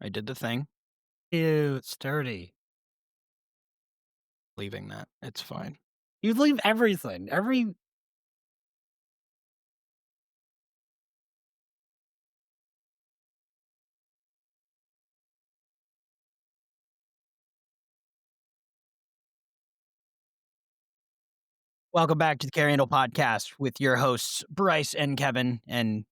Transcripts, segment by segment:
I did the thing. Ew, it's dirty. Leaving that. It's fine. You leave everything. Every Welcome back to the Carrie Handle Podcast with your hosts, Bryce and Kevin, and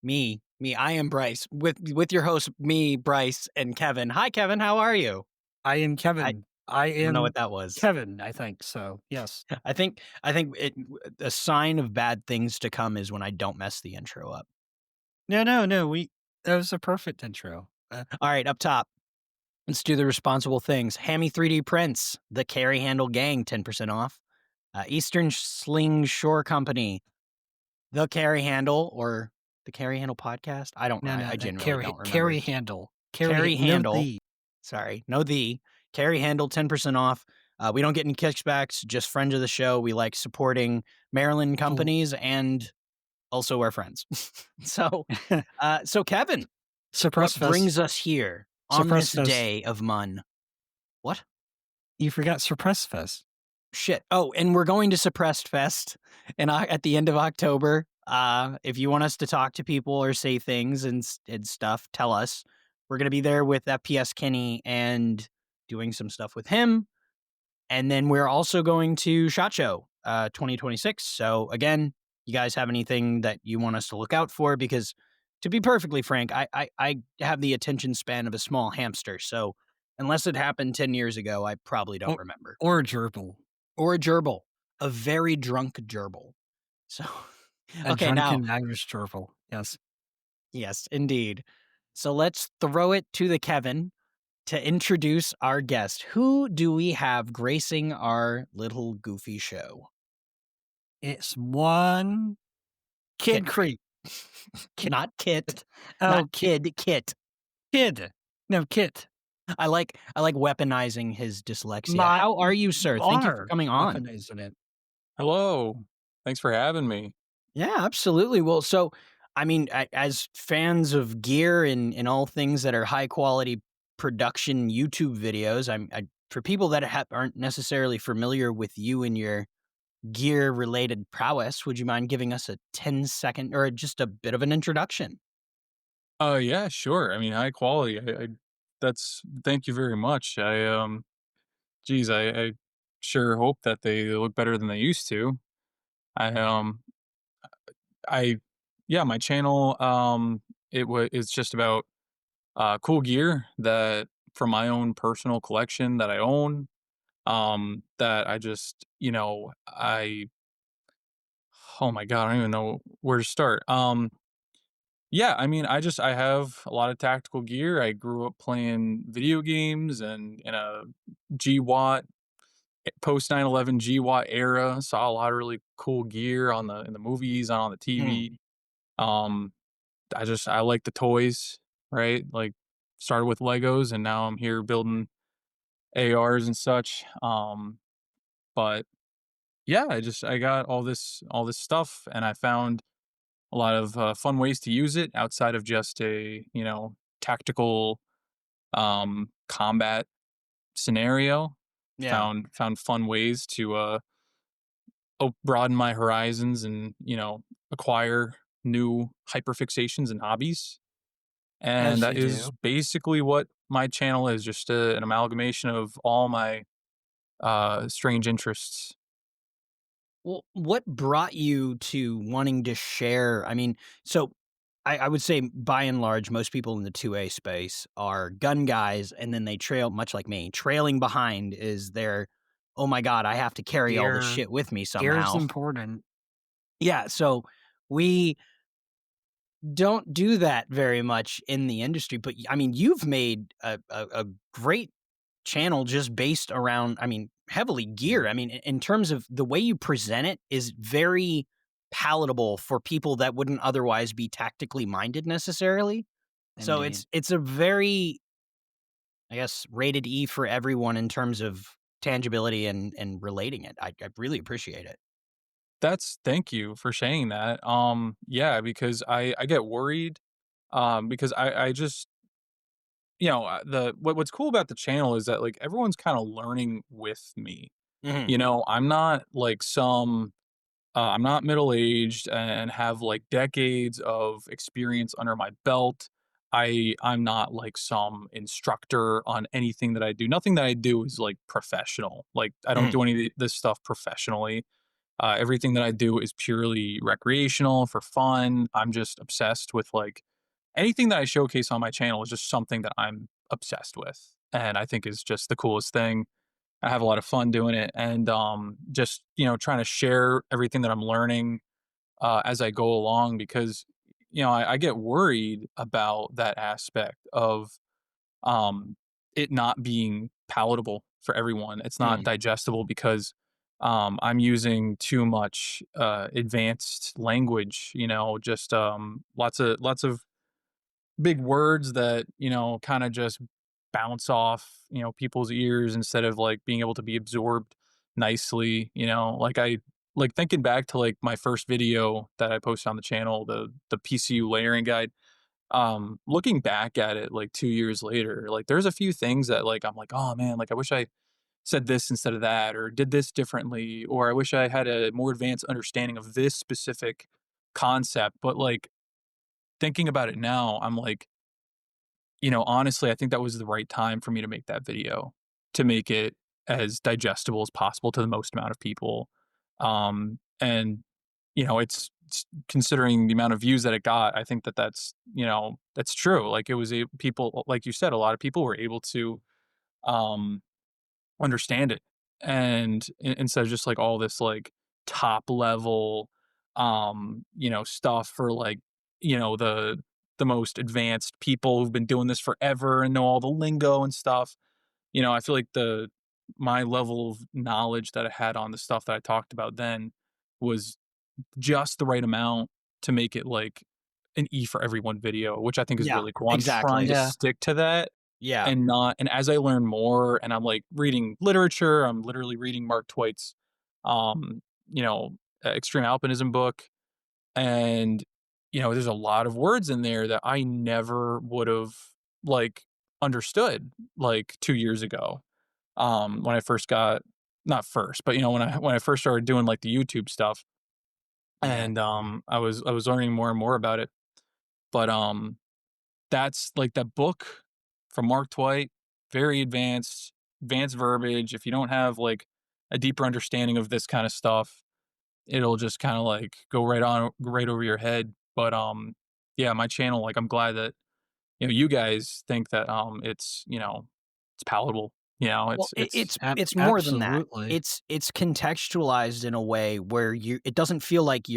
me. I am Bryce with your hosts, me, Bryce, and Kevin. Hi, Kevin. How are you? I am I Kevin. I don't know am what that was. Kevin, I think so. Yes. I think a sign of bad things to come is when I don't mess the intro up. No, no, no. That was a perfect intro. All right, up top. Let's do the responsible things. Hammy 3D prints, the Carry Handle Gang, 10% off. Eastern Sling Shore Company, the Carry Handle or the Carry Handle Podcast. No, no, I no. genuinely Carry don't remember. carry handle. Carry No Handle. the. Sorry, no the Carry Handle, 10% off. We don't get any kickbacks, just friends of the show. We like supporting Maryland People companies and also our friends. so, so Kevin, what Suppress Fest. brings us here on Suppress this Fest. day of Mun? What? You forgot Suppress Fest. Shit. Oh, and we're going to Suppressed Fest at the end of October. If you want us to talk to people or say things and stuff, tell us. We're going to be there with FPS Kenny and doing some stuff with him. And then we're also going to SHOT Show 2026. So again, you guys have anything that you want us to look out for? Because to be perfectly frank, I have the attention span of a small hamster. So unless it happened 10 years ago, I probably don't Or, remember. or a gerbil. Or a gerbil, a very drunk gerbil. So, A okay, now, drunken Irish gerbil. Yes. yes, indeed. So let's throw it to the Kevin to introduce our guest. Who do we have gracing our little goofy show? It's one Kid Kit. Creek. Kid. Not Kit, not Oh, kid, Kit. Kid. No, Kit. I like weaponizing his dyslexia. My How are you, sir? you Thank you for are coming on. weaponizing it. Hello. Thanks for having me. Yeah, absolutely. Well, so I mean, as fans of gear and all things that are high quality production YouTube videos, for people that aren't necessarily familiar with you and your gear related prowess, would you mind giving us a 10-second or just a bit of an introduction? Yeah, sure. I mean, high quality. That's thank you very much. Geez, I sure hope that they look better than they used to. I, um, I, yeah, my channel, it's just about, cool gear that from my own personal collection that I own, that I just, oh my God, I don't even know where to start. Yeah, I mean, I have a lot of tactical gear. I grew up playing video games and in a GWAT post 9/11 GWAT era. Saw a lot of really cool gear in the movies on the Hmm. TV. Um, I like the toys, right? Like started with Legos and now I'm here building ARs and such. But yeah, I got all this stuff and I found a lot of fun ways to use it outside of just a tactical combat scenario. Yeah. Found fun ways to broaden my horizons and acquire new hyperfixations and hobbies. And As that you do. is basically what my channel is, just an amalgamation of all my strange interests. Well, what brought you to wanting to share? I mean, so I would say by and large, most people in the 2A space are gun guys, and then they trail, much like me, trailing behind is their, oh my God, I have to carry all this Gear shit with me gear is somehow. important. Yeah. So we don't do that very much in the industry, but I mean, you've made a great channel just based around, I mean, heavily gear. I mean, in terms of the way you present it is very palatable for people that wouldn't otherwise be tactically minded necessarily. So Indeed. it's a very, I guess, rated E for everyone in terms of tangibility and relating it. I really appreciate it. That's Thank you for saying that. Yeah, because I get worried because I just what's cool about the channel is that, like, everyone's kinda learning with me. Mhm. You know, I'm not middle-aged and have, like, decades of experience under my belt. I'm not, like, some instructor on anything that I do. Nothing that I do is, like, professional. Like, I don't Mhm. do any of this stuff professionally. Everything that I do is purely recreational, for fun. I'm just obsessed with, like, anything that I showcase on my channel is just something that I'm obsessed with, and I think is just the coolest thing. I have a lot of fun doing it, and just trying to share everything that I'm learning as I go along because I get worried about that aspect of um, it not being palatable for everyone. It's not Mm. digestible because I'm using too much advanced language. Just lots of big words that kind of just bounce off people's ears instead of like being able to be absorbed nicely. Like I like thinking back to like my first video that I posted on the channel, the PCU layering guide. Looking back at it like 2 years later, like there's a few things that like I'm like, oh man, like I wish I said this instead of that, or did this differently, or I wish I had a more advanced understanding of this specific concept. But like thinking about it now, I'm like, honestly, I think that was the right time for me to make that video, to make it as digestible as possible to the most amount of people. And it's considering the amount of views that it got, I think that that's true. Like it was people, like you said, a lot of people were able to um understand it, and instead of just like all this like top level stuff for like the most advanced people who've been doing this forever and know all the lingo and stuff. I feel like the my level of knowledge that I had on the stuff that I talked about then was just the right amount to make it like an E for everyone video, which I think is Yeah, really cool. I'm trying exactly. to Yeah. stick to that Yeah. and not and as I learn more and I'm like reading literature, I'm literally reading Mark Twait's um, you know, extreme alpinism book, and there's a lot of words in there that I never would have like understood like 2 years ago. When I first got not first, but when I first started doing like the YouTube stuff, Yeah. and I was learning more and more about it. But that's like that book from Mark Twain, very advanced verbiage. If you don't have like a deeper understanding of this kind of stuff, it'll just kind of like go right over your head. But yeah, my channel, like I'm glad that you guys think that it's palatable. Well, It's it's more than that. Absolutely. It's contextualized in a way where it doesn't feel like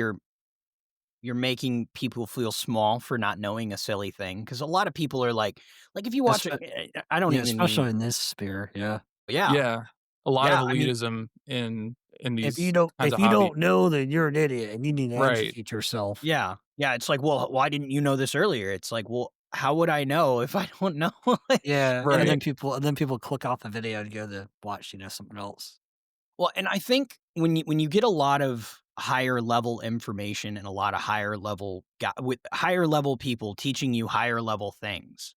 you're making people feel small for not knowing a silly thing. Because a lot of people are like, if you watch it, Espe I don't Yeah, even mean especially in this sphere, yeah. yeah, yeah, a lot of yeah, I mean elitism in If you these don't kinds if of you hobby. don't know, then you're an idiot, and you need to Right. educate yourself. yeah, yeah, it's like, "Well, why didn't you know this earlier?" It's like, "Well, how would I know if I don't know?" Yeah, and Right. then people click off the video and go to watch, something else. Well, and I think when you get a lot of higher level information and a lot of higher level with higher level people teaching you higher level things,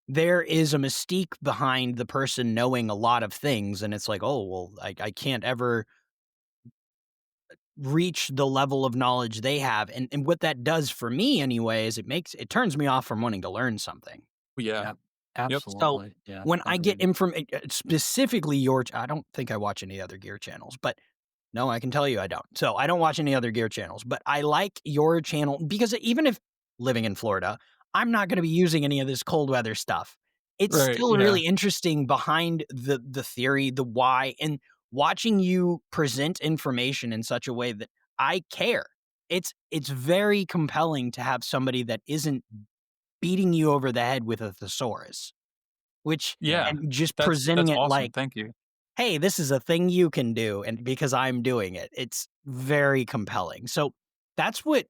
there is a mystique behind the person knowing a lot of things, and it's like, oh well, I can't ever reach the level of knowledge they have, and what that does for me anyway is it turns me off from wanting to learn something. Yeah. Yep. Yep. So Absolutely. Yeah, when I get agreed. specifically I don't think I watch any other gear channels, but no, I can tell you I don't. So I don't watch any other gear channels, but I like your channel because even if living in Florida, I'm not going to be using any of this cold weather stuff. It's Right. still Yeah. really interesting behind the theory, the why, and watching you present information in such a way that I care. It's very compelling to have somebody that isn't beating you over the head with a thesaurus, which Yeah. Yeah. and just That's presenting it awesome. like, Thank you. "Hey, this is a thing you can do, and because I'm doing it." It's very compelling. So, that's what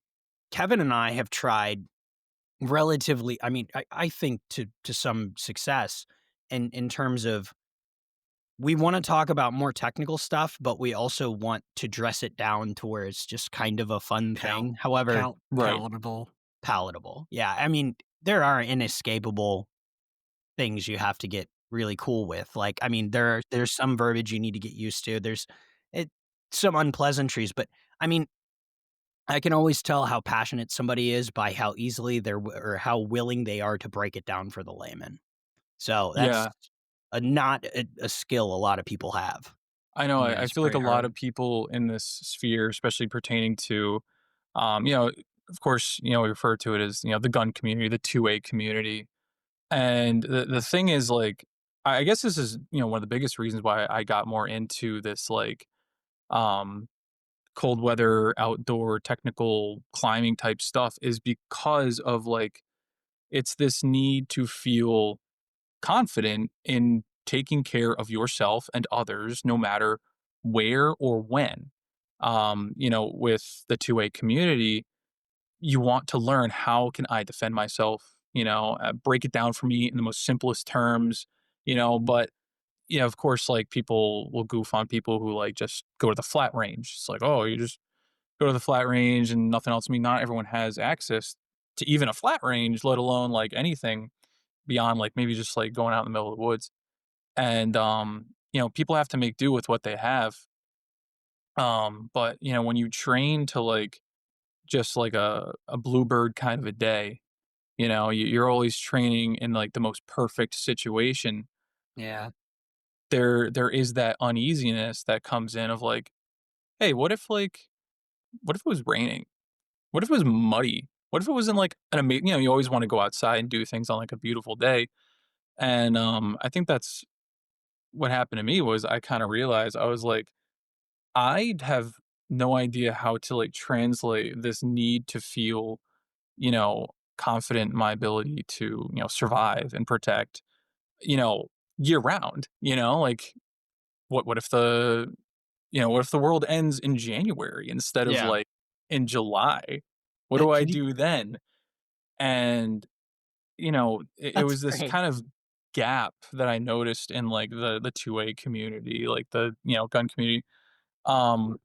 Kevin and I have tried relatively I mean, I think to some success in terms of we wanna talk about more technical stuff, but we also want to dress it down to where it's just kind of a fun Pal thing, however Right. palatable. palatable. Yeah, I mean, there are inescapable things you have to get really cool with. Like, I mean, there's some verbiage you need to get used to. There's it some unpleasantries, but I mean, I can always tell how passionate somebody is by how easily or how willing they are to break it down for the layman. So that's Yeah. not a skill a lot of people have, I know, and I it's feel like very a lot hard. of people in this sphere, especially pertaining to, you know, of course, we refer to it as, the gun community, the 2A community. And the thing is, like, I guess this is, one of the biggest reasons why I got more into this, like, um, cold weather, outdoor, technical climbing type stuff is because of, like, it's this need to feel confident in taking care of yourself and others no matter where or when. With the 2A community, you want to learn, how can I defend myself, break it down for me in the most simplest terms, but yeah, of course, like, people will goof on people who, like, just go to the flat range. It's like, oh, you just go to the flat range and nothing else. I mean, not everyone has access to even a flat range, let alone like anything beyond, like, maybe just like going out in the middle of the woods. And people have to make do with what they have. But when you train to, like, just like a bluebird kind of a day, you're always training in, like, the most perfect situation. Yeah. There is that uneasiness that comes in of, like, hey, what if it was raining? What if it was muddy? What if it wasn't like an amazing, you always want to go outside and do things on, like, a beautiful day. And I think that's what happened to me. Was I kind of realized, I was like, I have no idea how to, like, translate this need to feel, confident in my ability to, survive and protect, you know, year round, like, what if what if the world ends in January instead of, Yeah. like, in July? What Yeah, do I can you do then? And, it That's was this great. kind of gap that I noticed in, like, the 2A community, like, the, gun community, um,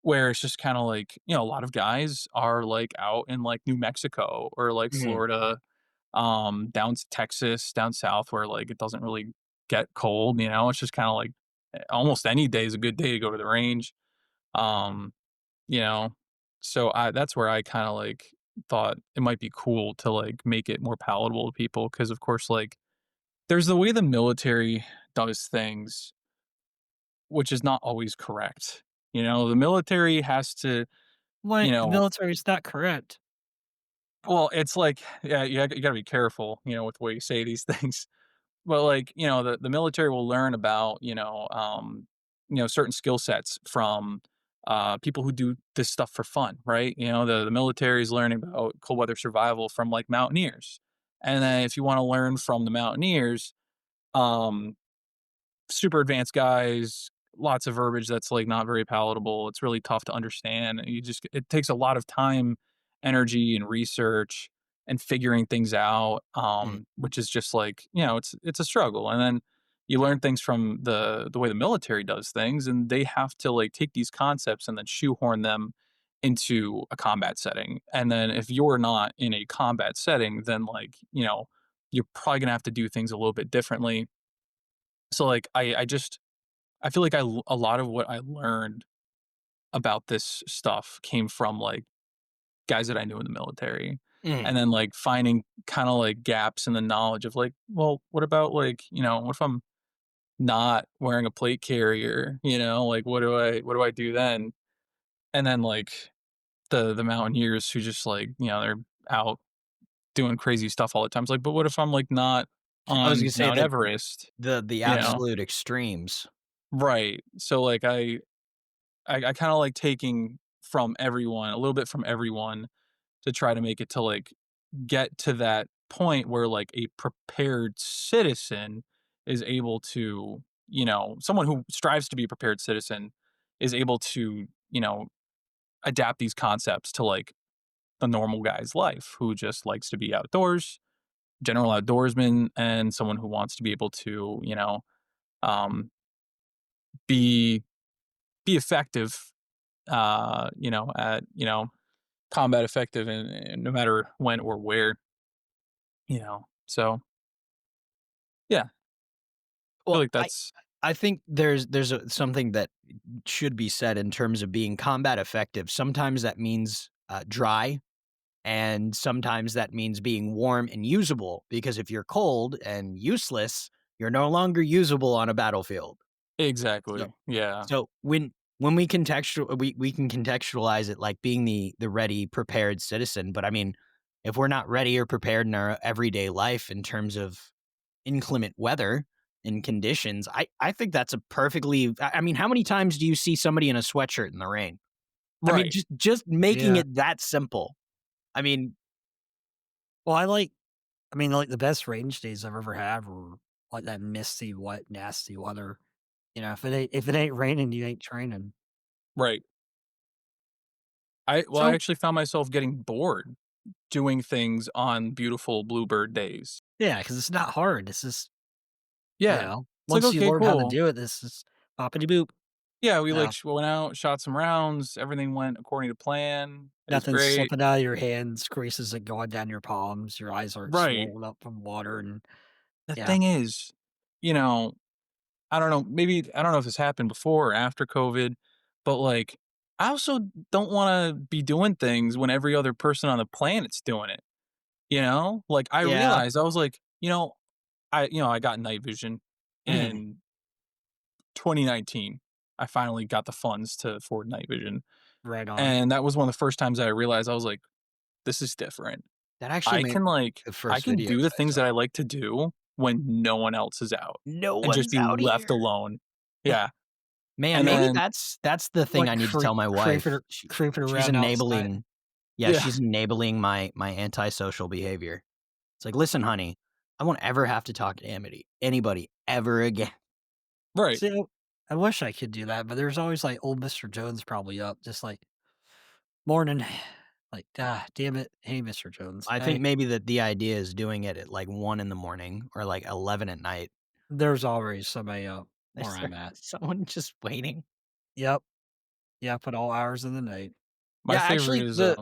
where it's just kinda like, a lot of guys are, like, out in, like, New Mexico or, like, Mhm. Florida, down to Texas, down south where, like, it doesn't really get cold, it's just kinda like, almost any day is a good day to go to the range. Um, you know, so that's where I kinda, like, thought it might be cool to, like, make it more palatable to people. Because of course, like, there's the way the military does things, which is not always correct. The military has to, you What? The know military is not correct. well, it's like, yeah, you gotta be careful, with the way you say these things. Well, like, the military will learn about, certain skill sets from, people who do this stuff for fun, right? The military is learning about cold weather survival from, like, mountaineers. And then if you wanna learn from the mountaineers, um, super advanced guys, lots of verbiage that's, like, not very palatable. It's really tough to understand. It takes a lot of time, energy, and research and figuring things out, Mm, which is just like, it's a struggle. And then you learn things from the way the military does things, and they have to, like, take these concepts and then shoehorn them into a combat setting. And then if you're not in a combat setting, then, like, you're probably gonna have to do things a little bit differently. So, like, I feel like a lot of what I learned about this stuff came from, like, guys that I knew in the military, mm. and then, like, finding kinda, like, gaps in the knowledge of, like, well, what about, like, what if I'm not wearing a plate carrier, like, what do I do then? And then, like, the mountaineers who just, like, they're out doing crazy stuff all the time. It's like, but what if I'm, like, not I was gonna on say Mount that Everest, the you know? absolute extremes. Right. So, like, I kinda like taking from everyone, a little bit from everyone, to try to make it to, like, get to that point where, like, a prepared citizen is able to, someone who strives to be a prepared citizen is able to, adapt these concepts to, like, the normal guy's life who just likes to be outdoors, general outdoorsman, and someone who wants to be able to, um, be effective, at, combat effective, and no matter when or where, so Yeah, I feel Well, like that's I think something that should be said in terms of being combat effective. Sometimes that means dry, and sometimes that means being warm and usable. Because if you're cold and useless, you're no longer usable on a battlefield. So, exactly, yeah. when we can contextualize it like being the ready, prepared citizen. But I mean, if we're not ready or prepared in our everyday life in terms of inclement weather and conditions, I think that's a perfectly. I mean, how many times do you see somebody in a sweatshirt in the rain? I mean, Right, just making Yeah. it that simple. I mean, Well, I mean, like the best range days I've ever had were like that misty, wet, nasty weather. If it ain't raining, you ain't training. right. I so actually found myself getting bored doing things on beautiful bluebird days. Yeah, because it's not hard. It's just Yeah. It's like, once you "Okay, learn how to cool." do it, this is boppity boop. Yeah, we, like, Yeah, went out, shot some rounds, everything went according to plan, it was nothing's great. slipping out of your hands, grease isn't going down your palms, your eyes aren't Right. swollen up from water, and The yeah, thing is, you know, I don't know, maybe I don't know if this happened before or after COVID, but, like, I also don't wanna be doing things when every other person on the planet's doing it, you know? Like, I yeah, realized, I was like, I got night vision mhm, in 2019. I finally got the funds to afford night vision, right on. and that was one of the first times I realized, I was like, "This is different." that actually I made can, like the I first can videos do the I things saw. that I like to do when no one else is out No and just one's be out left here. alone. Yeah, Man, and maybe then that's the thing I Like need to tell my wife. creeping She's around outside. enabling yeah, yeah, she's enabling my antisocial behavior. It's like, "Listen, honey, I won't ever have to talk to anybody ever again." right. See, I wish I could do that, but there's always like old Mr. Jones probably up, just like morning, like damn it, hey Mr. Jones, I think hey. maybe that the idea is doing it at, like, 1 in the morning or, like, 11 at night. There's always somebody up where There's I'm at. someone just waiting. Yep, yep, at all hours of the night. My Yeah, favorite actually, is, the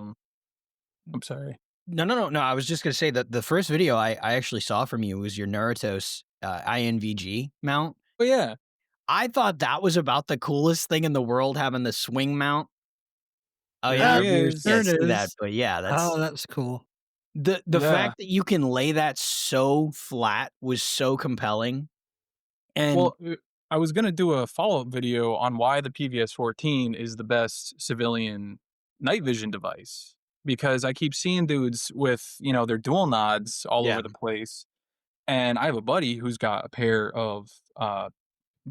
I'm sorry. no, I was just gonna say that the first video I actually saw from you was your Naruto's, INVG mount. But yeah, I thought that was about the coolest thing in the world, having the swing mount. Oh, yeah, there our he viewers There can't it is. see that, is. but yeah, Oh, that's that's cool. the Yeah. fact that you can lay that so flat was so compelling, and Well, I was gonna do a follow-up video on why the PVS-14 is the best civilian night vision device, because I keep seeing dudes with, their dual nods all yeah, over the place, and I have a buddy who's got a pair of,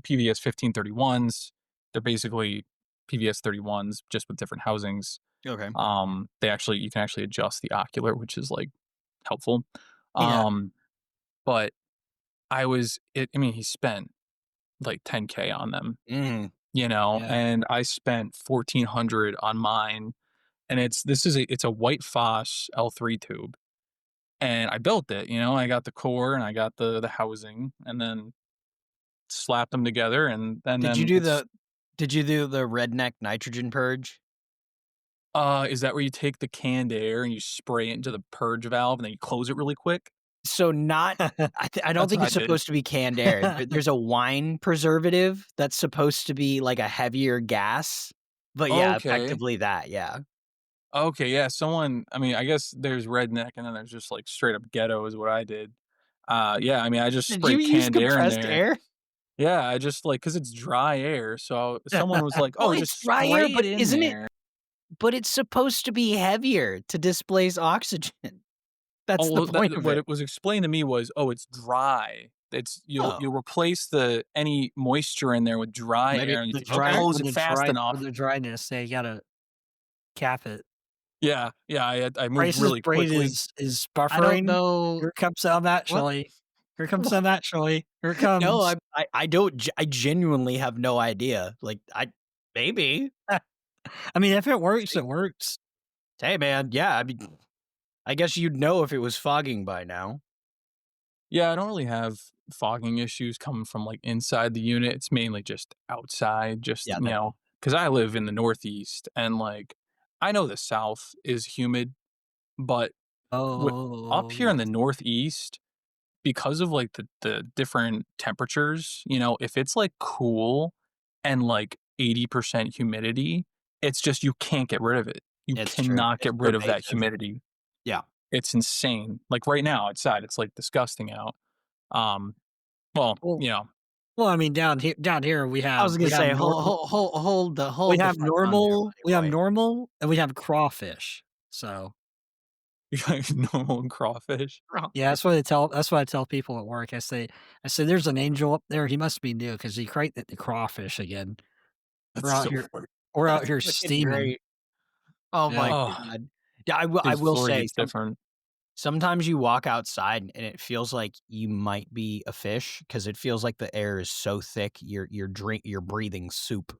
PVS 1531s. They're basically PVS 31s just with different housings. okay. You can actually adjust the ocular, which is, like, helpful. Yeah. Um, but I mean, he spent like 10K on them, Mhm. Yeah. and I spent 1,400 on mine, and it's a white Foss L3 tube, and I built it, I got the core and I got the housing, and then slapped them together, and Did you then do the did you do the redneck nitrogen purge? is that where you take the canned air and you spray it into the purge valve and then you close it really quick? So not I don't That's think what I it's did. supposed to be canned air. There's a wine preservative that's supposed to be like a heavier gas, but yeah, Okay. effectively that, yeah. Okay, yeah, I mean, I guess there's redneck and then there's just, like, straight up ghetto is what I did. Yeah, I mean, I just Did you sprayed use canned air in compressed there. air? Yeah, I just, like, cause it's dry air, so someone was like, Well, "Oh, it's just dry air, spray it but in isn't it there." but it's supposed to be heavier to displace oxygen. That's Oh, the well, point of what it. it was explained to me was, "Oh, it's dry. You'll Oh, replace any moisture in there with dry maybe air, and if The you just dry okay. close with it fast with enough." the dryness, they gotta cap it. Yeah, yeah, I moved Price's really brain quickly. is I don't buffering. know Here comes some what naturally. Here comes what some naturally. Here it no, comes. I don't I genuinely have no idea. Like, I maybe. I mean, if it works, See it works. hey, man, yeah, I mean, I guess you'd know if it was fogging by now. Yeah, I don't really have fogging issues coming from, like, inside the unit, it's mainly just outside, just, Yeah, that because I live in the Northeast, and, like, I know the South is humid, but wi up Oh, here in the yes. Northeast, because of like the different temperatures, if it's like cool and like 80% humidity, it's just you can't get rid of it. You It's true. cannot It's get rid of that pervasive. humidity. Yeah. It's insane. Like right now outside, it's like disgusting out. Um, well, Well well, I mean, down here, we I was have gonna we have say, normal we hold the have fuck on there, normal buddy we have boy. normal, and we have crawfish. So, you got normal crawfish. yeah, that's what I tell people at work. I say, "There's an angel up there, he must be new because he created the crawfish again. That's We're out so here funny. we're out That's here fucking steaming." great. Oh my Yeah. Oh, god. Yeah, I dude, will Florida say gets different. sometimes you walk outside and it feels like you might be a fish because it feels like the air is so thick, you're breathing soup.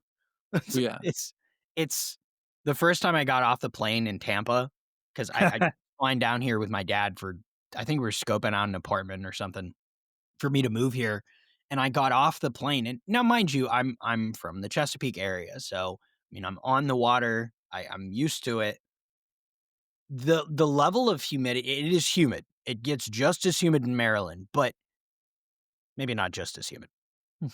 It's Yeah. it's it's the first time I got off the plane in Tampa, 'cause I flying down here with my dad for I think we were scoping out an apartment or something for me to move here, and I got off the plane, and now mind you, I'm from the Chesapeake area, so, I mean, I'm on the water, I'm used to it. The level of humidity it is humid. It gets just as humid in Maryland, but maybe not just as humid.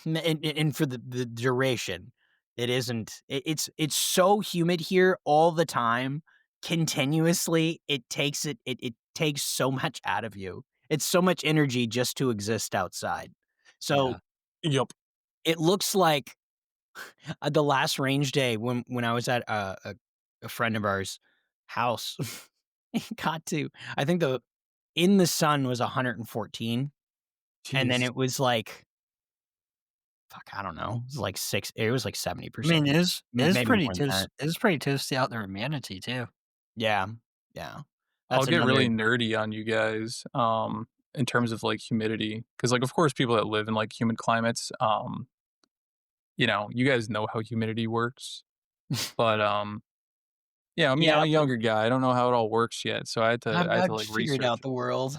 And for the duration, it isn't it's so humid here all the time, continuously, it takes so much out of you. It's so much energy just to exist outside. So, Yeah. Yup. it looks like, the last range day when I was at, a friend of ours' house, it got to I think the in the sun was 114, and then Jeez. it was like fuck, I don't know. It was like I mean, 70%, it is maybe pretty more than that. toasty out there in Manatee too. Yeah, yeah. I'll That's get another really nerdy on you guys, in terms of like humidity, because like of course people that live in like humid climates, you guys know how humidity works, but yeah, I mean, I'm Yeah, a but younger guy. I don't know how it all works yet, so I had to I've like figured research out it. the world.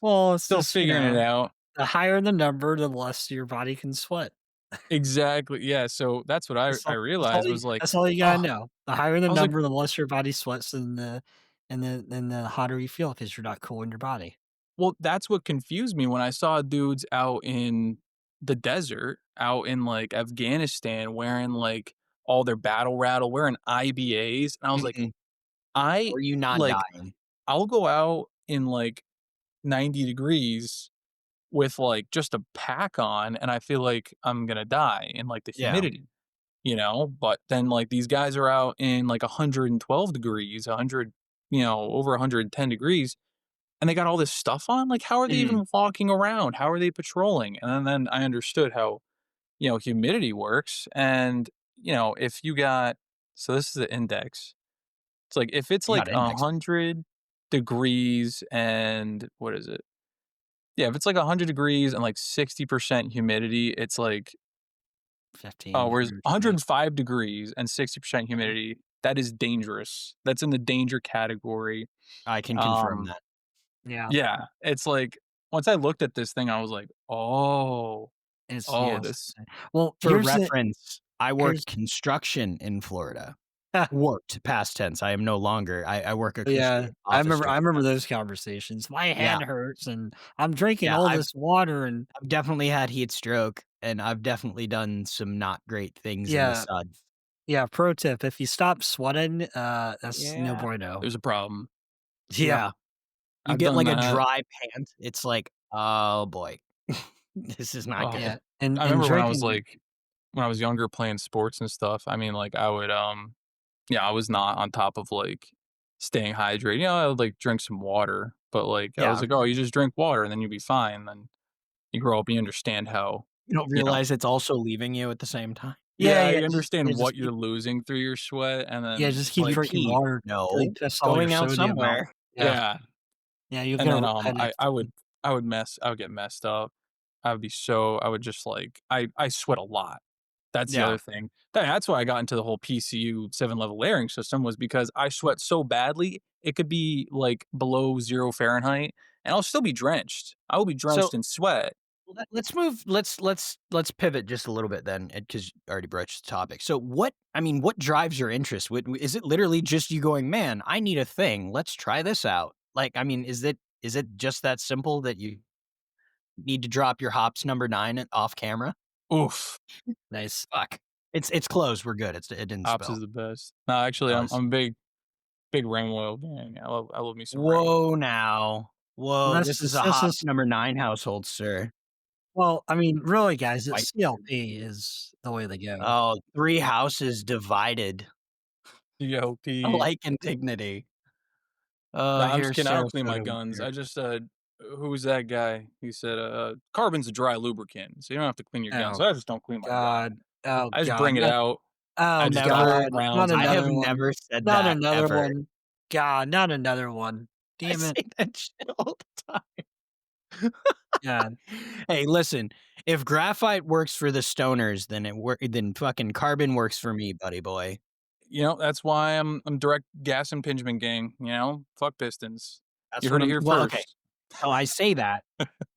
Well, it's Still just, figuring it out. the higher the number, the less your body can sweat. Exactly. Yeah. So that's what I realized was like, That's all you gotta oh, know. The higher the I was like, number, the less your body sweats, and the hotter you feel because 'cause you're not cooling your body. well, that's what confused me when I saw dudes out in the desert, out in like Afghanistan, wearing like all their battle rattle, wearing IBAs, and I was like, Mhm. I Or you not like, dying. I'll go out in like 90 degrees with like just a pack on, and I feel like I'm gonna die in like the Yeah. humidity. But then like these guys are out in like 112 degrees, 100, over 110 degrees, and they got all this stuff on. Like, how are they Mhm. even walking around? How are they patrolling? And then I understood how, humidity works. And, if you got, so this is the index. It's like, if it's You got like index. 100 degrees and what is it? Yeah, if it's like 100 degrees and like 60% humidity, it's like, 15 oh, whereas degrees, I think. 105 degrees and 60% Mhm. humidity, that is dangerous. That's in the danger category. I can confirm Um, that. Yeah. yeah, it's like once I looked at this thing, I was like, oh, Yeah, oh, it's this, insane. Well, For here's the reference, I here's worked construction in Florida. Worked, past tense, I am no longer. I work a Yeah, construction I office remember job I remember now. those conversations. "My Yeah, head hurts, and I'm drinking yeah, all this water," and I've definitely had heat stroke, and I've definitely done some not great things in the yeah, sun. yeah, pro tip, if you stop sweating, that's no Yeah. bueno. there's a problem. Yeah. Yeah. You I've get, done like, a that. dry pant, it's like, "Oh, boy. This is not Oh, Yeah, good." I and remember drinking when I was younger playing sports and stuff. I mean, like I would, yeah, I was not on top of like staying hydrated. I would like drink some water, but like I was Yeah, like, oh, you just drink water and then you'll be fine. Then you grow up, you understand how, you don't you know, realize it's also leaving you at the same time. yeah, yeah, yeah, you understand what just you're keep losing through your sweat, and then just keep You like, drinking pee. water till you No, piss it's all your going out sodium out. somewhere. Yeah, yeah, yeah, you'll and get then a headache. I would be so I would just like I sweat a lot. That's the Yeah. other thing. That's why I got into the whole PCU 7-level layering system was because I sweat so badly, it could be like below 0 Fahrenheit and I'll still be drenched. I will be So, drenched in sweat. let's move let's pivot just a little bit then, because you already broached the topic. So what drives your interest? Is it literally just you going, "Man, I need a thing. Let's try this out." Like, I mean, is it just that simple that you Need to drop your hops number 9 off camera? Oof, Nice. Fuck. It's closed, we're good, it didn't Ops spill. is the best. No, actually, Was. I'm a big ram oil gang. I love me some ram oil. Whoa now. Well, Whoa, this is a this hops is number 9 household, sir. well, I mean, really, guys, White. it's CLP is the way to go. Oh, 3 houses divided DLP. alike in dignity. No, Oh, I'm just here, kidding. I sir, don't clean put my 'em guns. here. I just who was that guy? He said carbon's a dry lubricant, so you don't have to clean your gun. Oh So I just don't clean my god. gun. Oh I just god. bring it out. I Oh just got Never god. Not rounds in I it. have another one. never said Not that another ever. one. God, not another one. I Damn it. say that shit all the time. God. Hey, listen, if graphite works for the stoners, then fucking carbon works for me, buddy boy. You know, that's why I'm direct gas impingement gang. You know, fuck pistons. That's You what heard it I'm here well, okay. first. So I say that,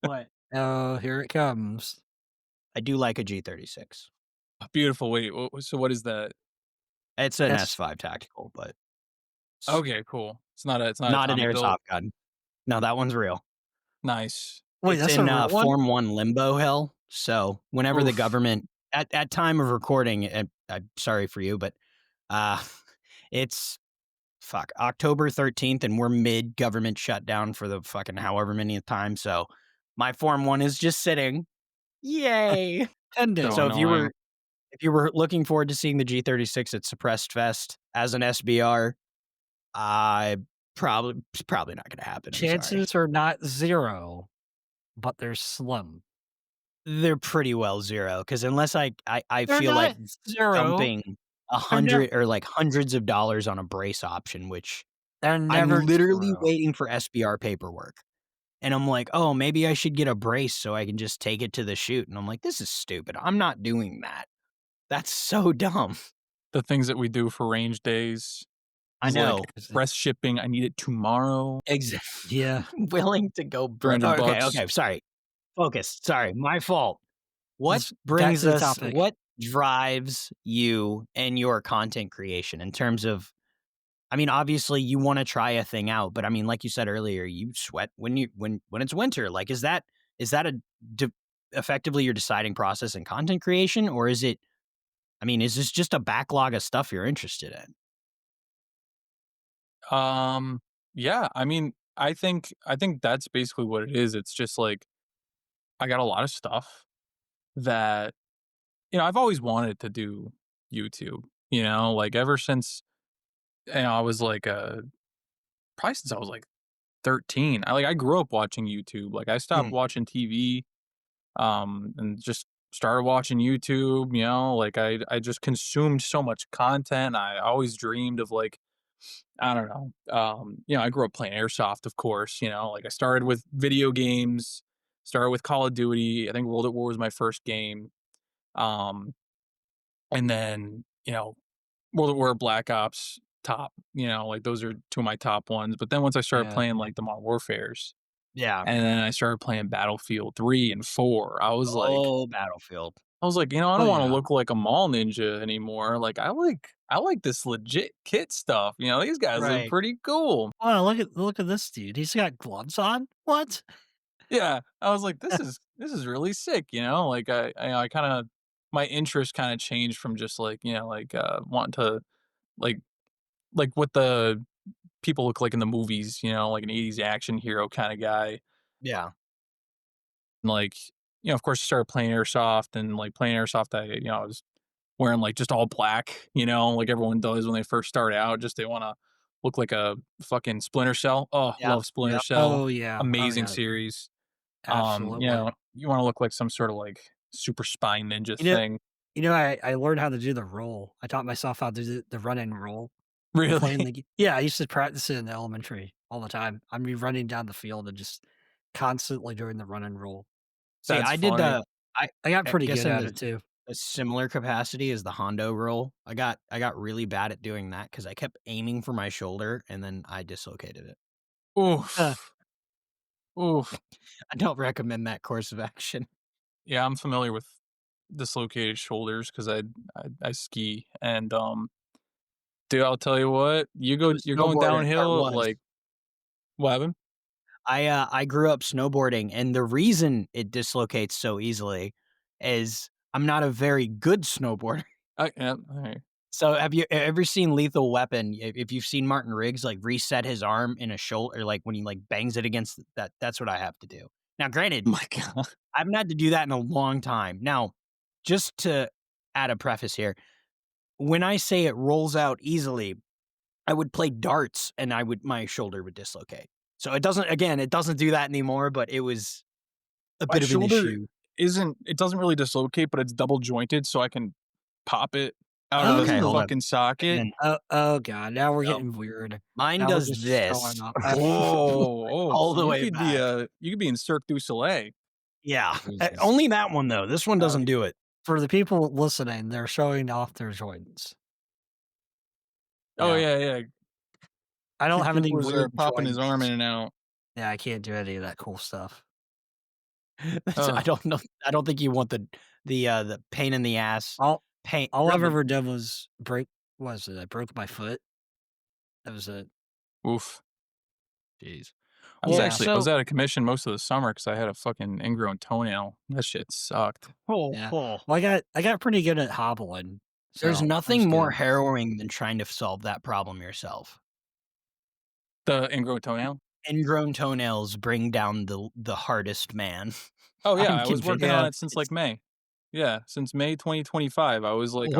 but Oh, here it comes. I do like a G36. Beautiful. Wait, so what is that? It's an That's S5 tactical, but it's Okay, cool. It's not a not an Tommy airsoft built. gun. No, that one's real. Nice. wait, It's that's a in, real one? Form 1 limbo hell, so whenever the Oof. government at time of recording, and I'm sorry for you, but, uh, it's October 13th, and we're mid-government shutdown for the fucking however many time, so my Form 1 is just sitting. Yay! 10 days. So So annoying. if you were looking forward to seeing the G36 at Suppressed Fest as an SBR, I it's probably not gonna happen, I'm sorry. Chances are not 0, but they're slim. They're pretty well 0 because unless I They're feel like not 0. dumping They're never 100 or, like, hundreds of dollars on a brace option, which they're I'm never literally 0. waiting for SBR paperwork, and I'm like, "Oh, maybe I should get a brace so I can just take it to the shoot," and I'm like, "This is stupid. I'm not doing that. That's so dumb." The things that we do for range days I is like know. express shipping. I need it tomorrow. Exactly. Yeah. Willing to go broke. 300 Okay, bucks. okay, sorry. Focus. Sorry, my fault. What Let's back brings to the us topic. what drives you and your content creation in terms of I mean, obviously you wanna try a thing out, but I mean, like you said earlier, you sweat when it's winter. Like, is that a de effectively your deciding process in content creation, or is it I mean, is this just a backlog of stuff you're interested in? Um, yeah, I think that's basically what it is. It's just like I got a lot of stuff that I've always wanted to do YouTube, like ever since I was like probably since I was like 13. I grew up watching YouTube. Like I stopped Mm, watching TV and just started watching YouTube, like I just consumed so much content. I always dreamed of like I don't know. I grew up playing airsoft, of course, like I started with video games, started with Call of Duty. I think World at War was my first game. Um, and then, World at War, Black Ops, top, like those are two of my top ones. But then once I started Yeah. playing like the Modern Warfares, yeah. and then I started playing Battlefield 3 and 4, Oh, Battlefield. I Oh, don't want to yeah. look like a mall ninja anymore. Like I like this legit kit stuff. These guys look Right. pretty cool. Oh, look at this dude. He's got gloves on? What? Yeah, I was like, this is really sick. Like I kind of my interest kind of changed from just like like wanting to like what the people look like in the movies. Like an '80s action hero kind of guy. Yeah. And like of course, I started playing airsoft and like playing airsoft. I was wearing like just all black. Like everyone does when they first start out. Just they want to look like a fucking Splinter Cell. Oh, Yep. love Splinter Yep. Cell. Oh, yeah. Oh, Amazing yeah. series. Absolutely. You wanna look like some sort of, like, super spy ninja You know thing. I learned how to do the roll. I taught myself how to do the run and roll when playing Really? the g Yeah, I used to practice it in elementary all the time. I'd be running down the field and just constantly doing the run and roll. See, That's I did funny. the I got I pretty guess good in at it too. a similar capacity as the Hondo roll. I got really bad at doing that because I kept aiming for my shoulder and then I dislocated it. Uh, Oof. Oof. I don't recommend that course of action. Yeah, I'm familiar with dislocated shoulders 'cause I ski and, dude, I'll tell you what, So you're going snowboarding or downhill, was. like what happened? I grew up snowboarding, and the reason it dislocates so easily is I'm not a very good snowboarder. Yeah, alright. So have you ever seen Lethal Weapon? If you've seen Martin Riggs, like, reset his arm in a shoulder, like, when he, like, bangs it against that's what I have to do. Now granted, My god. I haven't had to do that in a long time. Now, just to add a preface here, when I say it rolls out easily, I would play darts and my shoulder would dislocate. So it doesn't do that anymore, but it was a My bit of an shoulder issue. it doesn't really dislocate, but it's double jointed so I can pop it out of the Okay, hold Oh, on. fucking socket. Again, oh god, now we're no. getting weird. Mine Now we're does just showing this off. Oh, all so the way back. you could be in Cirque du Soleil. Yeah, Jesus. only that one though. This one Uh, doesn't do it. For the people listening, they're showing off their joints. oh, Yeah. yeah, yeah. I don't have any Cooper's, weird popping his arm in joints. and out. Yeah, I can't do any of that cool stuff. I Ugh. don't know. I don't think you want the pain in the ass All pain all I've rubbing. ever done was break what was it? I broke my foot. That was it. Oof. Jeez. Well, Yeah, I was so out of commission most of the summer because I had a fucking ingrown toenail. That shit sucked. oh, yeah. oh. Well, I got pretty good at hobbling, There's so I was nothing more good. harrowing than trying to solve that problem yourself. The ingrown toenail? Ingrown toenails bring down the hardest man. Oh, yeah, I'm I was working on Yeah, convinced. it since, It's like, May. Yeah, since May 2025, oh, I was like,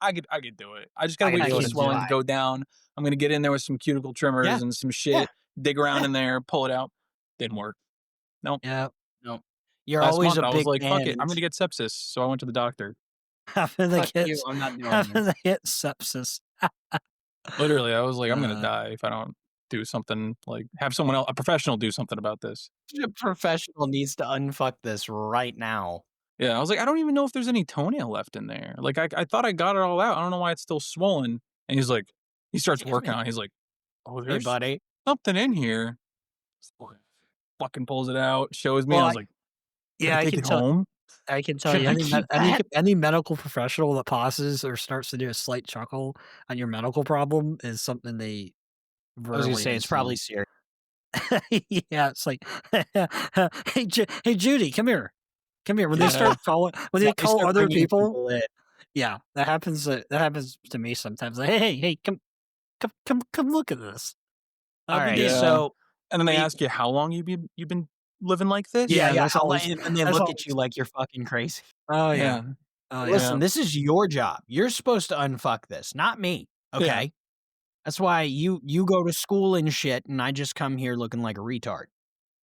I could do it. I just gotta I could wait I do for the it can in swelling gym. to try. go down. I'm gonna get in there with some cuticle Yeah, trimmers and some yeah, shit, dig around yeah. in there, pull it out. Didn't work. Nope. Yeah. No. You're Last always month, a I was big like, "Fuck man it, I'm and gonna get sepsis," so I went to the doctor. Having the "Fuck you, kids I'm not doing having this." the hit sepsis. Literally, I was like, "I'm gonna Uh, die if I don't do something, like, have someone else, a professional do something about this." A professional needs to unfuck this right now. Yeah, I was like, "I don't even know if there's any toenail left in there. Like, I thought I got it all out. I don't know why it's still swollen." And he's like he starts Damn working it. on it. He's like, "Oh, Hey, there's buddy. something in here." Fucking pulls it out, shows me, well, and I was like, "Can I yeah, take it home? I can tell Can you I keep any that?" any medical professional that pauses or starts to do a slight chuckle on your medical problem is something they I was gonna rarely say have it's probably seen. serious. Yeah, it's like, hey, Judy, come here. Come here." When they Yeah. start calling when Yeah, they they call start other bringing people, people in. yeah, that happens to me sometimes. Like, "Hey, come look at this. How we Alright, doing?" Yeah. so And then they we ask you how long you've been living like this? yeah, Yeah, yeah, that's how long always and they that's look at you always like you're fucking crazy. oh, yeah. Yeah. Oh, yeah. Listen, Yeah. this is your job. You're supposed to unfuck this, not me, Yeah. okay? That's why you go to school and shit, and I just come here looking like a retard.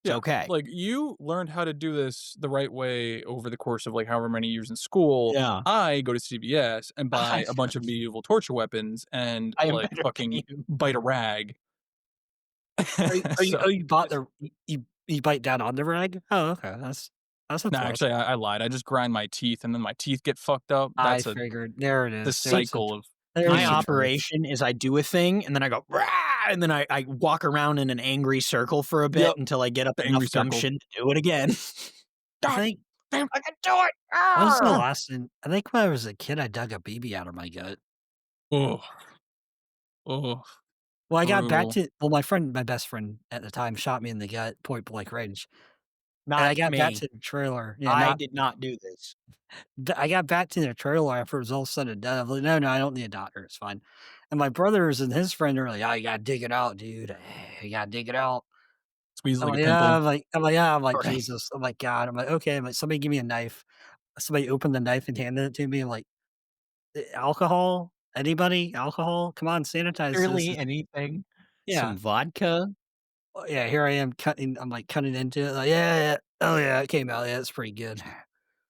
It's Yeah. okay. Like, you learned how to do this the right way over the course of, like, however many years in school. Yeah. I go to CVS and buy I a bunch of medieval torture weapons and, I am like, better than fucking you. bite a rag. Oh, So you bought the you bite down on the rag? Oh, okay, that's a no, plus. actually, I lied. I just grind my teeth, and then my teeth get fucked up. I That's figured. There it the is. See, cycle of my There's the pain. truth. operation is I do a thing, and then I go, "Rah!" And then I walk around in an angry circle for a bit Yep, until I get up the angry enough circle. gumption to do it again. I God think damn. I can do it! what was the Arr! last thing I think when I was a kid, I dug a BB out of my gut. Oh, oh, Well, I got back brutal. to my best friend at the time shot me in the gut, point blank range, and Not I got back me. to the trailer. Yeah, I not did not do this. I got back to the trailer after it was all said and done. I'm like, "No, I don't need a doctor. It's fine." And my brothers and his friend are like, "Oh, you gotta dig it out, dude. You gotta dig it out." Squeeze I'm like a like, "Yeah." pimple. Yeah. I'm like, Right. "Jesus." I'm like, "God." I'm like, "Okay." I'm like, "Somebody give me a knife." Somebody opened the knife and handed it to me. I'm like, Alcohol? Anybody? Alcohol? Come on, sanitize this." Literally anything. Yeah. Some vodka. Yeah, here I am cutting I'm, like, cutting into it, like, "Yeah, yeah. Oh, yeah, it came out. Yeah, it's pretty good."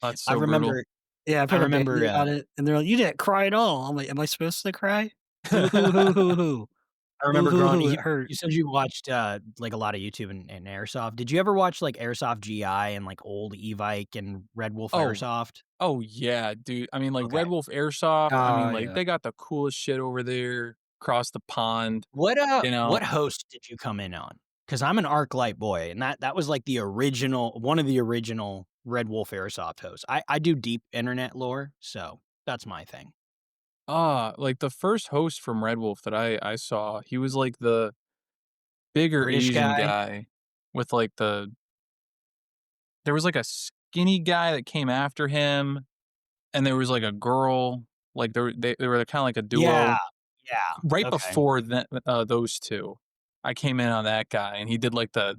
That's I so brutal. remember Yeah, I I put a remember, Band-Aid on it, and they're like, "You didn't cry at all." I'm like, "Am I supposed to cry?" "Boo hoo hoo hoo hoo. I Boo remember hoo growing hoo, it you hurt." said you watched, like, a lot of YouTube and airsoft. Did you ever watch, like, Airsoft GI and, like, old Evike and Red Wolf Oh, Airsoft? oh, yeah, dude. I mean, like, Okay. Red Wolf Airsoft, I Oh, mean, like, yeah. they got the coolest shit over there across the pond, you know? What host did you come in on? Because 'Cause I'm an ArcLight boy, and that was, like, the original one of the original Red Wolf Airsoft hosts. I do deep internet lore, so that's my thing. Like, the first host from Red Wolf that I saw, he was, like, the bigger British Asian guy? guy. with like there was like a skinny guy that came after him, and there was like a girl. Like they were kind of like a Yeah, duo. yeah, Right okay. before that, those two, I came in on that guy, and he did like the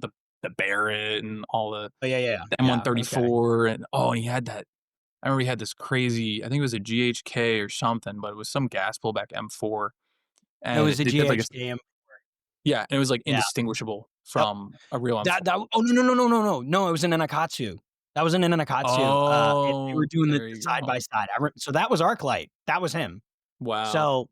Barrett and all Oh, yeah, yeah, the yeah, okay. M134, and and he had that. I remember he had this crazy. I think it was a GHK or something, but it was some gas pullback M4, It and was a they did like a GHKM. yeah, and it was like Yeah, indistinguishable yep. from a real That M4. that oh, no, no, no, no, no, no, no, it was an Anakatsu. That was an Anakatsu, and they were Oh, doing the there you side go. by side. So that was ArcLight. That was him. Wow. So,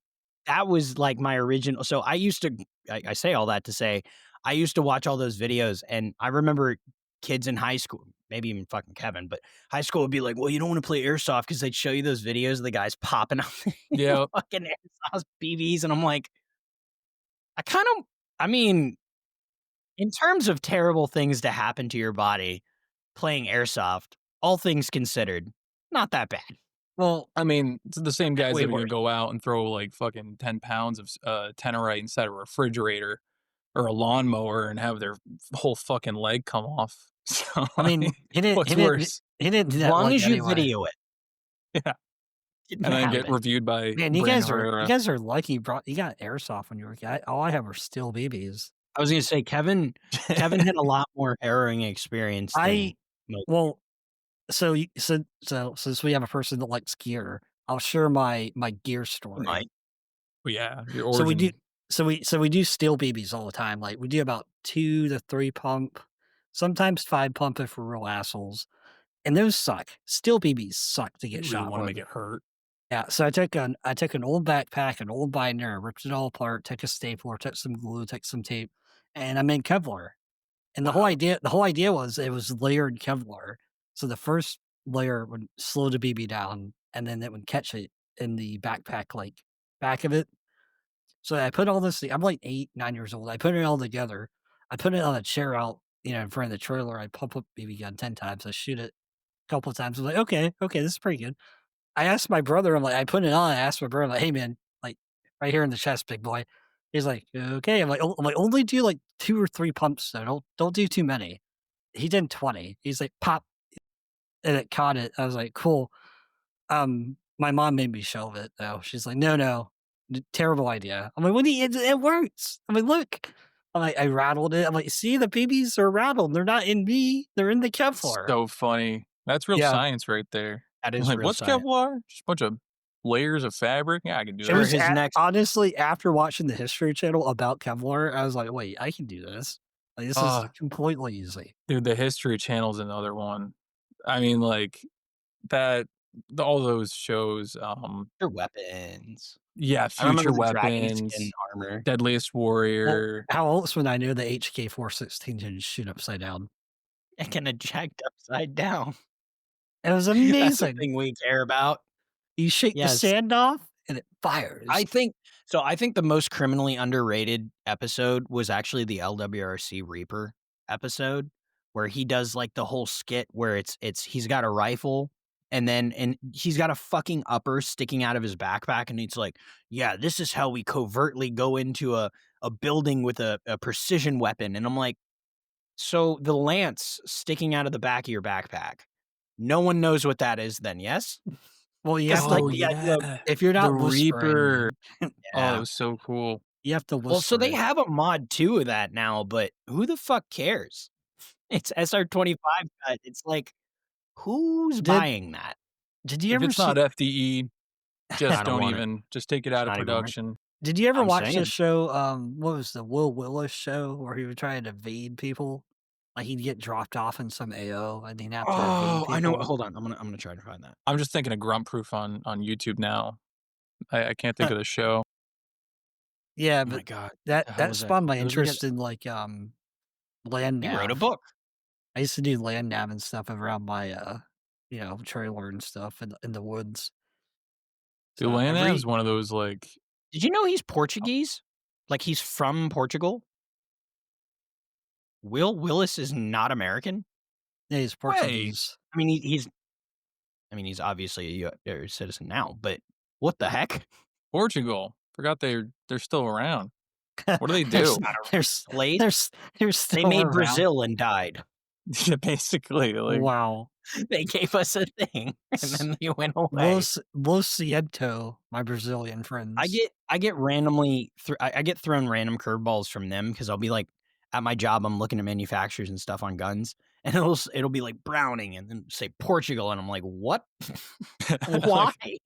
that was, like, my original so I used to I say all that to say, I used to watch all those videos, and I remember kids in high school, maybe even fucking Kevin, but high school would be like, "Well, you don't wanna play airsoft," 'cause they'd show you those videos of the guys popping out Yeah. fucking airsoft BBs, and I'm like, I kind of I mean, in terms of terrible things to happen to your body playing airsoft, all things considered, not that bad. Well, I mean, it's the same guys Way that are gonna worse. go out and throw like fucking 10 pounds of Tenorite inside a refrigerator or a lawnmower and have their whole fucking leg come off. So, I I mean, mean, what's worse? he didn't do As that long like as you anyway. video it, Yeah. it And didn't then get happen. reviewed by Man, Brandon you Herrera. guys are lucky you got airsoft when you were a kid. All I have were still BBs. I was gonna say Kevin had a lot more harrowing experience I than most well, so since we have a person that likes gear, I'll share my gear people story. might. Well, yeah, your So we do origin. we do steel BBs all the time. Like we do about 2 to 3 pump, sometimes 5 pump if we're real assholes. And those suck. Steel BBs suck to You get really shot wanna with. make it hurt. Yeah, so I took an old backpack, an old binder, ripped it all apart, took a stapler, took some glue, took some tape, and I made Kevlar. And Wow. the whole idea was it was layered Kevlar. So the first layer would slow the BB down, and then it would catch it in the backpack, like back of it. So I put all this. I'm like 8, 9 years old. I put it all together. I put it on a chair out, in front of the trailer. I pump up BB gun 10 times. I shoot it a couple of times. I was like, okay, this is pretty good. I asked my brother, I'm like, I put it on. I asked my brother, like, hey man, like right here in the chest, big boy. He's like, okay. I'm like, only do like 2 or 3 pumps though. Don't do too many. He did 20. He's like, pop, and it caught it. I was like, cool. My mom made me shelve it though. She's like, no, terrible idea. I'm like, it works. I mean, look. I'm like, I rattled it. I'm like, see, the babies are rattled. They're not in me. They're in the Kevlar. So funny. That's real Yeah. science right there. That I'm is like, real "What's science. Kevlar? Just a bunch of layers of fabric? Yeah, I can do It Sure, that." was his next honestly, after watching the History Channel about Kevlar, I was like, "Wait, I can do this. Like, this is Oh, completely easy." dude, the History Channel's another one. I mean, like, that all those shows, their weapons. yeah, I remember Future the dragon skin Weapons, armor. Deadliest Well, Warrior. how else would I know the HK-416 didn't shoot upside down? It can eject upside down. It was That's the amazing. thing we care about. You shake the Yes. sand off, and it fires. I think the most criminally underrated episode was actually the LWRC Reaper episode, where he does, like, the whole skit where he's got a rifle, and he's got a fucking upper sticking out of his backpack, and it's like, "Yeah, this is how we covertly go into a building with a precision weapon," and I'm like, "So the lance sticking out of the back of your backpack, no one knows what that is then, yes? Well, you have Because, to like, Oh, the idea of yeah. if you're The not whispering, Reaper. then Oh, that yeah. was so cool. you have to Well, so whisper they it. have a mod 2 of that now, but who the fuck cares? It's SR25 cut. It's like, who's Did buying that? did you If ever it's not see FDE, I just don't don't want it. even just take it It's out of not even worth it. production. Did you ever I'm watch the saying. show, what was the Will Willis show where he would try to evade people? Like, he'd get dropped off in some AO, and he'd have to evade Oh, I know people? hold on, I'm gonna try to find that. I'm just thinking of Grunt Proof on YouTube now. I can't think of the show. Yeah, Oh my but god. that The hell that was that? spawned my It was like interest in, like, land he wrote a nav. book. I used to do land nav and stuff around my, trailer and stuff in the woods. Dude, So Land Nav is every one of those, like Did you know he's Portuguese? Like, he's from Portugal? Will Willis is not American? yeah, he's way, Portuguese. I mean, he's obviously a US citizen now, but what the heck? Portugal. Forgot they're still around. What do they They're do? s Got they're s Late. they're s they're They still made around. Brazil and died. Yeah, basically, like, Wow. They gave us a thing, and S then they went away. Lo siento, my Brazilian friends. I get randomly I get thrown random curveballs from them because 'cause I'll be, like, at my job, I'm looking at manufacturers and stuff on guns, and it'll be, like, Browning and then say Portugal, and I'm like, "What? Why?" like,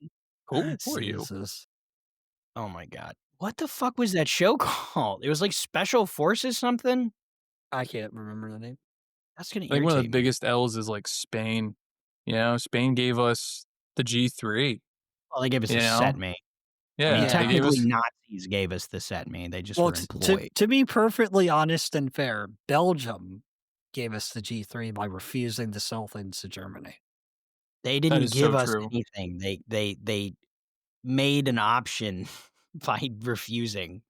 who are you? Jesus. Oh my god. What the fuck was that show called? It was, like, Special Forces something? I can't remember the name. That's gonna I think one of the irritate me. biggest L's is, like, Spain. You know, Spain gave us the G3, Well, they gave us you a know? setmate. I mean, Yeah, they Yeah. gave technically, us Nazis gave us the setmate, they just Well, were t employed. to be perfectly honest and fair, Belgium gave us the G3 by refusing to sell things to Germany. They that didn't is give so us true. anything. They made an option by refusing,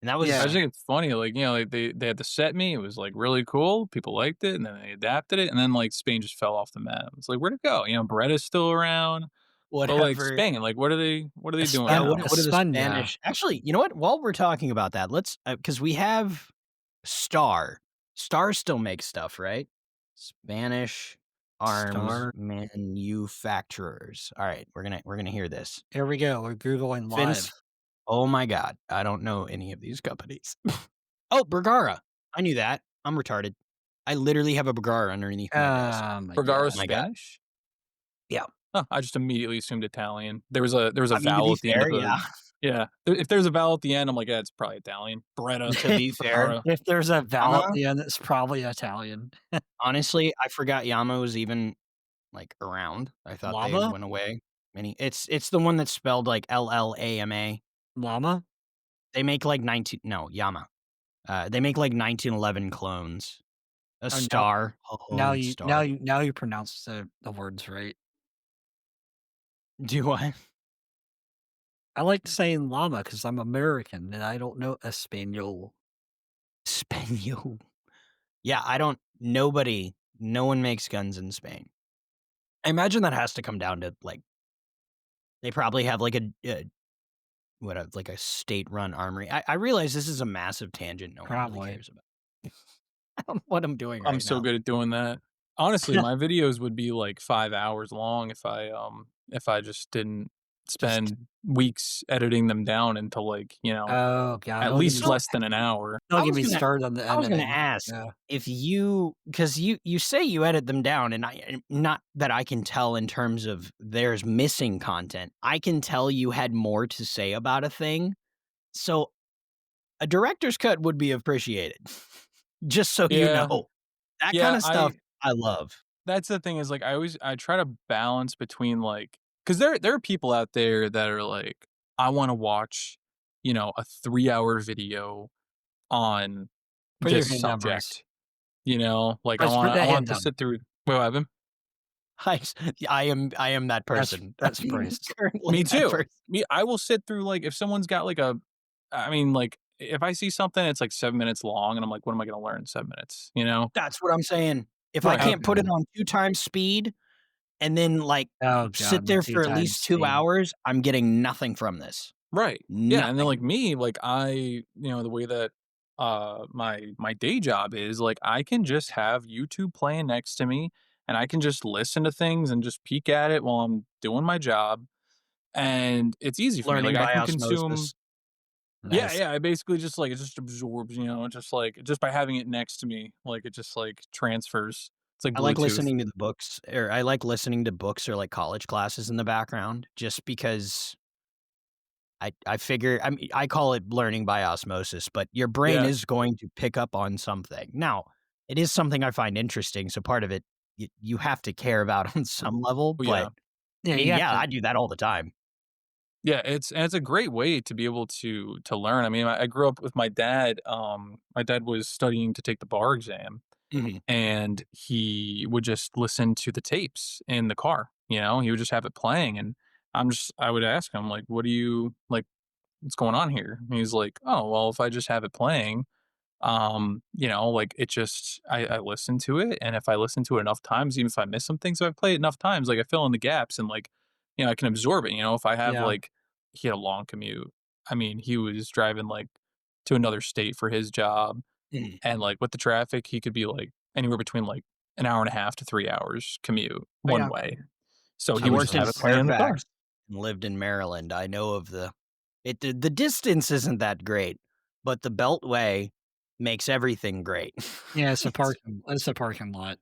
and that I Yeah. just was think it's funny, like, you know, like, they had to set me, it was, like, really cool, people liked it, and then they adapted it, and then, like, Spain just fell off the map. It's like, where'd it go? You know, Beretta's still around, but, like, whatever. Spain, like, what are they doing Yeah, now? what are the España. Spanish actually, you know what? While we're talking about that, let's because we have Star. Star still makes stuff, right? Spanish arms Star. manufacturers. Alright, we're gonna hear this. Here we go, we're Googling live. Fins Oh my god, I don't know any of these companies. Oh, Bergara. I knew that. I'm retarded. I literally have a Bergara underneath my desk. Oh my Bergara's Oh gosh. my god. Spanish? Yeah. Huh, I just immediately assumed Italian. There was a I mean, to vowel be at the end of fair, the yeah. yeah, if there's a vowel at the end, I'm like, "Yeah, it's probably Italian." Beretta, To be fair, Bergara. If there's a vowel at Yama, the end, it's probably Italian. honestly, I forgot Yama was even, like, around. I thought they Llama? went away. Many it's the one that's spelled, like, Llama. Llama? They make, like, 19 no, Yama. They make, like, 1911 clones. A Oh, now star. now Oh, you now star. you now you pronounce the words right. Do I? I like saying llama because 'cause I'm American and I don't know Espanol. Spain. Yeah, no one makes guns in Spain. I imagine that has to come down to, like, they probably have, like, like, a state-run armory. I realize this is a massive tangent no one really Probably. cares about. I don't know what I'm doing I'm right so now. good at doing that. Honestly, my videos would be, like, 5 hours long if I just didn't Just spend weeks editing them down into, like, you know, oh god, at least less than an hour. don't I get was me gonna started on the I was gonna editing. ask Yeah, if because you say you edit them down, and not that I can tell in terms of there's missing content. I can tell you had more to say about a thing, so a director's cut would be appreciated. Just so you Yeah, know. That yeah, kinda stuff I I love. that's the thing is, like, I try to balance between, like, because there are people out there that are like, "I wanna watch, you know, a 3-hour video on put this your hand down, Bryce. subject." You know? Like, Bryce, put I that want hand to down. sit through what happened? I s I am that person. That's I'm Bryce. currently Me that too. person. I will sit through, like, if someone's got, like, a I mean, like, if I see something, it's, like, 7 minutes long, and I'm like, "What am I gonna learn in 7 minutes?" You know? That's what I'm saying. If I Right. can't put Okay. it on 2 times speed and then, like, Oh sit god, there 2 for at times least 2 speed. hours, I'm getting nothing from this. Right. Yeah, and then, Nothing. like, me, like, you know, the way that, my day job is, like, I can just have YouTube playing next to me, and I can just listen to things and just peek at it while I'm doing my job, and it's easy for me, like, Learning I by can consume osmosis. yeah, Nice. yeah, I basically just, like, it just absorbs, you know, just, like just by having it next to me, like, it just, like, transfers. It's like I like Bluetooth. listening to the books, or I like listening to books or, like, college classes in the background just because I figure I call it learning by osmosis, but your brain Yeah. is going to pick up on something. Now, it is something I find interesting, so part of it you have to care about on some level, Oh, but, yeah. I Yeah, mean, you have yeah, to I do that all the time. Yeah, it's a great way to be able to learn. I mean, I grew up with my dad was studying to take the bar exam, Mhm. and he would just listen to the tapes in the car, you know? He would just have it playing, and I would ask him, like, "What do you like, what's going on here?" And he's like, "Oh, well, if I just have it playing, you know, like, it just I listen to it, and if I listen to it enough times, even if I miss some things, if I play it enough times, like, I fill in the gaps and, like, you know, I can absorb it, you know? If I have, yeah. like" he had a long commute. I mean, he was driving, like, to another state for his job, Mm. and, like, with the traffic, he could be, like, anywhere between, like, an hour and a half to 3 hours commute Oh, one yeah. way. So I he would just worked have in it playing in the car. Fairfax and lived in Maryland. I know of the distance isn't that great, but the Beltway makes everything great. Yeah, It's it's a parking lot.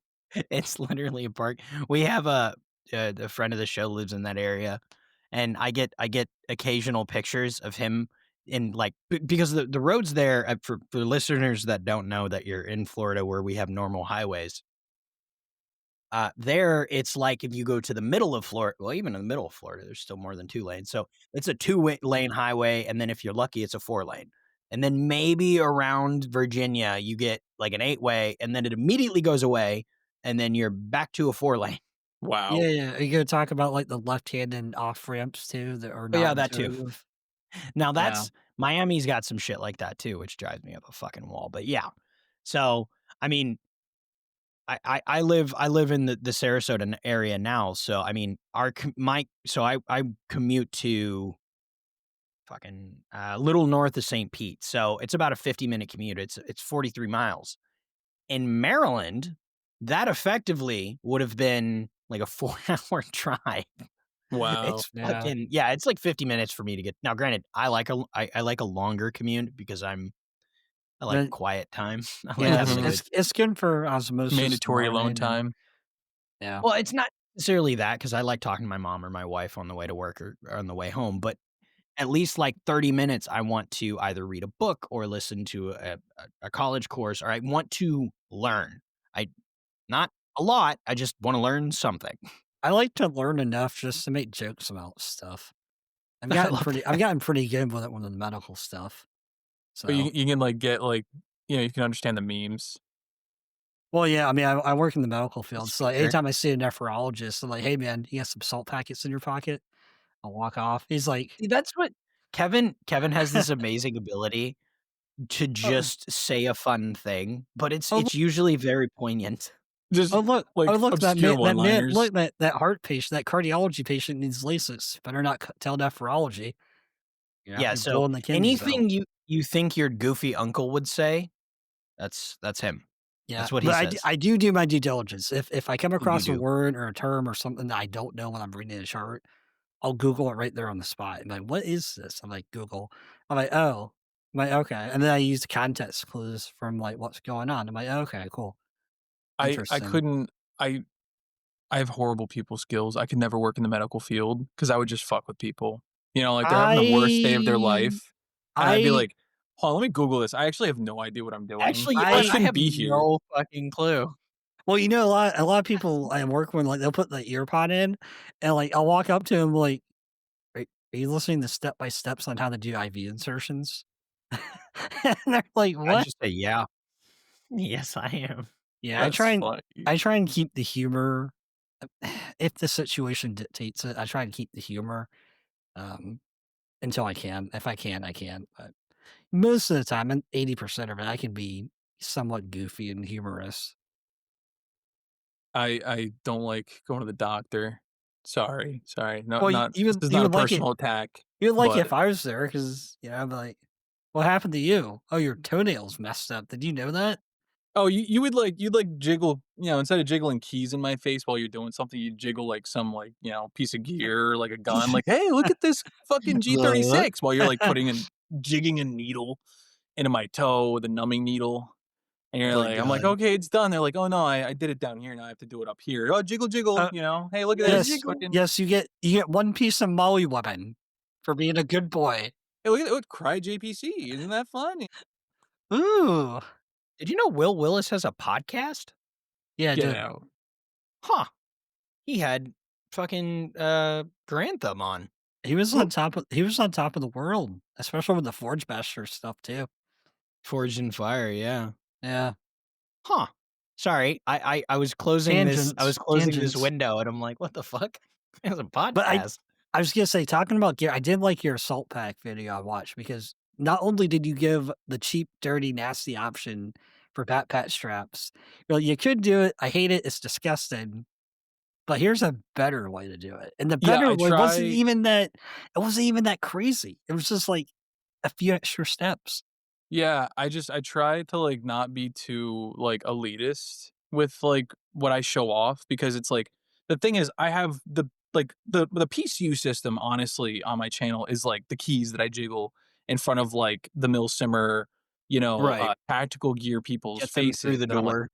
it's literally a park. We have a friend of the show lives in that area, and I get occasional pictures of him in, like, because the roads there, for listeners that don't know that you're in Florida where we have normal highways. There, it's like if you go to the middle of Florida, well, even in the middle of Florida, there's still more than 2 lanes. So it's a 2 lane highway, and then if you're lucky, it's a 4 lane. And then maybe around Virginia, you get like an 8-way, and then it immediately goes away, and then you're back to a 4 lane. Wow. Yeah, yeah. Are you gonna talk about, like, the left-hand and off ramps too that are But not yeah, that too. intuitive? Now Yeah. that's Miami's got some shit like that too, which drives me up a fucking wall. But yeah, so I mean, I live in the Sarasota area now, so I mean, our com my so I commute to fucking, little north of St. Pete, so it's about a 50-minute commute. It's 43 miles. In Maryland, that effectively would have been like a 4-hour drive. Wow. It's Yeah. fucking yeah, it's like 50 minutes for me to get now granted, I like a longer commute because I like But quiet time. I like yeah, having a Mhm. good it's good for osmosis and Mandatory alone learning and time. yeah. well, it's not necessarily that because I like talking to my mom or my wife on the way to work or on the way home, but at least like 30 minutes, I want to either read a book or listen to a college course, or I want to learn. I not a lot. I just want to learn something. I like to learn enough just to make jokes about stuff. I love I've that. gotten pretty good with it with the medical stuff. But So, you can, like, get, like, you can understand the memes. well, yeah, I mean, I work in the medical The field, so, like, speaker. anytime I see a nephrologist, I'm like, "Hey, man, you got some salt packets in your pocket?" I'll walk off. He's like, See, that's what Kevin has this amazing ability to "Oh, just say a fun thing, but it's oh, it's usually very poignant. Just, oh, like, look, obscure one-liners. look, that heart patient, that cardiology patient needs LASIS. Better not tell nephrology. You know, Yeah, he's so blowing the kidneys out." anything you think your goofy uncle would say, that's him. Yeah, That's what he but says. I do my due diligence. If I come You across a do. word or a term or something that I don't know when I'm reading a chart, I'll Google it right there on the spot. I'm like, "What is this?" I'm like, "Google." I'm like, "Oh." I'm like, "Okay." And then I use the context clues from, like, what's going on. I'm like, "Okay, cool. I Interesting." couldn't I I have horrible people skills. I could never work in the medical field because I would just fuck with people. Like, they're having the worst day of their I life, and I'd be I like, "Hold on, let me Google this. I actually have no idea what I'm doing. Actually, I I I shouldn't have be here." no fucking clue. well, a lot of people I work with, like, they'll put the ear pod in, and, like, I'll walk up to them like, are you listening to step by steps on how to do IV insertions?" And they're like, I "What?" just say, "Yeah. Yes, I am." Yeah, That's funny. I try and keep the humor if the situation dictates it, I try and keep the humor, um, until I can. If I can, I can, but most of the time, and 80% of it, I can be somewhat goofy and humorous. I don't like going to the doctor. Sorry, sorry. No, Well, not this is you not a would like it personal attack, you would like it but if I was there, because I'd be like, "What happened to you? Oh, your toenail's messed up. Did you know that?" oh, you would, like you'd, like, jiggle instead of jiggling keys in my face while you're doing something, you jiggle, like, some, like, piece of gear, like a gun, like, "Hey, look at this fucking The G36," while you're, like, jigging a needle into my toe with a numbing needle, and you're the like I'm like, gun. "Okay, it's done." They're like, "Oh, no, I did it down here, now I have to do it up here." "Oh, jiggle, jiggle," Uh, "Hey, look at The this, yes, jiggle. fucking you get 1 piece of Molly weapon for being a good boy. hey, look at that, cry JPC, isn't that fun?" Ooh. Did you know Will Willis has a podcast? Yeah, Get dude. out. Huh. He had fucking, Grantham on. He was on top of the world, especially with the Forge Master stuff too. Forged in Fire, yeah. Yeah. Huh. Sorry, I was closing this Tangents. window, and I'm like, "What the fuck?" He has a But podcast. I was gonna say, talking about gear, I did like your assault pack video I watched because not only did you give the cheap, dirty, nasty option for backpack straps, you could do it. I hate it. It's disgusting. But here's a better way to do it. And the Yeah, better I way try it wasn't even that crazy. It was just like a few extra steps. Yeah, I try to, like, not be too, like, elitist with, like, what I show off because it's like the thing is I have the PCU system, honestly, on my channel is, like, the keys that I jiggle in front of, like, the Milsimmer, Right. tactical gear people's Get them through faces the that I'm like, door.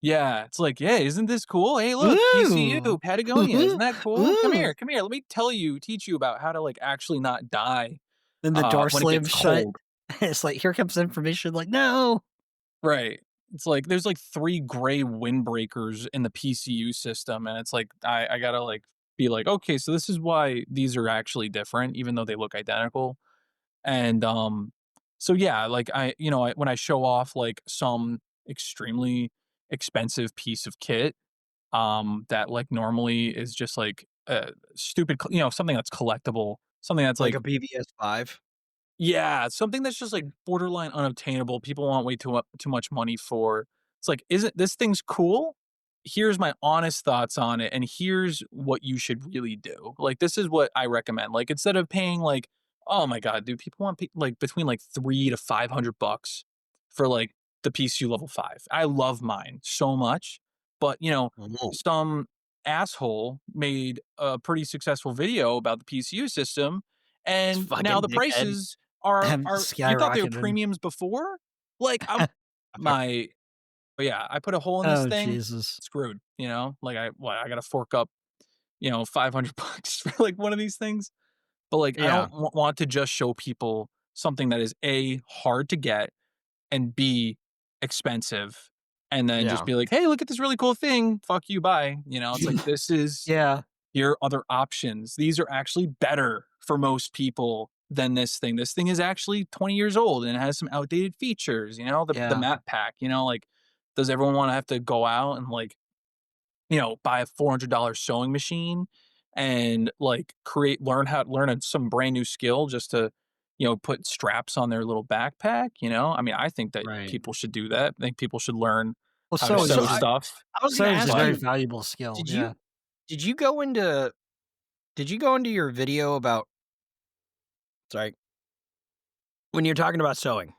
yeah, it's like, "Yeah, isn't this cool? Hey, look, PCU, Ooh. Patagonia, isn't that cool? Ooh. Come here, let me teach you about how to, like, actually not die, Then the door when it gets slams shut. cold." It's like, here comes information, like, "No." Right. It's like there's like 3 gray windbreakers in the PCU system, and it's like I gotta, like, be like, "Okay, so this is why these are actually different even though they look identical." And, so yeah, like, when I show off, like, some extremely expensive piece of kit, that, like, normally is just, like, stupid something that's collectible, something that's, Like a like, BVS-5? yeah, something that's just, like, borderline unobtainable, people want way too much money for. It's like, "Isn't this thing's cool? Here's my honest thoughts on it, and here's what you should really do." Like, this is what I recommend, like, instead of paying, like oh my god, dude, people want like, between, like, 3 to $500 for, like, the PSU level 5. I love mine so much, but, Oh, some asshole made a pretty successful video about the PSU system, this and now fucking the dickhead. prices are you thought they were Skyrocketed. premiums before? Like, I'm my but yeah, I put a hole in this Oh, thing, Jesus. screwed, Like, I gotta fork up, $500 for, like, one of these things? But, like, I Yeah, don't want to just show people something that is A, hard to get, and B, expensive, and then just yeah. be like, "Hey, look at this really cool thing. Fuck you, bye." It's like, this is Yeah, your other options. These are actually better for most people than this thing. This thing is actually 20 years old and it has some outdated features, the yeah, map pack, like, does everyone want to have to go out and, like, buy a $400 sewing machine and, like, learn some brand new skill just to, put straps on their little backpack, I mean, I think that right. people should do that. I think people should learn Well, how to Well, sew so stuff, I was gonna sewing's a ask very but you, valuable skill, did yeah. you did you go into did you go into your video about sorry, when you're talking about sewing,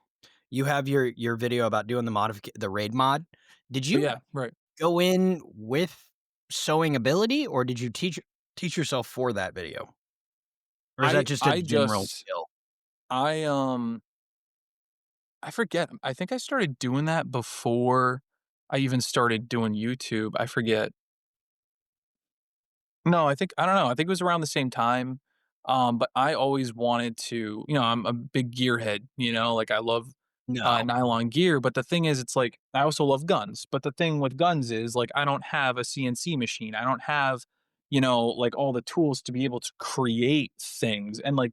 you have your video about doing the raid mod. Did but you yeah, right. go in with sewing ability, or did you teach yourself for that video? Or is that just a I general just skill? I, I forget. I think I started doing that before I even started doing YouTube. I forget. No, I don't know. I think it was around the same time. But I always wanted to, I'm a big gearhead, like I love No. nylon gear. But the thing is, it's like I also love guns. But the thing with guns is like I don't have a CNC machine. I don't have, like all the tools to be able to create things. And like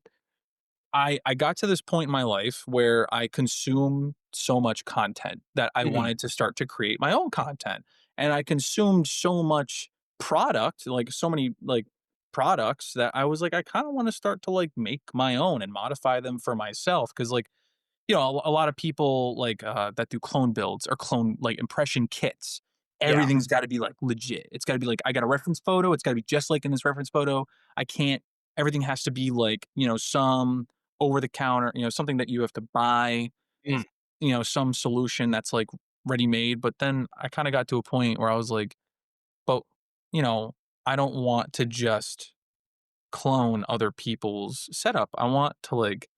I got to this point in my life where I consume so much content that I Mhm. wanted to start to create my own content. And I consumed so much product, like so many like products that I was like, I kind of want to start to like make my own and modify them for myself. Cause like a lot of people like that do clone builds or clone like impression kits. Yeah. Everything's got to be like legit. It's got to be like I got a reference photo. It's got to be just like in this reference photo. I can't. Everything has to be like some over the counter. Something that you have to buy. Mm. Some solution that's like ready made. But then I kind of got to a point where I was like, but you know, I don't want to just clone other people's setup. I want to like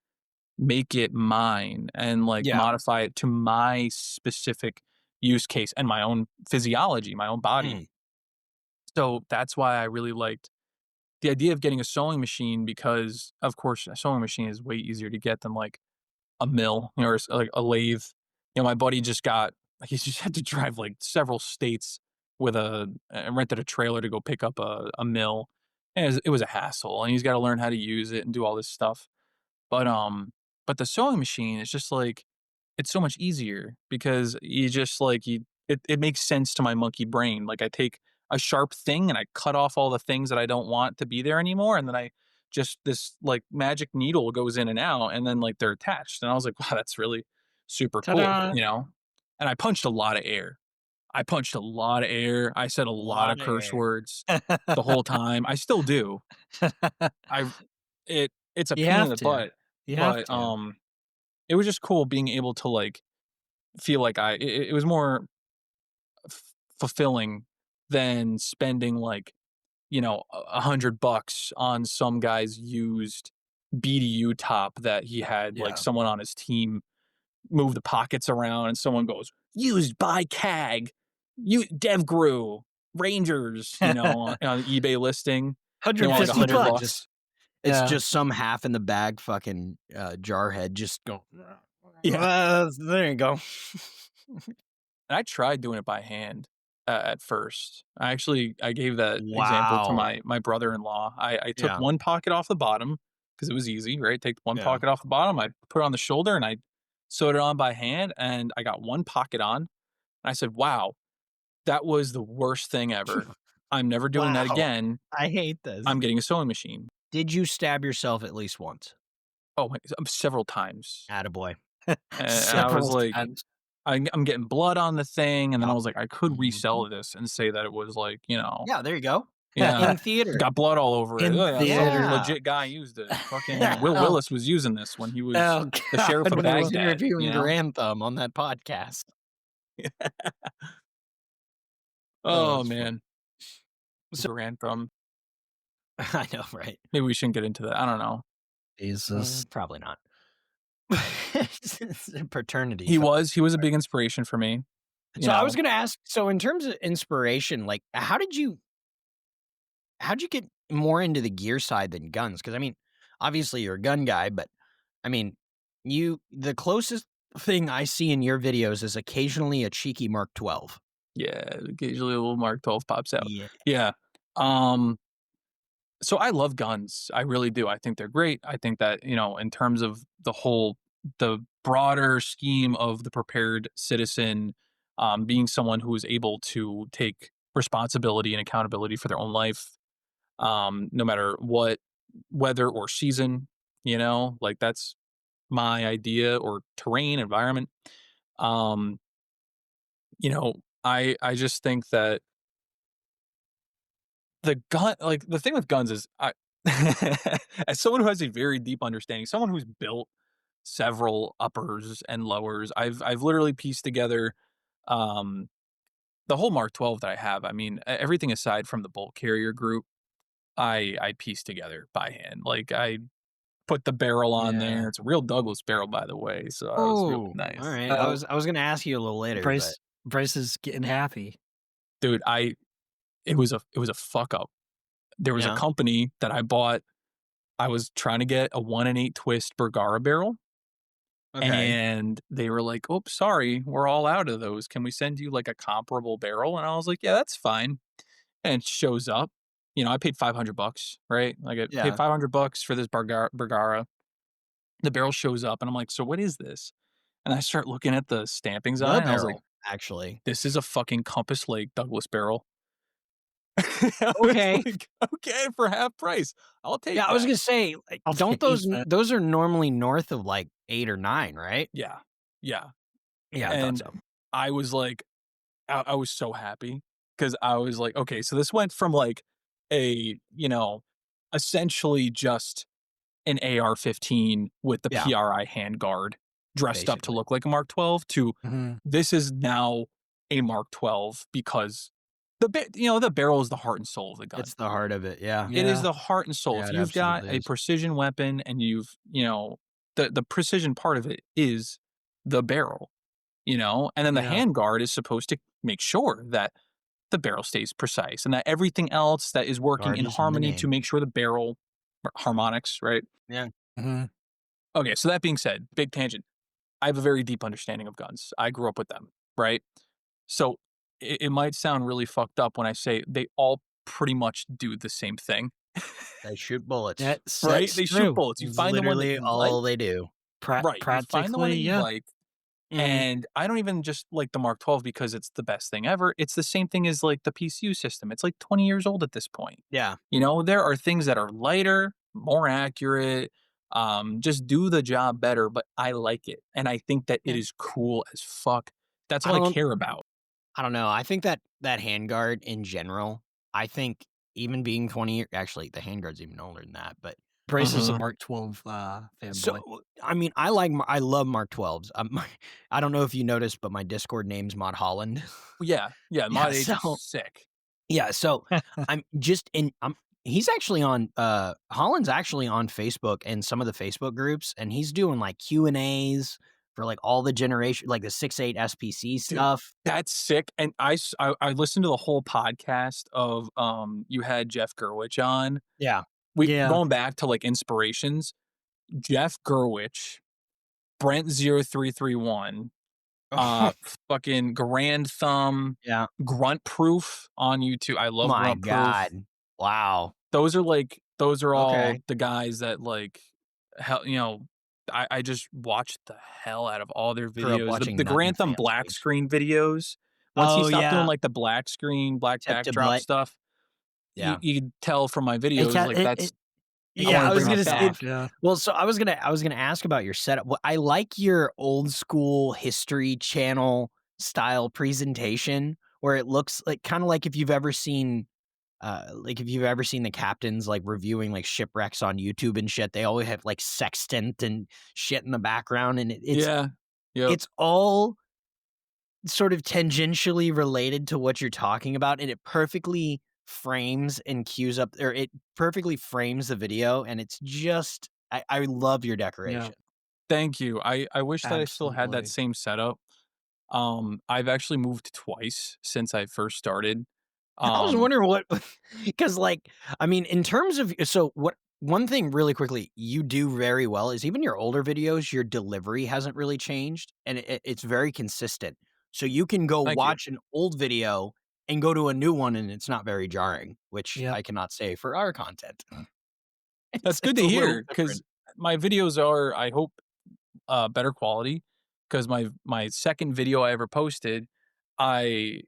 make it mine and like Yeah. modify it to my specific use case and my own physiology, my own body. Mm. So that's why I really liked the idea of getting a sewing machine because, of course, a sewing machine is way easier to get than like a mill, or like a lathe. My buddy just got like he just had to drive like several states with and rented a trailer to go pick up a mill. And it was a hassle, and he's got to learn how to use it and do all this stuff. But, but the sewing machine is just like it's so much easier because you just like it makes sense to my monkey brain. Like I take a sharp thing and I cut off all the things that I don't want to be there anymore, and then I just this like magic needle goes in and out, and then like they're attached. And I was like, wow, that's really super cool, Ta-da! And I punched a lot of air. I punched a lot of air. I said a lot of Lot of curse air. words the whole time. I still do. I it's a You pain in have the to. butt, You have but to. it was just cool being able to like feel like it was more fulfilling than spending like, you know, $100 on some guy's used BDU top that he had like Yeah. someone on his team move the pockets around and someone goes, used by CAG, you DevGru, Rangers, you know, on eBay listing. They want like 150 100 bucks. bucks. It's Yeah. just some half in the bag fucking, jarhead just go, Yeah. there you go. And I tried doing it by hand at first. I gave that example to Wow. my brother-in-law. I took Yeah, one pocket off the bottom because it was easy, right? Take one yeah. pocket off the bottom, I put it on the shoulder, and I sewed it on by hand, and I got one pocket on. And I said, "Wow, that was the worst thing ever. I'm never doing that Wow. again. I hate this. I'm getting a sewing machine." Did you stab yourself at least once? Oh, several times. Attaboy. And I was Several like, times. I'm getting blood on the thing, and then I Yep. was like, I could Mhm. resell this and say that it was like, you know, Yeah, there you go. yeah, In theater. got blood all over it. In Yeah, some theater. Yeah. legit guy used it. Fucking Will Oh, Willis was using this when he was oh the sheriff God. of When he was Baghdad, interviewing you know? Grantham on that podcast. Oh, Oh that's funny. man, So Grantham. I know, right? Maybe we shouldn't get into that. I don't know. Jesus. Probably not. It's a paternity. He was a big inspiration for me. You So I was know, gonna ask, so in terms of inspiration, like how'd you get more into the gear side than guns? Because I mean, obviously you're a gun guy, but I mean, the closest thing I see in your videos is occasionally a cheeky Mark 12. yeah, occasionally a little Mark 12 pops out. Yeah. Yeah. Um, so I love guns. I really do. I think they're great. I think that, you know, in terms of the broader scheme of the prepared citizen, being someone who is able to take responsibility and accountability for their own life, no matter what weather or season, you know, like that's my idea or terrain environment. Um, you know, I just think that the gun like, the thing with guns is as someone who has a very deep understanding, someone who's built several uppers and lowers, I've literally pieced together, um, the whole Mark 12 that I have. I mean, everything aside from the bolt carrier group, I pieced together by hand. Like, I put the barrel on there. Yeah. It's a real Douglas barrel, by the way, so that was really Oh, all nice. right. Oh, I was gonna ask you a little later, but Bryce is getting happy. Dude, it was a fuck up. There was a yeah. company that I bought. I was trying to get a 1 and 8 twist Bergara barrel, Okay. and they were like, "Oops, sorry, we're all out of those. Can we send you, like, a comparable barrel?" And I was like, "Yeah, that's fine." And it shows up. You know, I paid $500, right? Like, I paid Yeah. $500 for this Bergara. The barrel shows up, and I'm like, "So what is this?" And I start looking at the stampings on The it, and I was like, barrel, actually. "This is a fucking Compass Lake Douglas barrel." I was Okay. like, "Okay, for half price. I'll take Yeah, I was that." gonna say, like, I'll don't take that. those are normally north of like 8 or 9, right? Yeah. Yeah. Yeah, I thought And so. I was like I was so happy because I was like, "Okay, so this went from, like, you know, essentially just an AR-15 with the Yeah, PRI handguard dressed up to basically. look like a Mark 12 to Mhm. this is now a Mark 12 because the barrel is the heart and soul of the gun. It's the heart of it, yeah. It is Yeah. the heart and soul. Yeah, If it you've got absolutely a is. precision weapon and the precision part of it is the barrel, and then the Yeah. handguard is supposed to make sure that the barrel stays precise and that everything else that is working Guard in is in the harmony to name. make sure the barrel harmonics, right? Yeah. Mhm. Okay, so that being said, big tangent. I have a very deep understanding of guns. I grew up with them, right? So it might sound really fucked up when I say they all pretty much do the same thing, They shoot bullets. right? That's They shoot true. bullets. You It's find the one that literally you like, all they do. right? You find the one Practically, that you yeah. like, Mhm. and I don't even just like the Mark 12 because it's the best thing ever. It's the same thing as like the PCU system. It's like 20 years old at this point. Yeah. There are things that are lighter, more accurate, just do the job better, but I like it. And I think that it Yeah. is cool as fuck. That's I all I don't care about. I don't know. I think that handguard in general, I think even being 20 actually, the handguard's even older than that, but Brace is a Mhm. Mark 12 So, fanboy. I mean, I love Mark 12s. I don't know if you noticed, but my Discord name's Mod Holland. Yeah, yeah, Yeah, Mod Age is so sick. yeah, so I'm just in he's actually on Holland's actually on Facebook and some of the Facebook groups, and he's doing like Q&As for like all the generation like the 6.8 SPC Dude, stuff. that's sick, and I listened to the whole podcast of, you had Jeff Gerwich on. Yeah. We Yeah. going back to, like, inspirations, Jeff Gerwich, Brent0331, fucking Grand Thumb, Yeah. Grunt Proof on YouTube. I Oh love my Grunt Proof. god. Wow. Those are all Okay. the guys that, like, hell, I just watched the hell out of all their Grew up videos. The watching Nut and Grantham Fan black Stage. screen videos, once he Oh, stopped doing, yeah. like, the black screen, black Tip to backdrop butt. stuff, Yeah. you could tell from my It videos, ca like, it that's it it I Yeah, wanna I kinda was bring that gonna dropped say off, back. yeah. well, so I was gonna ask about your setup. Well, I like your old school history channel style presentation where it looks like kinda like if you've ever seen the captains, like, reviewing, like, shipwrecks on YouTube and shit, they always have, like, sextant and shit in the background, and Yeah. Yep. it's all sort of tangentially related to what you're talking about, and it perfectly frames and cues up or it perfectly frames the video, and it's just I love your Yeah, decoration. Thank you. I wish that I still had that absolutely. same setup. I've actually moved twice since I first started. I was Um, wondering what because, like, I mean, in terms of so what one thing really quickly you do very well is even your older videos, your delivery hasn't really changed, and it's very consistent. So you can go Thank you. watch an old video and go to a new one, and it's not very jarring, which Yep. I cannot say for our content. That's good It's to a little hear because different. my videos are, I hope, better quality. Because my second video I ever posted, I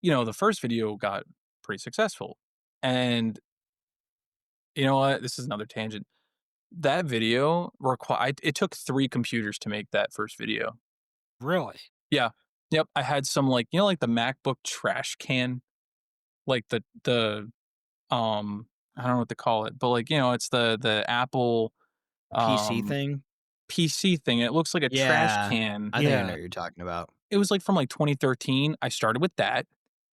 the first video got pretty successful, and you know what? This is another tangent. That video required it took 3 computers to make that first video. Really? Yeah. Yep, I had some, like, like, the MacBook trash can, like, I don't know what to call it, but, like, it's the Apple, PC um, thing? PC thing, it looks like a trash Yeah. can. I think I know Yeah. what you're talking about. It was, like, from, like, 2013. I started with that,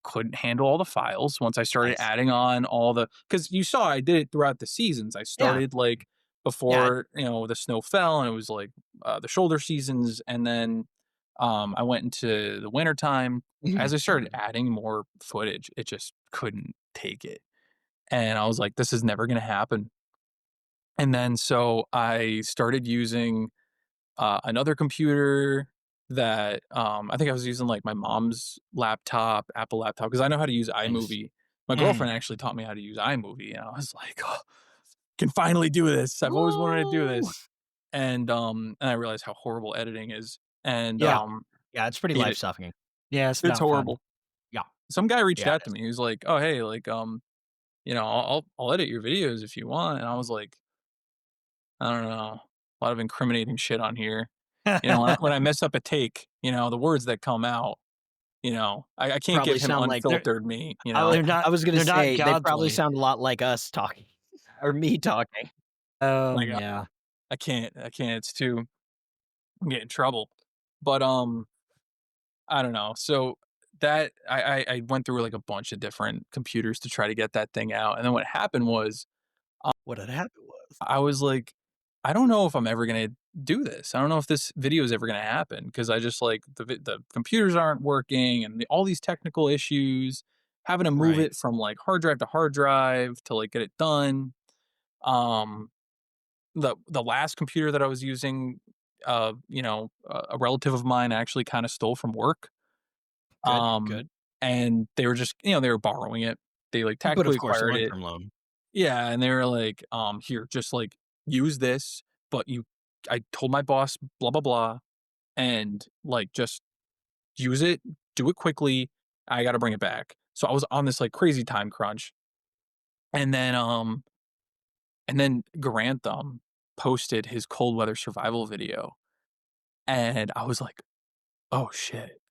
couldn't handle all the files. Once I started Nice. adding on all because you saw I did it throughout the seasons. I Yeah. started, like, Yeah. before, the snow fell, and it was, like, the shoulder seasons, and then, I went into the wintertime. As I started adding more footage, it just couldn't take it, and I was like, "This is never gonna happen." And then so I started using another computer that I think I was using like my mom's laptop, Apple laptop, because I know how to use Nice. iMovie. My Mhm. girlfriend actually taught me how to use iMovie, and I was like, oh, can finally do this. I've always wanted to do Woo! this. And I realized how horrible editing is. And Yeah. Yeah, it's pretty hate life it. sucking. Yeah, it's It's not fun. horrible. Yeah. Some guy reached Yeah, it out to is. me. He was like, "Oh, hey, like, I'll edit your videos if you want." And I was like, I don't know, a lot of incriminating shit on here. When I mess up a take, the words that come out, I can't Probably give him sound like unfiltered me, I wa They're I was gonna not say they probably godly. sound a lot like us talking or me talking. Like, Yeah. I can't, it's too I'm getting in trouble. But, I don't know. So that I went through, like, a bunch of different computers to try to get that thing out, and then what happened was, What had happened was I was like, "I don't know if I'm ever gonna do this. I don't know if this video is ever gonna happen because I just, like, the computers aren't working and all these technical issues, having to move right. it from, like, hard drive to hard drive to, like, get it done." Um, the last computer that I was using, a relative of mine actually kinda stole from work, Good, um, good. and they were just they were borrowing it. They, like, But of tactically course, acquired it. long-term loan. Yeah, and they were like, "Here, just, like, use this, but I told my boss blah, blah, blah, and, like, just use it, do it quickly, I gotta bring it back." So I was on this, like, crazy time crunch, and then Grantham posted his cold weather survival video, and I was like, "Oh, shit.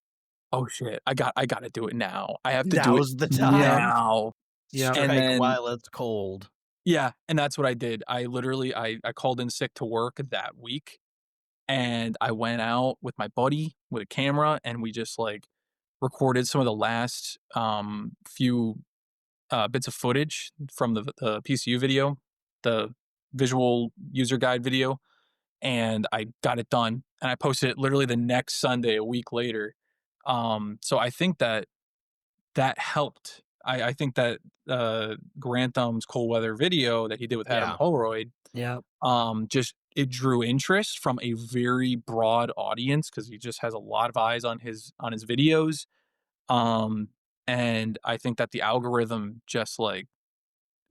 Oh, shit. I gotta do it now. I have to do it Now's the time. now." Yep. And Strike then while it's cold. Yeah, and that's what I did. I literally I called in sick to work that week, and I went out with my buddy with a camera, and we just, like, recorded some of the last, few, bits of footage from the PCU video, the visual user guide video, and I got it done, and I posted it literally the next Sunday, a week later. So I think that that helped. I think that, Granthum's cold weather video that he did with Adam Yeah. Holroyd, Yeah. just it drew interest from a very broad audience because he just has a lot of eyes on his videos. Um, and I think that the algorithm just like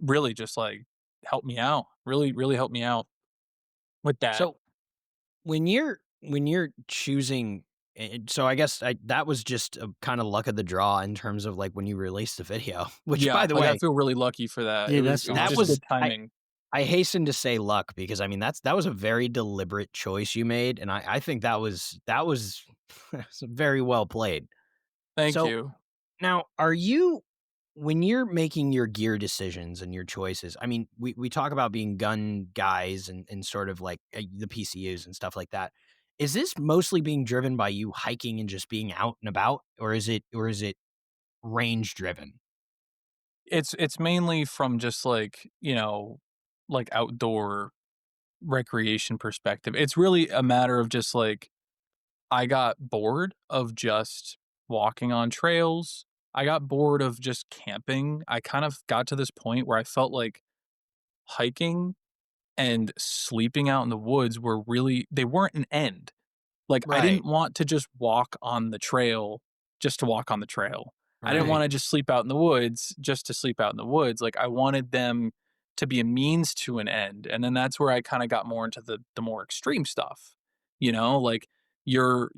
really just like helped me out. Really, really helped me out with that. So when you're choosing, so I guess that was just a kind of luck of the draw in terms of like when you released the video. Which, by Yeah, the like I way, feel really lucky for that. Yeah, It that's was that just awesome. was good timing. I hasten to say luck because I mean that was a very deliberate choice you made, and I think that was that's very well played. Thank So you. now, are you when you're making your gear decisions and your choices? I mean, we talk about being gun guys and sort of like the PCUs and stuff like that. Is this mostly being driven by you hiking and just being out and about, or is it range driven? It's mainly from just like, like outdoor recreation perspective. It's really a matter of just like I got bored of just walking on trails. I got bored of just camping. I kind of got to this point where I felt like hiking and sleeping out in the woods were really they weren't an end. Like, I Right, didn't want to just walk on the trail just to walk on the trail. I didn't right, wanna just sleep out in the woods just to sleep out in the woods, like, I wanted them to be a means to an end, and then that's where I kinda got more into the more extreme stuff, like, you're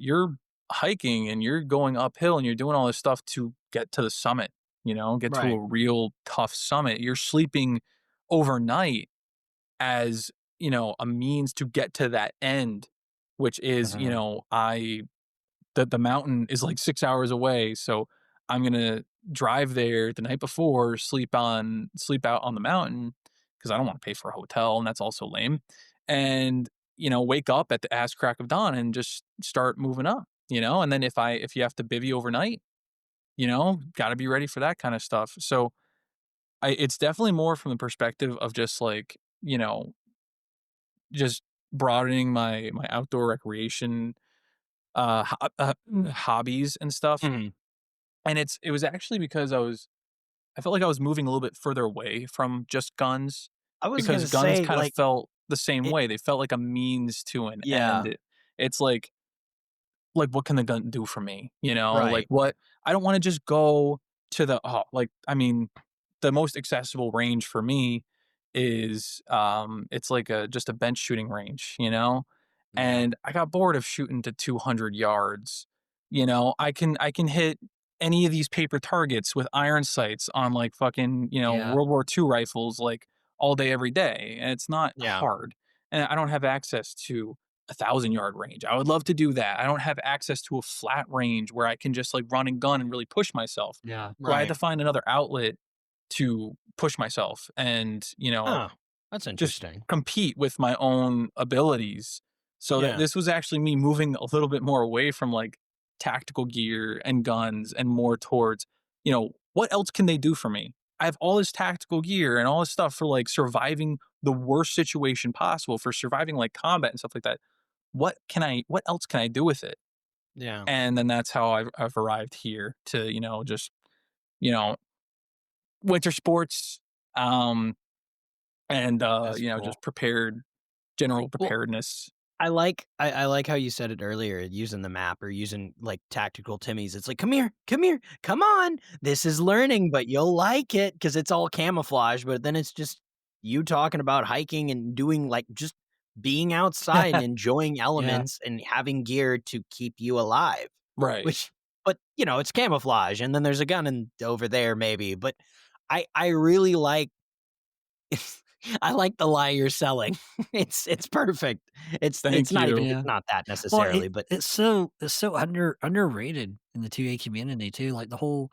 hiking and you're going uphill and you're doing all this stuff to get to the summit, get to a right. real tough summit. You're sleeping overnight as, a means to get to that end, which is, Uh-huh. the mountain is like 6 hours away, so I'm gonna drive there the night before, sleep out on the mountain because I don't wanna pay for a hotel, and that's also lame, and, wake up at the ass crack of dawn and just start moving up, and then if you have to bivvy overnight, gotta be ready for that kinda stuff, so it's definitely more from the perspective of just like, just broadening my outdoor recreation, hobbies and stuff, Mhm. and it was actually because I felt like I was moving a little bit further away from just guns, I was because gonna guns say kind of like felt the same it. way. They felt like a means to an end. Yeah, It's like, what can the gun do for me? Like, right. what I don't wanna just go to I mean, the most accessible range for me is, it's like just a bench shooting range, Yeah, and I got bored of shooting to 200 yards, I can hit any of these paper targets with iron sights on, like, fucking, Yeah. World War II rifles, like, all day, every day, and it's not yeah, hard, and I don't have access to 1,000-yard range. I would love to do that. I don't have access to a flat range where I can just like run and gun and really push myself. Yeah. So I had to right. find another outlet to push myself and, Oh, that's just interesting. compete with my own abilities. So that Yeah, this was actually me moving a little bit more away from like tactical gear and guns and more towards, what else can they do for me? I have all this tactical gear and all this stuff for like surviving the worst situation possible, for surviving like combat and stuff like that. What else can I do with it? yeah. And then that's how I've arrived here to, just, you know, winter sports, um, and, That's just cool. general Well, preparedness. I like how you said it earlier, using the map or using, like, tactical Timmies. It's like, come here, come on. This is learning, but you'll like it because it's all camouflage, but then it's just you talking about hiking and doing, like, just being outside and enjoying Yeah. elements and having gear to keep you alive, Right. which but, it's camouflage, and then there's a gun over there maybe, but I really like I like the lie you're selling. It's perfect. It's Thank not even you. it's Yeah. not that Well, necessarily, but it's so underrated in the 2A community too. Like the whole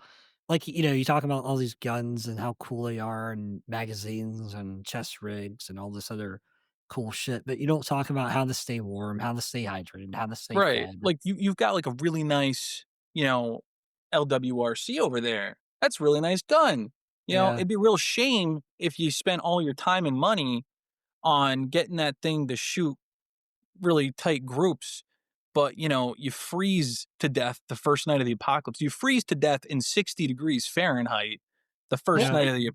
like, you talk about all these guns and how cool they are and magazines and chest rigs and all this other cool shit, but you don't talk about how to stay warm, how to stay hydrated, how to stay Right. fed. Like you've got like a really nice, you know, LWRC over there. That's a really nice gun. Yeah. It'd be a real shame if you spent all your time and money on getting that thing to shoot really tight groups, but you freeze to death the first night of the apocalypse. You freeze to death in 60 degrees Fahrenheit the first Well, Yeah. night of the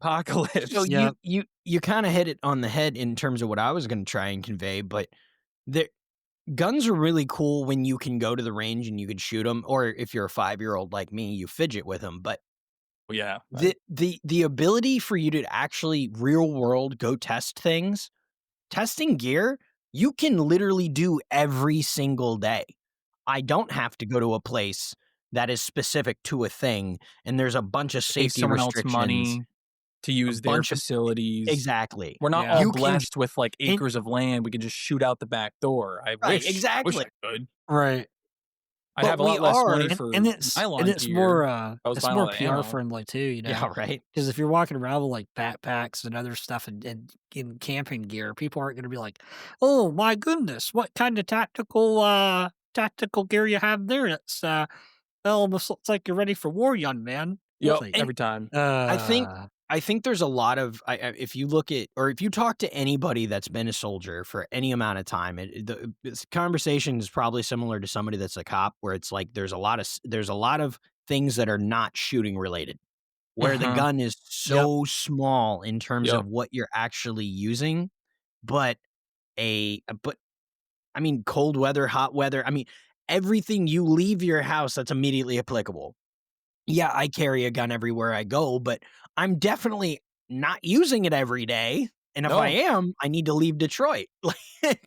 so apocalypse. you Yeah. you you kind of hit it on the head in terms of what I was going to try and convey, but there guns are really cool when you can go to the range and you can shoot them, or if you're a 5-year-old like me, you fidget with them. But Yeah. the ability for you to actually real world go test things, testing gear, you can literally do every single day. I don't have to go to a place that is specific to a thing, and there's a bunch of Pay safety someone else restrictions, money to a use their bunch of facilities. exactly. We're not all Yeah. You can blessed with like and acres of land we can just shoot out the back door. I right, wish exactly. I could. Right. I'd But have a we lot less money are for And nylon it's gear more, if I was it's buying all more the PR ammo. friendly too, yeah, right. because if you're walking around with, like, backpacks and other stuff and in camping gear, people aren't gonna be like, "Oh my goodness, what kind of tactical gear you have there? It's, it almost looks like you're ready for war, young man." It's Yep, like, And every time. I think uh, I think there's a lot of if you look at or if you talk to anybody that's been a soldier for any amount of time, this conversation is probably similar to somebody that's a cop, where it's like there's a lot of things that are not shooting related, where the Mhm. gun is yep, so small in terms of Yep. what you're actually using, but but I mean cold weather, hot weather, I mean everything you leave your house that's immediately applicable. Yeah, I carry a gun everywhere I go, but I'm definitely not using it every day, and if I No. am, I need to leave Detroit. Like,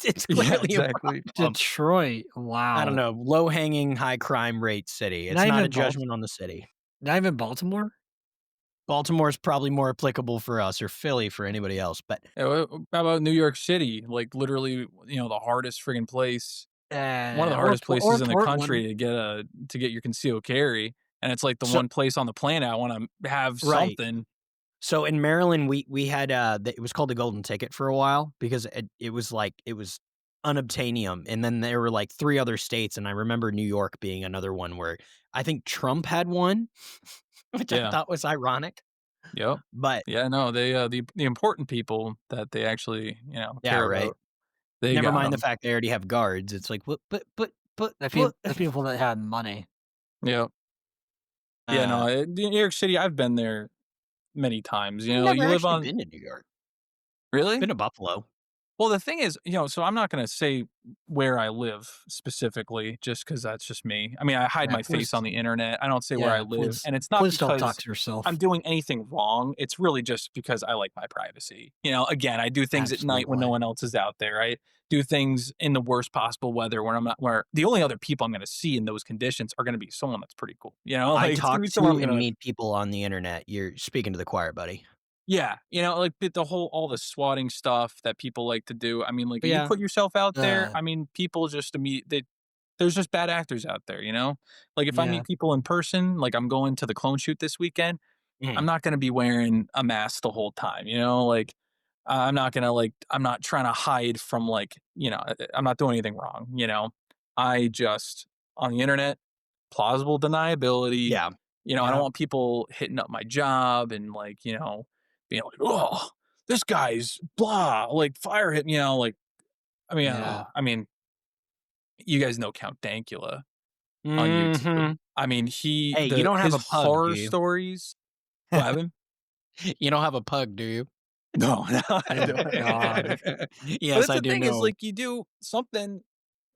it's Yeah, clearly a exactly. problem. Detroit, I don't wow. know, low-hanging, high crime rate city. It's Not not a even Balt judgment on the city. not even Baltimore? Baltimore is probably more applicable for us or Philly for anybody else, but Yeah, how about New York City? Like, literally, the hardest friggin' place one of the hardest Or places in the Portland. country to get your concealed carry, and it's, like, the so one place on the planet I wanna have right. something. So in Maryland, we had, it was called the golden ticket for a while because it was like it was unobtainium, and then there were, like, 3 other states, and I remember New York being another one where I think Trump had one, which I Yeah. thought was ironic, Yep. but Yeah, no, the important people that they actually, yeah, care right. about, they Never got mind the them. fact they already have guards. It's like, "What The what?" people that had money. Yep. Yeah, no, Uh, New York City, I've been there many times, I've never you live actually on. been to New York. Really? Been to Buffalo. Well, the thing is, so I'm not gonna say where I live specifically just because that's just me. I mean, I hide Yeah, my face on the internet. I don't say where I live, and it's not please don't talk because to yourself. I'm doing anything wrong. It's really just because I like my privacy. Again, I do things at night when no Absolutely. one else is out there. I do things in the worst possible weather where the only other people I'm gonna see in those conditions are gonna be someone that's pretty cool. I Like, it's gonna talk be someone to I'm and gonna. meet people on the internet. You're speaking to the choir, buddy. Yeah, like the whole all the swatting stuff that people like to do. I mean, like But you yeah. put yourself out there. Uh, I mean, people just there's just bad actors out there. Like if I yeah, meet people in person, like I'm going to the clone shoot this weekend, I'm Mhm. not going to be wearing a mask the whole time. Like I'm not trying to hide from I'm not doing anything wrong. I just on the internet plausible deniability. Yeah. I don't yeah, want people hitting up my job and being like, "Oh, this guy's blah," like fire him, like yeah, I mean, you guys know Count Dankula on YouTube. Mhm. I mean, Hey, you don't have his a pug, do horror you? stories. What happened? You don't have a pug, do you? No, no, I oh don't. god. But Yes, that's I the do thing is, know. like, you do something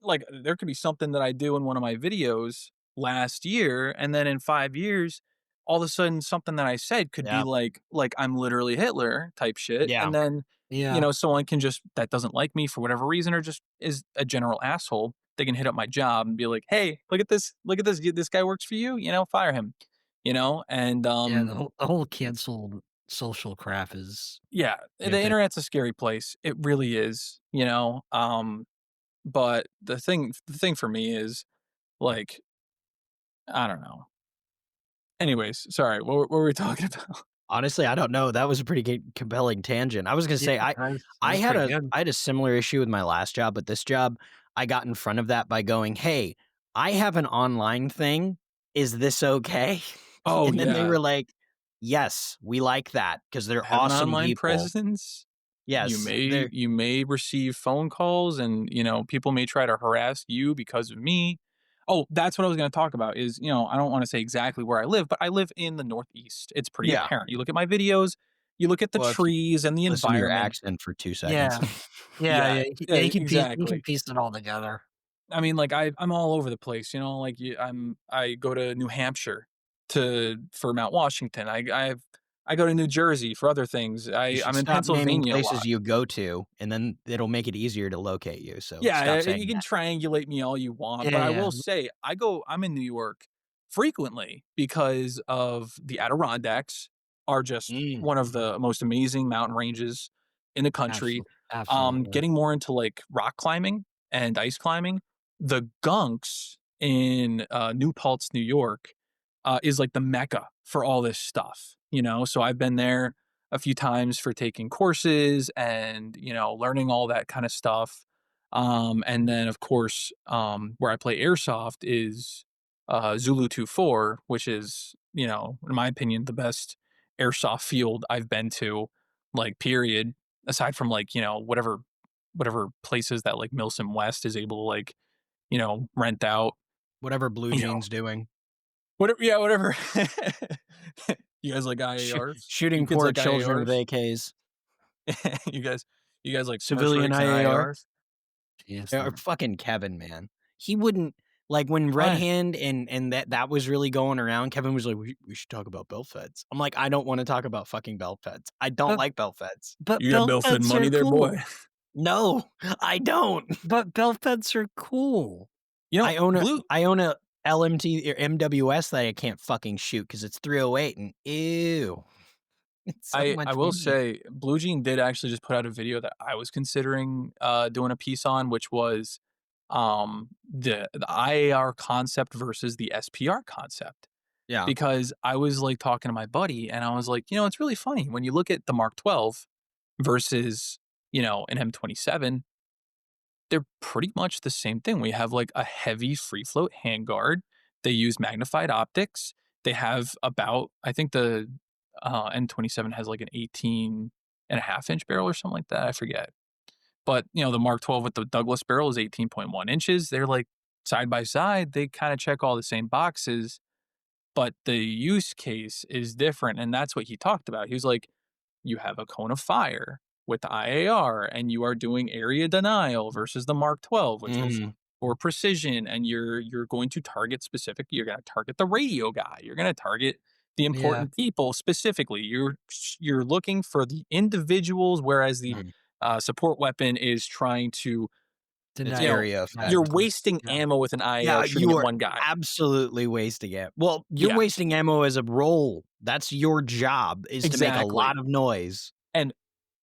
like there could be something that I do in one of my videos last year, and then in 5 years, all of a sudden something that I said could be Yeah. like I'm literally Hitler type shit, Yeah. and then, Yeah, someone can just that doesn't like me for whatever reason or just is a general asshole, they can hit up my job and be like, "Hey, look at this, this guy works for you, fire him." And, yeah, the whole canceled social crap is yeah, the rampant. internet's a scary place, it really is. But the thing for me is, like, I don't know. Anyways, sorry, what were we talking about? Honestly, I don't know. That was a pretty compelling tangent. I was gonna Yeah, say that was pretty good. I had a similar issue with my last job, but this job, I got in front of that by going, "Hey, I have an online thing. Is this okay?" Oh, And then they yeah. were like, "Yes, we like that because 'cause they're Have an awesome online people." presence. Yes, they're You may receive phone calls and, people may try to harass you because of me. Oh, that's what I was gonna talk about is, I don't wanna say exactly where I live, but I live in the Northeast. It's pretty yeah. apparent. You look at my videos, you look at the Well, if you trees and the listen to your environment. accent for 2 seconds. Yeah. Yeah, Yeah, yeah, yeah, you can exactly. piece it all together. I mean, like, I'm all over the place, like, I go to New Hampshire for Mount Washington. I go to New Jersey for other things. You should I'm in stop naming Pennsylvania a places lot. you go to, and then it'll make it easier to locate you, so Yeah, stop you saying can that. triangulate me all you want, Yeah, but I yeah. will say I'm in New York frequently because of the Adirondacks are just Mm, one of the most amazing mountain ranges in the country. Absolutely. Getting more into like rock climbing and ice climbing, the Gunks in New Paltz, New York, is like the mecca for all this stuff. So I've been there a few times for taking courses and learning all that kind of stuff. And then of course, where I play airsoft is Zulu 24, which is, in my opinion, the best airsoft field I've been to, like, period. Aside from like, whatever places that like Milsom West is able to like, rent out, whatever Blue you know, Jeans doing. whatever, yeah, whatever. You guys like Shoo IARs? You shooting kids poor like children with IARs? AKs. You guys, you guys like smurf Civilian rigs and IAR. IARs? Yes, Or fucking Kevin, man. He wouldn't like, when Red Why? Hand and that was really going around, Kevin was like, "We should talk about belt feds." I'm like, "I don't wanna talk about fucking belt feds. I don't but like belt feds." You got belt bill fed feds money are there, boy. cool. No, I don't. But belt feds are cool. I own a Blue LMT or MWS that I can't fucking shoot because it's 308 and ew, it's so I much will money. say Blue Jean did actually just put out a video that I was considering doing a piece on, which was the IAR concept versus the SPR concept. Yeah. Because I was like talking to my buddy and I was like, it's really funny when you look at the Mark 12 versus, an M27, they're pretty much the same thing. We have like a heavy free float handguard. They use magnified optics. They have about, I think the N27 has like an 18.5 inch barrel or something like that. I forget. But, the Mark 12 with the Douglas barrel is 18.1 inches. They're like side by side. They kind of check all the same boxes, but the use case is different. And that's what he talked about. He was like, you have a cone of fire with the IAR and you are doing area denial versus the Mark 12, which is Mhm. for precision, and you're going to target specific, you're going to target the radio guy, you're going to target the Yeah. important people specifically. You're looking for the individuals, whereas the Mhm. support weapon is trying to, It's Deny you know, area deny you're effect. target. wasting Yeah. ammo with an IAR Yeah, shooting you at are one guy. absolutely wasting it. Well, you're Yeah, wasting ammo as a role. That's your job, is to make a exactly. lot of noise. And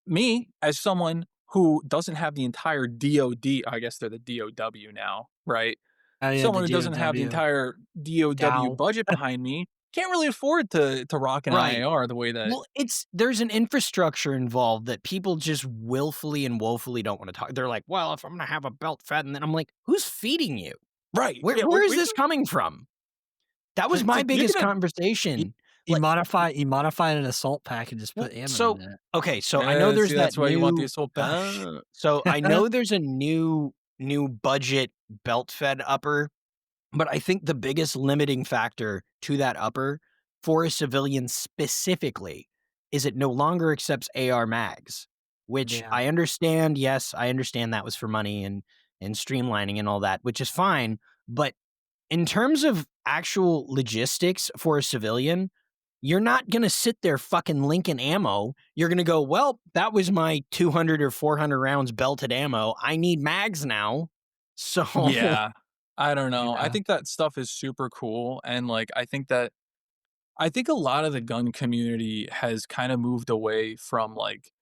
me, as someone who doesn't have the entire DOD, I guess they're the DOW now, right? Oh, yeah, the Someone who doesn't have the DOW. entire DOW Dow. budget behind me can't really afford to rock an Right. IAR the way that. Well, there's an infrastructure involved that people just willfully and woefully don't wanna talk. They're like, "Well, if I'm gonna have a belt fed," and then I'm like, "Who's feeding you? Right. Where Yeah, where is where this you coming from?" That was my you're biggest gonna. You conversation. you Like, modify an assault pack and just well, put ammo so in it. okay, so I know there's See, that that's why you want the new assault pack. so I know there's a new budget belt fed upper, but I think the biggest limiting factor to that upper for a civilian specifically is it no longer accepts AR mags, which Yeah, I understand. Yes, I understand that was for money and streamlining and all that, which is fine. But in terms of actual logistics for a civilian, you're not gonna sit there fucking linking ammo. You're gonna go, well, that was my 200 or 400 rounds belted ammo. I need mags now. So, Yeah. I don't know. I yeah, think that stuff is super cool, and like I think a lot of the gun community has kind of moved away from like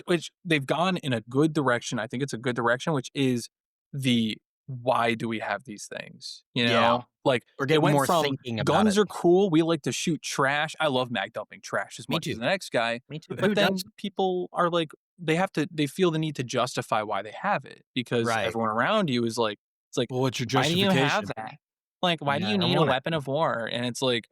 which they've gone in a good direction. I think it's a good direction, which is the why do we have these things? You Yeah. know, like We're it getting went more from thinking about it. guns are cool. We like to shoot trash. I love mag dumping trash as Me much as too. the next guy. Me too. But Who then does? people are like, they feel the need to justify why they have it because Right. everyone around you is like, it's like, Well, what's your why do you have justification? that? Like, why do Yeah, you I need a want it. weapon of war? And it's like,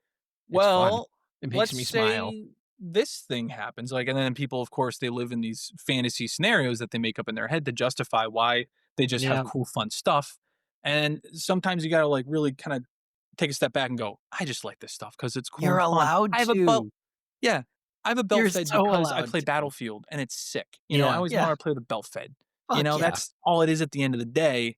It's fun. well, It makes let's me smile. say this thing happens. Like, and then people, of course, they live in these fantasy scenarios that they make up in their head to justify why they just have Yeah. cool, fun stuff. And sometimes you gotta like really kind of take a step back and go, I just like this stuff because it's cool You're and fun. allowed I have a belt. to. Yeah. I have a belt You're fed so because I allowed play to. Battlefield and it's sick. You know, I Yeah. always Yeah. wanted to play with a belt fed. You Fuck know, yeah. that's all it is at the end of the day.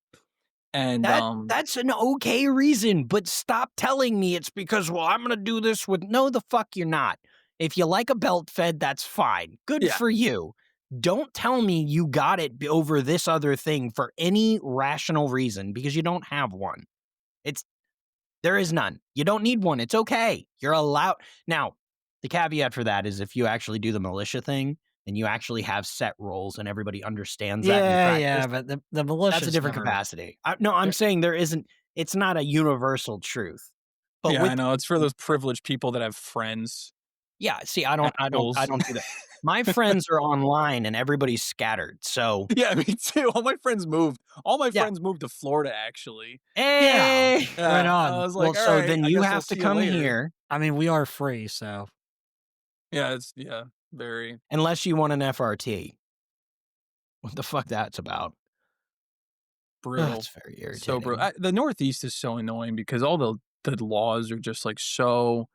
And That's an okay reason, but stop telling me it's because, well, I'm gonna do this with no, the fuck you're not. If you like a belt fed, that's fine. Good yeah, for you. Don't tell me you got it over this other thing for any rational reason because you don't have one. It's there is none. You don't need one. It's okay. You're allowed. Now, the caveat for that is if you actually do the militia thing and you actually have set roles and everybody understands that and you Yeah, practice, yeah, but the that's a militia's different never. capacity. No, I'm saying there isn't it's not a universal truth. But yeah, with I know. It's for those privileged people that have friends yeah, see, at I schools. don't do that. My friends are online and everybody's scattered. So, Yeah, me too. All my friends moved. All my yeah. friends moved to Florida, actually. Yeah. Hey! Right Yeah, I on. was Well, like, all so right, then I you guess I'll have to see you come later. here I mean, we are free, so Yeah, it's yeah, very unless you want an FRT. What the fuck that's about? Oh, brutal. it's very So brutal. irritating. The Northeast is so annoying because all the laws are just like so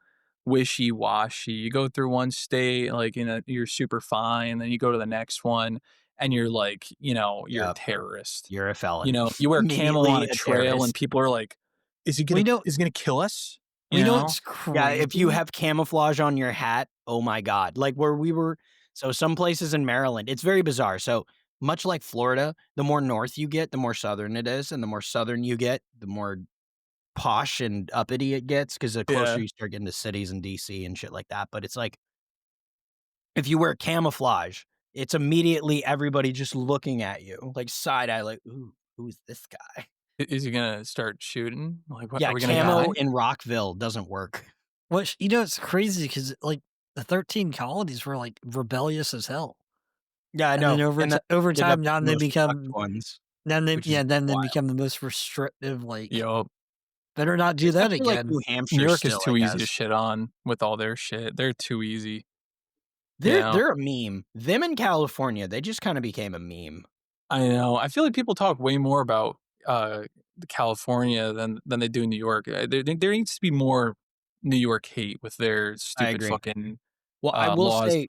wishy washy. You go through one state, like you're super fine, then you go to the next one, and you're like, you're a Yep, terrorist. you're a You felon. know, you wear camo on Immediately a a trail, and terrorist. people are like, we know is he gonna kill us? You we know know? it's Yeah, if you crazy. have camouflage on your hat, oh my god. Like where we were so some places in Maryland, it's very bizarre. So, much like Florida, the more north you get, the more southern it is, and the more southern you get, the more posh and uppity it gets because the closer Yeah. you start getting to cities and DC and shit like that. But it's like if you wear camouflage, it's immediately everybody just looking at you, like side eye, like, ooh, who's this guy? Is he gonna start shooting? Like, what, are Yeah, we gonna camo die? in Rockville doesn't work. Which it's crazy because like the 13 colonies were like rebellious as hell, Yeah, I and then know. And that over ended up time with now the they most corrupt become ones, then which is they wild. become the most restrictive. Like Yo, better not do that Except for like again. New New Hampshire York is still, I too easy to guess. shit on with all their shit. They're too easy. They're Yeah. they're a meme. Them in California, they just kinda became a meme. I know. I feel like people talk way more about California than they do New York. There needs to be more New York hate with their I stupid agree. fucking Well, I will laws. say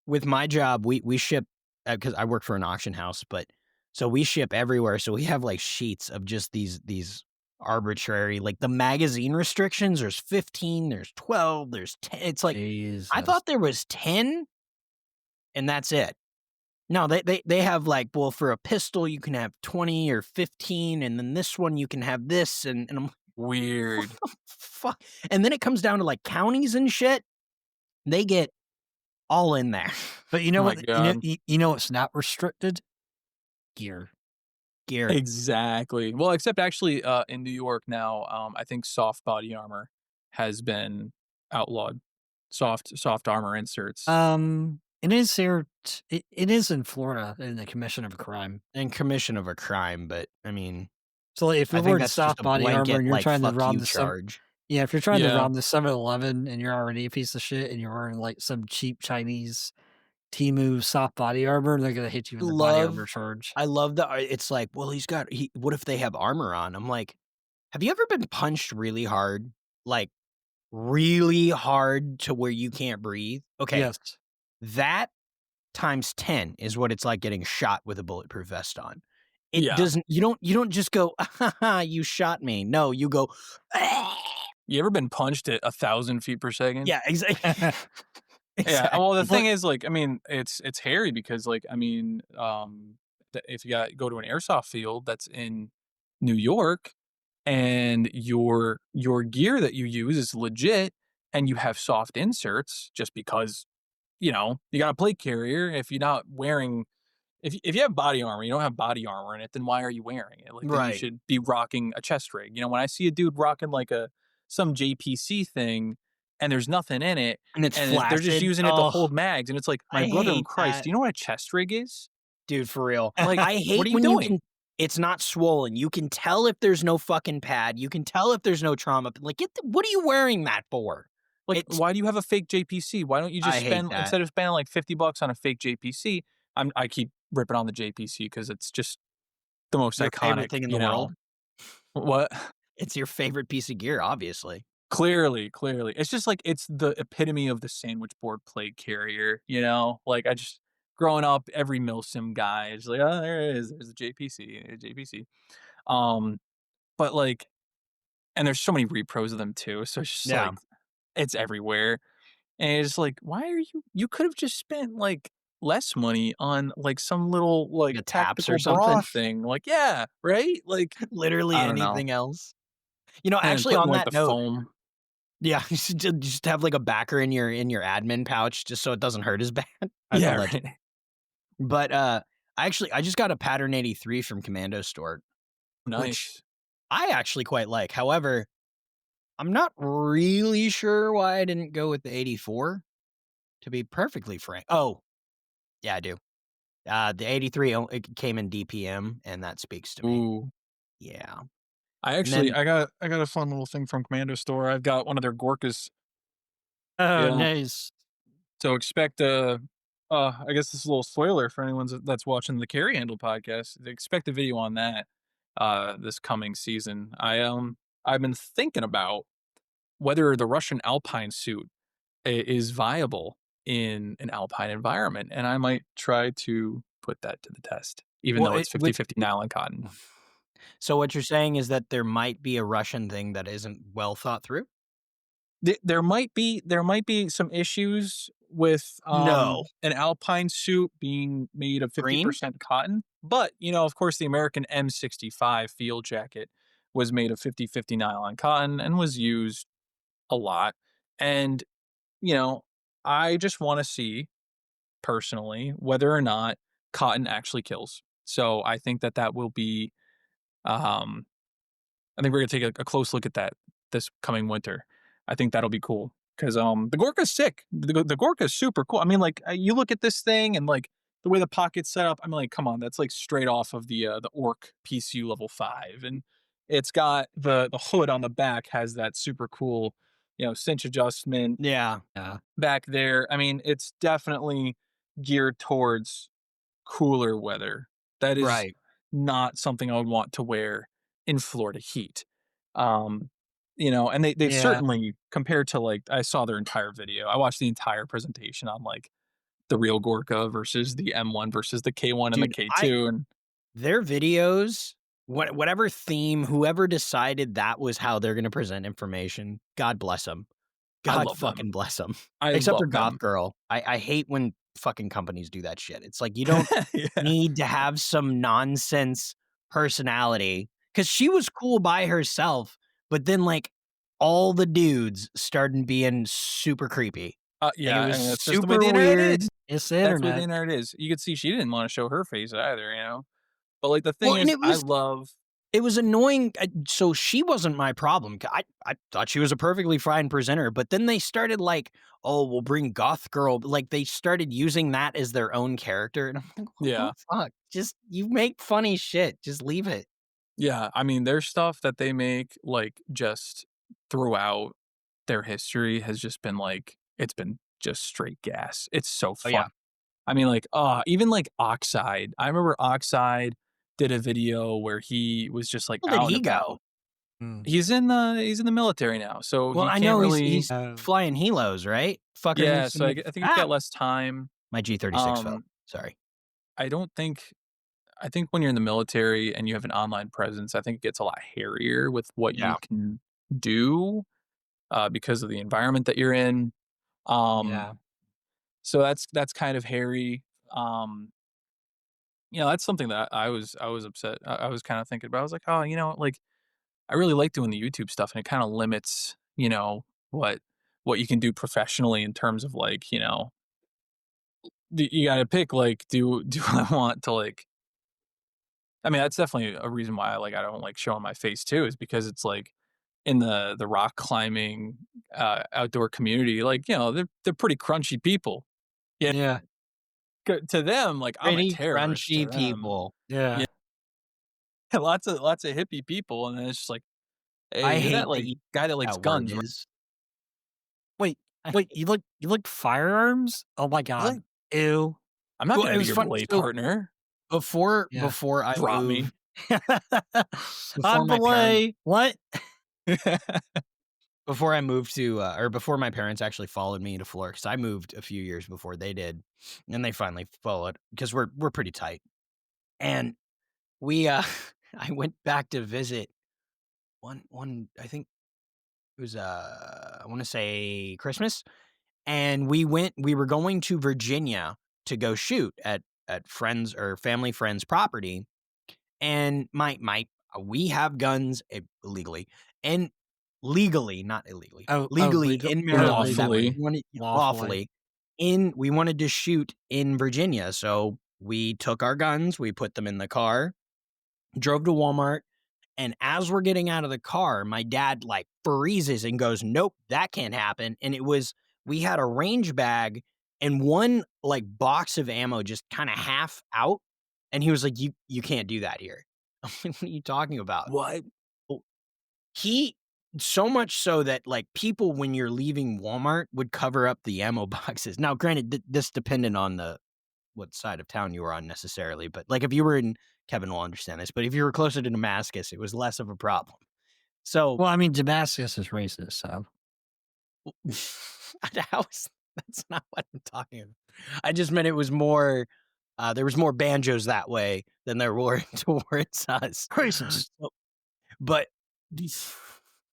with my job, we ship because I work for an auction house, but so we ship everywhere. So we have like sheets of just these arbitrary like the magazine restrictions. There's 15, there's 12, there's 10. It's like I Jesus. thought there was 10 and that's it. No, they have like, well, for a pistol you can have 20 or 15, and then this one you can have this, and I'm like, what Weird. the fuck? And then it comes down to like counties and shit. They get all in there. But you Oh know my what? god. You know what's not restricted? Gear. Gear. Exactly. Well, except actually in New York now, I think soft body armor has been outlawed. Soft armor inserts. It is here. It is in Florida in the commission of a crime. And commission of a crime, but I mean, So like, if I you're think wearing that's just soft a body armor blanket and you're like trying to fuck rob you the some, charge. yeah, if you're trying to Yeah. rob the 7-Eleven and you're already a piece of shit and you're wearing like some cheap Chinese Temu soft body armor, they're gonna hit you with a body armor Love charge. I love the it's like, well, what if they have armor on? I'm like, have you ever been punched really hard? Like really hard to where you can't breathe? Okay. Yes. That times 10 is what it's like getting shot with a bulletproof vest on. It Yeah. doesn't you don't just go, you shot me. No, you go, You ever been punched at 1,000 feet per second? yeah, exactly. Yeah, well, the Exactly. thing is, like, I mean, it's hairy because, like, I mean, if you go to an airsoft field that's in New York, and your gear that you use is legit, and you have soft inserts, just because you got a plate carrier. If you're not wearing if you have body armor, you don't have body armor in it, then why are you wearing it? Like, then you Right. should be rocking a chest rig. You know, when I see a dude rocking like a some JPC thing and there's nothing in it, And it's and they're just flaccid. using it to Oh, hold mags, and it's like, my I brother in hate Christ, that. do you know what a chest rig is? Dude, for real. Like, I what hate are you when you doing? can it's not swollen. You can tell if there's no fucking pad. You can tell if there's no trauma. Like, what are you wearing that for? Like, It's why do you have a fake JPC? Why don't you just I hate spend, that. instead of spending like $50 on a fake JPC? I keep ripping on the JPC because it's just the most Your favorite iconic, thing in the you know. world? What? It's your favorite piece of gear, obviously. Clearly, clearly. It's just like it's the epitome of the sandwich board plate carrier, you know? Like, I just growing up, every milsim guy is like, "Oh, there it is. There's a JPC, a JPC." Um, but, like, and there's so many repros of them too, so it's just Yeah. like it's everywhere. And it's like, why are you could have just spent, like, less money on, like, some little, like, The taps or tactical bra something. thing. Like, yeah, right? Like, Literally I don't know. anything else. You know, And then actually putting, on like, that the note, foam. yeah, you should just have like a backer in your admin pouch just so it doesn't hurt as bad. I'd be Yeah, legend. right. But I just got a Pattern 83 from Commando Store, which Nice. I actually quite like. However, I'm not really sure why I didn't go with the 84, to be perfectly frank. Oh, yeah, I do. The 83 it came in DPM, and that speaks to me. Ooh. Yeah. I And actually then I got a fun little thing from Commando Store. I've got one of their Gorkas. Oh, Yeah. nice. So expect I guess this is a little spoiler for anyone that's watching the Carry Handle podcast. Expect a video on that this coming season. I've been thinking about whether the Russian Alpine suit is viable in an alpine environment, and I might try to put that to the test, even well, though it's 50-50 nylon cotton. so what you're saying is that there might be a Russian thing that isn't well thought through? There might be some issues with, No. an alpine suit being made of Green? 50% cotton, but, you know, of course, the American M65 field jacket was made of 50-50 nylon cotton and was used a lot, and, you know, I just wanna see, personally, whether or not cotton actually kills. So, I think that that will be, um I think we're gonna take a close look at that this coming winter. I think that'll be cool because the Gorka's sick. The Gorka's super cool. I mean, like, you look at this thing and like the way the pocket's set up. I'm like, come on, that's like straight off of the Orc PCU level 5, and it's got the hood on the back has that super cool, you know, cinch adjustment Yeah. Yeah. back there. I mean, it's definitely geared towards cooler weather. That is Right. not something I would want to wear in Florida heat. Um, you know, and they've Yeah. certainly, compared to, like, I saw their entire video. I watched the entire presentation on, like, the real Gorka versus the M1 versus the K1 and the Dude, I K2, and their videos, whatever theme, whoever decided that was how they're gonna present information, God bless them. I God love them. fucking bless them. I Except for love Goth them. Girl. I hate when fucking companies do that shit. It's like, you don't Yeah. need to have some nonsense personality because she was cool by herself, but then, like, all the dudes started being super creepy. Like, it Yeah, was and that's just the way the super internet weird. is. It's the That's the way the internet. internet is. You could see she didn't wanna show her face either, you know? But, like, the thing Well, and is, it was annoying, so she wasn't my problem, I thought she was a perfectly fine presenter, but then they started like, "Oh, we'll bring Goth Girl," like, they started using that as their own character, and I'm like, "What the yeah. fuck? Just you make funny shit, just leave it." Yeah, I mean, their stuff that they make, like, just throughout their history has just been, like, it's been just straight gas. It's so Oh, fun. yeah. I mean, like, even, like, Oxide. I remember Oxide did a video where he was just, like, Where did out and he go? about. Mm. He's in the military now, so Well, he I can't know really. he's flying helos, right? Fucker Yeah, needs to so make I think he's ah! got less time. My G36 fell, Um, sorry. I don't think I think when you're in the military and you have an online presence, I think it gets a lot hairier with what Yeah. you can do, because of the environment that you're in. Um, Yeah. so that's kind of hairy. Um, you know, that's something that I was upset. I was kind of thinking about. I was like, oh, you know, like, I really like doing the YouTube stuff, and it kind of limits, you know, what you can do professionally in terms of, like, you know, you gotta pick, like, do I want to, like I mean, that's definitely a reason why, like, I don't like showing my face too, is because it's, like, in the rock climbing, outdoor community, like, they're pretty crunchy people. Yeah, Yeah, to them, like, I'm a Pretty terrorist to crunchy them. people. Yeah, yeah. lots of hippie people, and then it's just like, "Hey, I you're that, hate that like, you guy that likes that word guns, right?" is. Wait, I wait, you like firearms? Oh my I was like, god. Ew. "I'm not Well, gonna it be was your fun. play So partner. Yeah. before I Drop me." moved, before On the my parents way. What? before I moved to, or before my parents actually followed me to Florida, because I moved a few years before they did, and they finally followed because we're pretty tight. And we, I went back to visit one I think it was, I wanna say Christmas, and we were going to Virginia to go shoot at friends or family friends' property, and my we have guns, illegally, and legally, not illegally, legally Legal. in Oh, Maryland that we legally. Lawfully. wanted Lawfully. lawfully we wanted to shoot in Virginia, so we took our guns, we put them in the car, drove to Walmart, and as we're getting out of the car, my dad, like, freezes and goes, "Nope, that can't happen." And it was we had a range bag and one, like, box of ammo just kinda half out, and he was like, "You can't do that here." I'm like, "What are you talking about?" What? Well, he so much so that, like, people, when you're leaving Walmart, would cover up the ammo boxes. Now, granted, this depended on the what side of town you were on necessarily, but, like, if you were in Kevin will understand this, but if you were closer to Damascus, it was less of a problem. So, Well, I mean, Damascus is racist, so. how is that's not what I'm talking about. I just meant it was more, there was more banjos that way than there were towards us. Racist. So but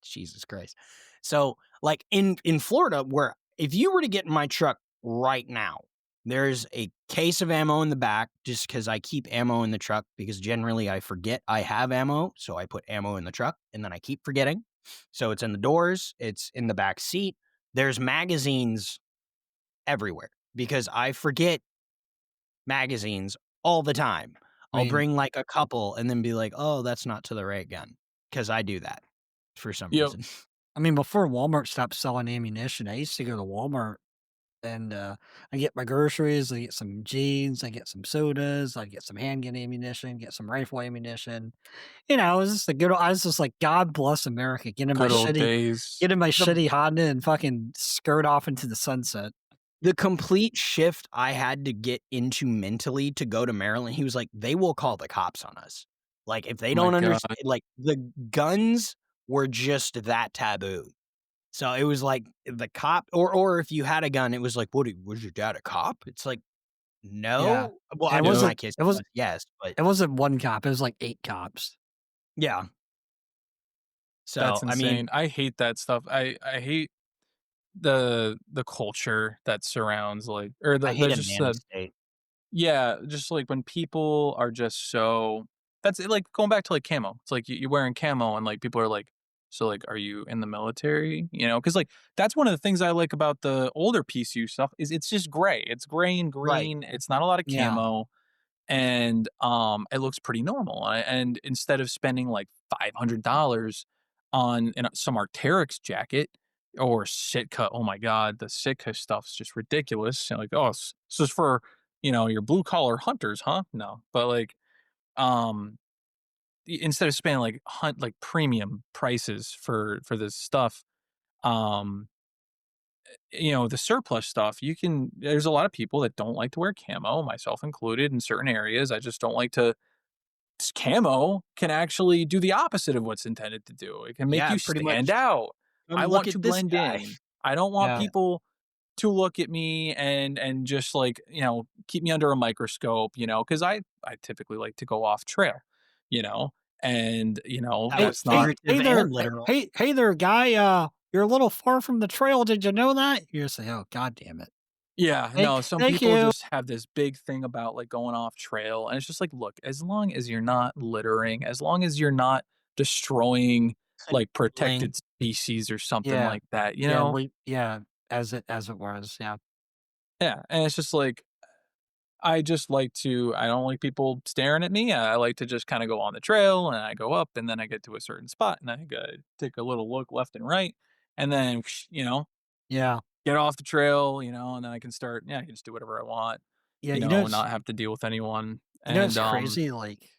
Jesus Christ. So, like, in Florida, where if you were to get in my truck right now, there's a case of ammo in the back just because I keep ammo in the truck because generally I forget I have ammo, so I put ammo in the truck, and then I keep forgetting. So it's in the doors, it's in the back seat. There's magazines everywhere because I forget magazines all the time. I I'll mean bring, like, a couple and then be like, "Oh, that's not to the right gun," because I do that for some Yep. reason. I mean, before Walmart stopped selling ammunition, I used to go to Walmart and, I get my groceries, I get some jeans, I get some sodas, I get some handgun ammunition, get some rifle ammunition. It was just a good I was just like, "God bless America," Good old days. get in my The shitty Honda and fucking skirt off into the sunset. the complete shift I had to get into mentally to go to Maryland, he was like, "They will call the cops on us." Like, if they Oh my don't god. understand, like, the guns were just that taboo. So it was like the cop, or if you had a gun, it was like, Was your dad a cop?" It's like, Yeah. "No." Well, I And mean, in Yep. my case, it it was was yes, but it wasn't 1 cop, it was like 8 cops. yeah. So, That's I mean, insane. I hate that stuff. I hate the culture that surrounds, like, or I hate there's a just nanny the state. yeah, just, like, when people are just so that's it, like, going back to, like, camo. It's like you're wearing camo and, like, people are like, "So, like, are you in the military?" Because like, that's one of the things I like about the older PSU stuff is it's just gray. It's gray and Right. green. It's not a lot of Yeah. camo. And it looks pretty normal. And instead of spending like $500 on some Arc'teryx jacket or Sitka, oh my god, the Sitka stuff's just ridiculous. Like, oh, this is for your blue collar hunters, huh? No, but like, um, instead of spending like like premium prices for this stuff, um, the surplus stuff, there's a lot of people that don't like to wear camo, myself included, in certain areas. I just don't like to camo can actually do the opposite of what's intended to do. It can make Yeah, you pretty stand much. out. Come I look want to at this blend guy. in. I don't want Yeah. people to look at me and just like, keep me under a microscope, because I typically like to go off trail, you know, and That "Hey was that's not hey figurative hey and there literal. hey there, guy, you're a little far from the trail, did you know that?" You're just like, "Oh, god damn it. yeah, no, some Thank people you." just have this big thing about like going off trail and it's just like, look, as long as you're not littering, as long as you're not destroying like Link. protected species or something Yeah. like that, Yeah, as it was, yeah. Yeah, and it's just like, I just like to I don't like people staring at me. I like to just kinda go on the trail, and I go up, and then I get to a certain spot, and I go take a little look left and right, and then, Yeah. get off the trail, and then I can start I can just do whatever I want, Yeah, and not have to deal with anyone, it's and, crazy, like,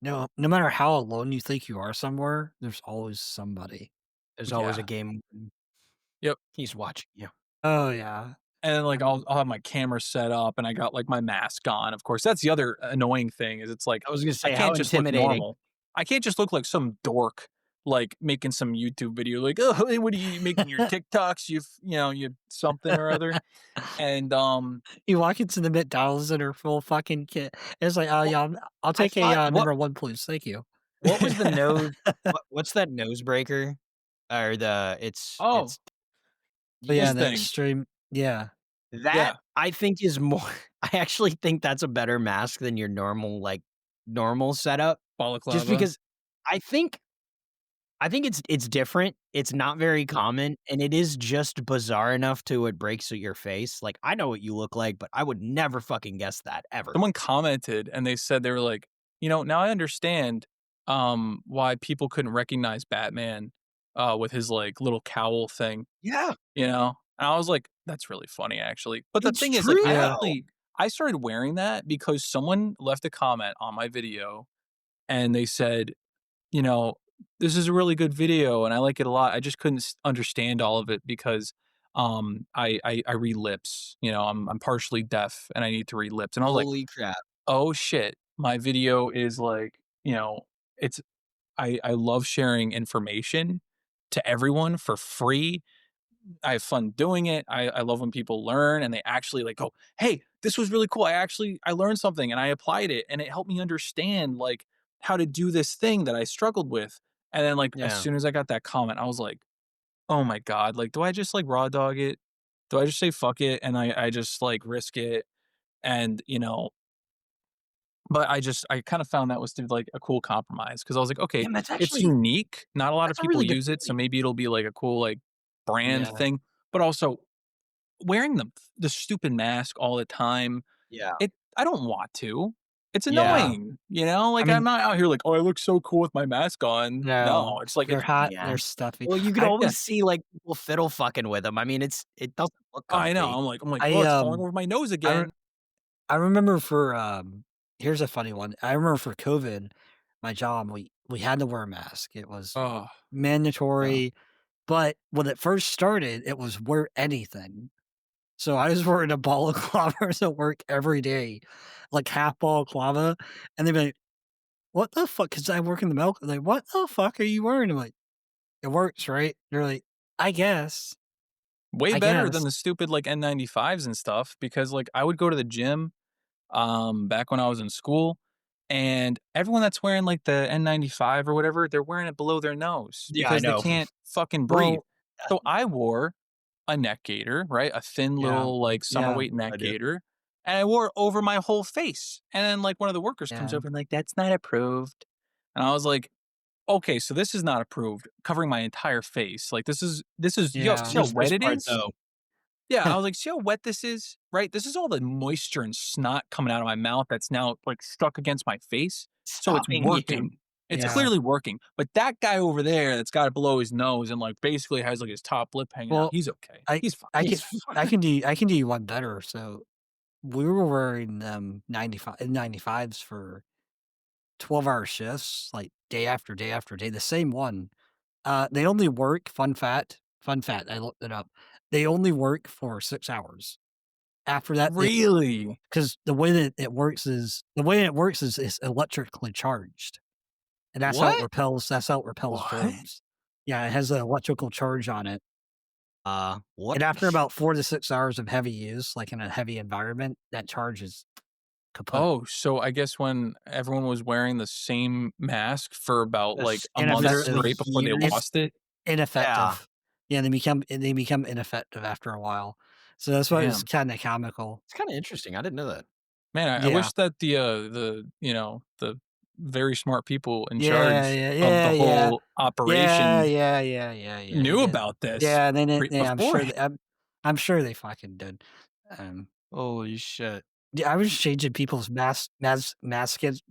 no matter how alone you think you are somewhere, there's always somebody. There's always a yeah. game when Yep. he's watching you. Oh, yeah. And, like, Um, I'll have my camera set up, and I got, like, my mask on, of course, that's the other annoying thing is it's like, I was gonna I say, how can't just look intimidating. normal. I can't just look like some dork, like, making some YouTube video, like, "Oh, hey, what are you making your TikToks? You something or other." And, you walk into the McDonald's in her full fucking kit. It's like, "Oh, well, yeah, I'll I take a, thought number 1, please, thank you." what was the nose what's that nose breaker? Or the "Oh, it's But, this yeah, the thing." extreme yeah. that Yeah, I think is more I actually think that's a better mask than your normal, like, normal setup, just balaclava. because I think it's different, it's not very common, and it is just bizarre enough to it breaks your face, like, I know what you look like, but I would never fucking guess that, ever. Someone commented, and they said they were like, now I understand, why people couldn't recognize Batman, with his, like, little cowl thing." Yeah, And I was like, "That's really funny, actually." But the it's thing is, like, true Yeah. though. I started wearing that because someone left a comment on my video, and they said, you know, "This is a really good video, and I like it a lot. I just couldn't understand all of it because, I read lips. I'm partially deaf, and I need to read lips." And I was like, Holy crap. "Oh, shit. My video is like, it's I love sharing information to everyone for free. I have fun doing it. I love when people learn and they actually like go, "Hey, this was really cool. I learned something and I applied it and it helped me understand like how to do this thing that I struggled with." And then like as Yeah. soon as I got that comment, I was like, "Oh my god, like do I just like raw dog it? Do I just say fuck it and I just like risk it?" And but I kind of found that was to like a cool compromise because I was like, okay, Damn, it's unique. Not a lot of that's a people really good use it, so point. maybe it'll be like a cool like brand Yeah. thing. But also wearing the stupid mask all the time, Yeah. I don't want to. It's Yeah. annoying, I Like I'm mean, not out here like, "Oh, I look so cool with my mask on." no. No, it's like They're it's hot, Yeah. they're stuffy. Well, you could I yeah. always see, like, people fiddle fucking with them. I mean, it doesn't look I know. comfy. I'm like, "Oh, I, it's falling over my nose I re again." I remember for, here's a funny one. I remember for COVID, my job, we had to wear a mask. It was Oh, yeah. mandatory, but when it first started, it was wear anything. So I was wearing a balaclava to work every day, like half balaclava, and they'd be like, "What the fuck?" Because I work in the medical, like, "What the fuck are you wearing?" I'm like, "It works, right?" They're like, "I guess, Way I better than guess." the stupid, like, N95s and stuff because, like, I would go to the gym, back when I was in school, and everyone that's wearing, like, the N95 or whatever, they're wearing it below their nose Yeah, I because they know. can't fucking breathe. Well, So I wore a neck gaiter, right? A thin yeah, little, like, summer yeah, weight neck I do. gaiter, and I wore it over my whole face, and then, like, one of the workers comes yeah, over and like, "That's not approved." And I was like, "Okay, so this is not approved, covering my entire face, like, this is yo, yeah, see how Just wet this it part, is?" though. Yeah, I was like, "See how wet this is, right? This is all the moisture and snot coming out of my mouth that's now, like, stuck against my face, so it's Stopping you. working. It's yeah. clearly working, but that guy over there that's got it below his nose and, like, basically has, like, his top lip hanging out, Well, he's okay. I He's fine." I can He's I can do you one better. So we were wearing 95s for 12-hour shifts, like day after day after day, the same one. They only work, fun fact, I looked it up. They only work for 6 hours. After that, Really? because the way it works is it's electrically charged, and What? that's how it repels What? germs. Yeah, it has an electrical charge on it, What? and after about 4 to 6 hours of heavy use, like in a heavy environment, that charge is kaput. Oh, so I guess when everyone was wearing the same mask for about, like, That's a month Ineffective. literally straight before they In years? lost it? Yeah. ineffective. Yeah, they become ineffective after a while. So that's why it's Damn. kinda comical. It's kinda interesting, I didn't know that. Man, I Yeah. wish that the very smart people in Yeah, charge yeah, of yeah, the yeah. whole Yeah, operation yeah, yeah, yeah, yeah, they knew did. about this Yeah, they did, yeah, beforehand. I'm sure they fucking did. Um, Holy shit. Yeah, I was changing people's mask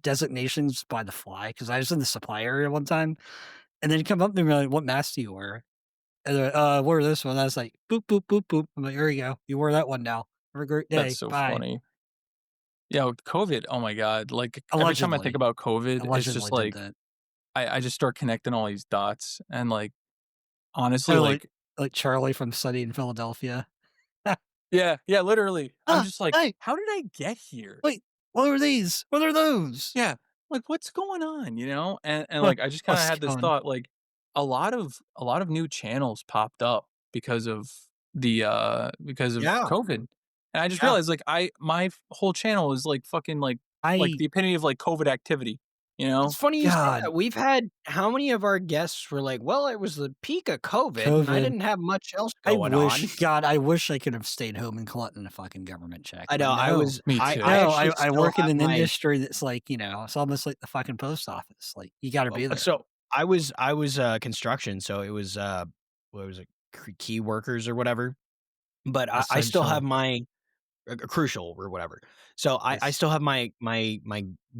designations by the fly because I was in the supply area one time, and then come up to me like, "What mask do you wear?" And they're like, wear this one." I was like, "Boop, boop, boop, boop." I'm like, "Here you go. You wear that one now. Have a great That's day. so Bye." funny. Yeah, with COVID, oh my god, like, every time I think Allegedly. about COVID, it's just Allegedly did like, that. I just start connecting all these dots, and, like, honestly, Oh, like like Charlie from Sunny in Philadelphia. yeah, yeah, literally. I'm "Ah, just like, hey, "How did I get here?" wait, what are these? What are those?" Yeah, like, "What's going on?" You know? And, What like, I just kinda what's had this going thought, like, a lot of new channels popped up because of Yeah, COVID, and I just yeah. realized, like, my whole channel is, like, fucking, like, I the epitome of, like, COVID activity, you It's know? funny you say God, that. We've had how many of our guests were like, "Well, it was the peak of COVID, and I COVID. didn't have much else going on." I wish I could have stayed home and collected a fucking government check, I but know, no. Me I too. No, actually I still work in have an my industry that's like, it's almost like the fucking post office, like, you gotta be there. so construction, so it was, what was it, key workers or whatever, but I still have Essential. my crucial or whatever. So I Yes. still have my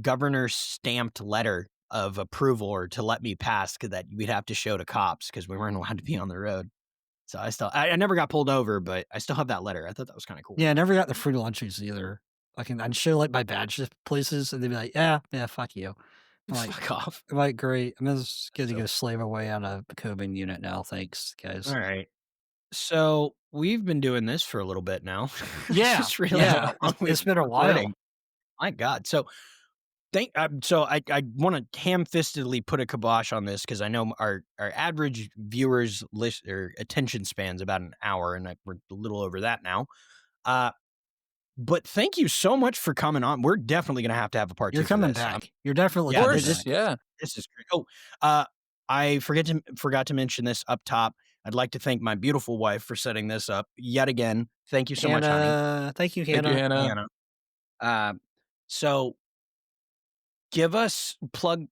governor stamped letter of approval or to let me pass 'cause that we'd have to show to cops because we weren't allowed to be on the road. So I never got pulled over, but I still have that letter. I thought that was kinda cool. Yeah, I never got the free lunches either. I'd show, like, my badge to places, and they'd be like, "Yeah, yeah, fuck you." I'm like Fuck off. I'm like, "Great. I'm just gonna So go slave away on a Koban unit now, thanks, guys." alright. So, we've been doing this for a little bit now. I Yeah, just realized yeah, how long we've it's been been a while. recording. My god. So, I wanna ham-fistedly put a kibosh on this because I know our average viewers list or attention span's about an hour, and we're a little over that now. Uh, but thank you so much for coming on. We're definitely gonna have to have a part You're 2 for coming this. back. You're definitely Of Yeah, coming course, back. yeah. this is great. Oh, uh, I forgot to mention this up top. I'd like to thank my beautiful wife for setting this up yet again. Thank you so much, honey. Hannah, thank you, Thank you, Hannah. Hannah. Hannah. Uh, so give us plug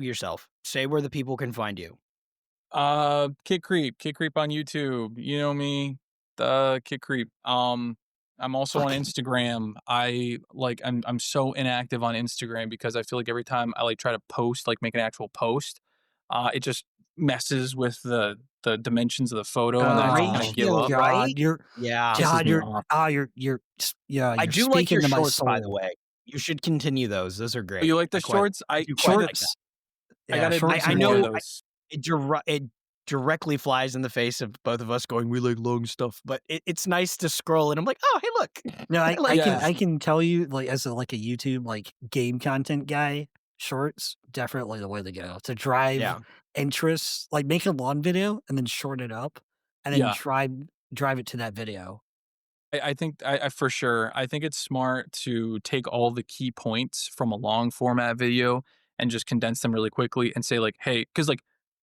yourself. Say where the people can find you. Kid Creep on YouTube. You know me, the Kid Creep. I'm also on Fucking Instagram. I'm so inactive on Instagram because I feel like every time I like try to post, like make an actual post, it just messes with the dimensions of the photo, and then I just kind of Oh, give ratio, up. right? God, you're Yeah. Pisses God, me you're off. yeah, I you're do like your speaking to my shorts, by the soul. way. You should continue those. Those are Oh, great. you like the shorts? I I do quite I like that. Shorts I yeah, gotta admit, shorts I are enjoy know good. those. it directly flies in the face of both of us going, "We like long stuff," but it's nice to scroll and I'm like, "Oh, hey, look. No, I like Yeah, this." I can tell you, like, as a YouTube, like, game content guy, shorts, definitely the way to go. To drive Yeah. interests, like, make a long video and then short it up, and then yeah. drive it to that video. I think I for sure. I think it's smart to take all the key points from a long format video and just condense them really quickly and say like, hey, because like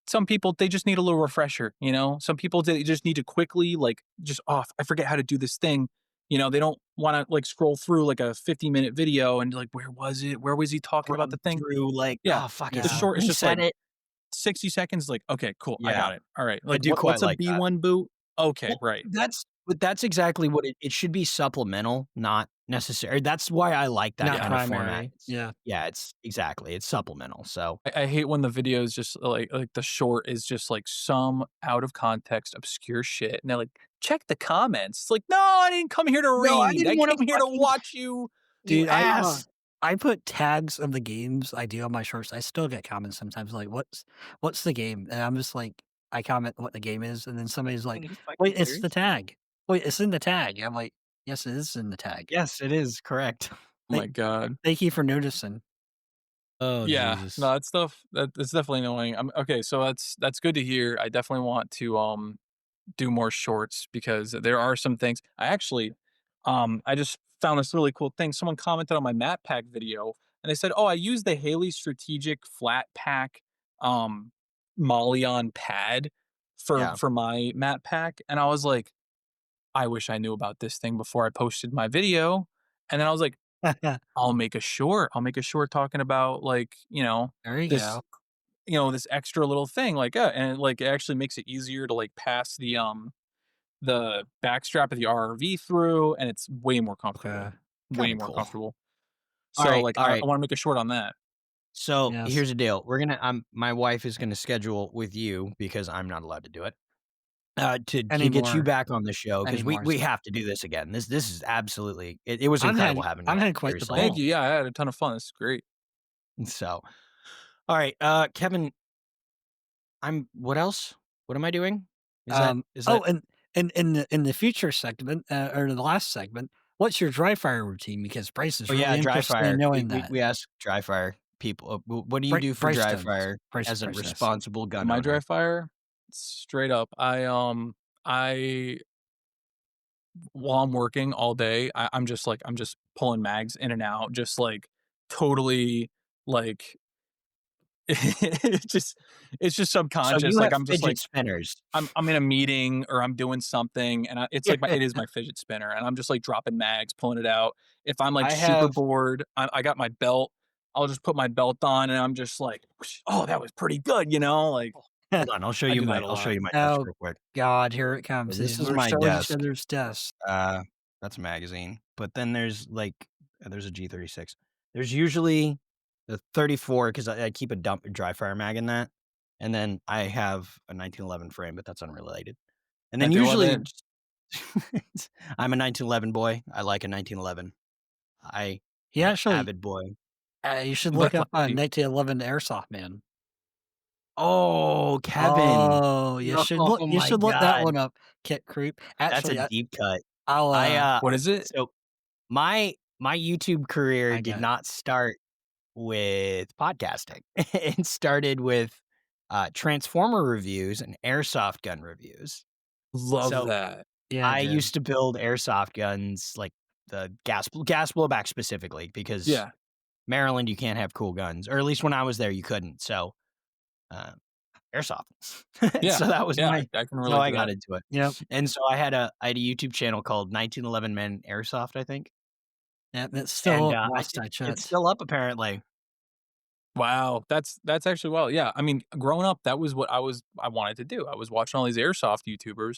some people they just need a little refresher, you know. Some people they just need to quickly like just off. I forget how to do this thing. You know, they don't want to like scroll through like a 50-minute video and like, where was it? Where was he talking about Scrub the thing? through like, Yeah, "Oh, fuck, the is he Yeah. short is he just said like it." 60 seconds. Like, okay, cool, I Yeah. got it. All right, I like do quite what's a like that. B1 boot? Okay, Well, right. that's exactly what it should be supplemental, not necessary. That's why I like that Not Yeah. kind of format. primary. Yeah. Yeah, it's exactly, it's supplemental, so I hate when the video is just like the short is just like some out of context obscure shit, and they're like, check the comments. It's like, no, I didn't come here to no, I read. didn't I wanna came here to fucking watch you, you Dude, ass. I put tags of the games I do on my shorts. I still get comments sometimes like, "What's the game?" And I'm just like I comment what the game is, and then somebody's Are like, you fucking "Wait, it's the serious? tag. Wait, it's in the tag." I'm like, "Yes, it is in the tag. Yes, it is, correct. Oh my god. Thank you for noticing." Oh, Yeah, no, Jesus. that stuff that's definitely annoying. Okay, so that's good to hear. I definitely want to do more shorts because there are some things. I just found this really cool thing. Someone commented on my map pack video and they said, "Oh, I use the Haley Strategic Flat Pack um Molly pad Yeah. for my map pack." And I was like, "I wish I knew about this thing before I posted my video." And then I was like, "I'll make a short. I'll make a short talking about like, There you this go. this extra little thing like and like it actually makes it easier to like pass the backstrap of the RRV through, and it's way more comfortable." Okay. way Kinda more cool. comfortable. So, Alright, like, I alright. wanna make a short on that. So, Yes. here's the deal. My wife is gonna schedule with you because I'm not allowed to do it, to get you Anymore. back on the show because we Anymore, we so have to do this again. This is absolutely it was I'm incredible having having you I'm on, having quite the seriously. Thank ball. you, yeah, I had a ton of fun, this is great. So, alright, Kevin, I'm what else? What am I doing? Is that Oh, and in the future segment, or the last segment, what's your dry fire routine? Because Bryce is Oh, yeah, really dry interested in fire. We knowing we that. we ask dry fire people, what do you do for Bryce dry does. fire as a Bryce does. responsible gun My dry owner? fire, straight up, I while I'm working all day, I'm just pulling mags in and out, just, like, totally, like, just it's just So subconscious, you like, have I'm just fidget like spinners. I'm in a meeting or I'm doing something and it's like Yeah. it is my fidget spinner and I'm just like dropping mags, pulling it out. If I'm like I super have bored, I got my belt. I'll just put my belt on and I'm just like, oh, that was pretty good, you know? Like hold on, I do that a I'll show lot. you my desk Oh real quick. god, here it So comes. this is We're my showing each desk. other's desks. Uh, that's a magazine, but then there's, like there's a G36. There's usually the 34 because I keep a dry fire mag in that, and then I have a 1911 frame, but that's unrelated. And then usually 1911. I'm a 1911 boy. I like a 1911. I He am an actually avid boy. you should But look up, like 1911 Airsoft Man. Oh, Kevin. Oh, Oh you my should look that god. one up, Kit Creep. That's a Actually, deep cut. I'll, I, what is it? so my YouTube career I did got not start with podcasting. It started with, Transformer reviews and airsoft gun reviews. Love So, that. yeah, I I did. used to build airsoft guns, like the gas blowback specifically, because Yeah. Maryland, you can't have cool guns, or at least when I was there, you couldn't. So, uh, airsoft. Yeah. So that was Yeah, my I can that's how relate I to got that. into it. Yep, And so I had a YouTube channel called 1911 Men Airsoft, I think, yep, it's still and, up I last I it's checked. still up apparently. Wow, that's actually well, yeah. I mean, growing up, that was what I wanted to do. I was watching all these airsoft YouTubers,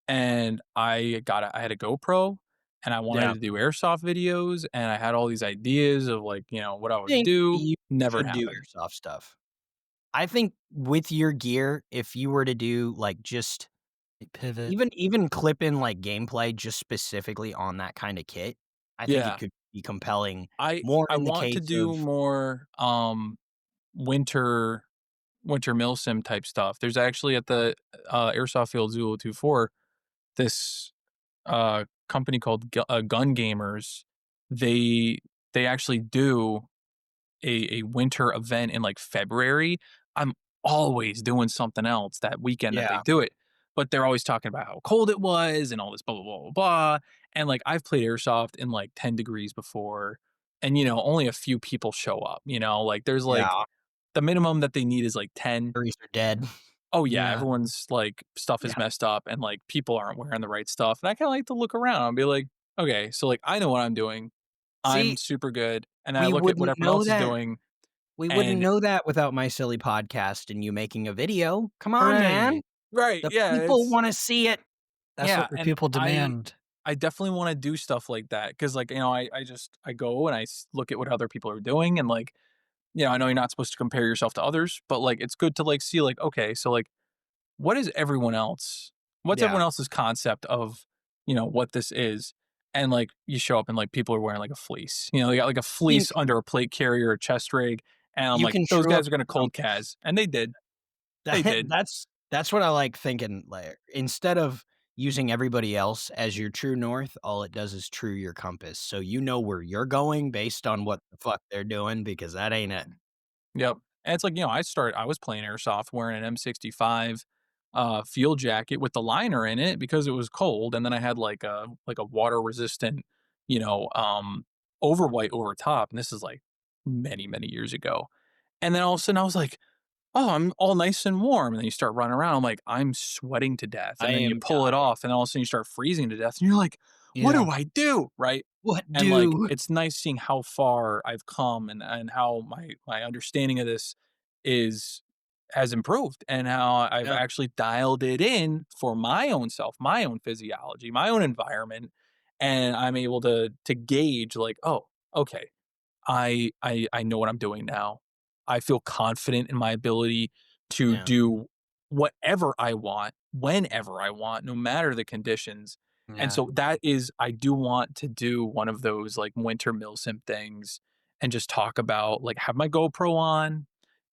and I had a GoPro, and I wanted Yeah. to do airsoft videos, and I had all these ideas of like, what I would Think do. you Never should do happened. airsoft stuff. I think with your gear, if you were to do, like, just Pivot. even clip in, like, gameplay just specifically on that kinda kit, I think it Yeah, could be compelling I more I in the want to case do of more winter winter milsim type stuff. There's actually at the airsoft field Zulu 24 this company called Gun Gamers. They they actually do a winter event in like February. I'm always doing something else that weekend that they yeah. do it, but they're always talking about how cold it was and all this blah blah blah blah blah. And like I've played airsoft in like 10 degrees before, and only a few people show up. Like there's like Yeah. the minimum that they need is like 10. Trees are dead. Oh yeah, Yeah. everyone's like stuff is Yeah. messed up and like people aren't wearing the right stuff. And I kind of like to look around and be like, okay, so like I know what I'm doing. I'm See, super good. And then I we look at what wouldn't everyone know else is that. doing We wouldn't and know that without my silly podcast and you making a video. Come on, man. Right. right, The yeah, people wanna see it. That's yeah, what the and people I demand. I definitely want to do stuff like that because like I go and look at what other people are doing and like I know you're not supposed to compare yourself to others, but like it's good to like see like okay, so like what is everyone else? What's Yeah. everyone else's concept of, what this is? And like you show up and like people are wearing like a fleece. They got like a Think fleece under a plate carrier, a chest rig, and I'm you like, can those true up guys are gonna some cold cas. And they did. They that did. that's what I like thinking, like, instead of using everybody else as your true north, all it does is true your compass, so you know where you're going based on what the fuck they're doing because that ain't it. Yep. And it's like, I was playing airsoft wearing an M65 field jacket with the liner in it because it was cold. And then I had like a water resistant, you know, um over white over top. And this is like many, many years ago. And then all of a sudden I was like, oh, I'm all nice and warm. And then you start running around. I'm like, I'm sweating to death. I And then you am pull it dying. off, and all of a sudden you start freezing to death. And you're like, what Yeah. do I do? Right. What And like do? it's nice seeing how far I've come and how my understanding of this is has improved and how I've Yeah. actually dialed it in for my own self, my own physiology, my own environment. and I'm able to gauge like, oh, okay, I know what I'm doing now. I feel confident in my ability to Yeah. do whatever I want, whenever I want, no matter the conditions. And Yeah. so that is, I do want to do one of those like winter milsim things and just talk about like have my GoPro on,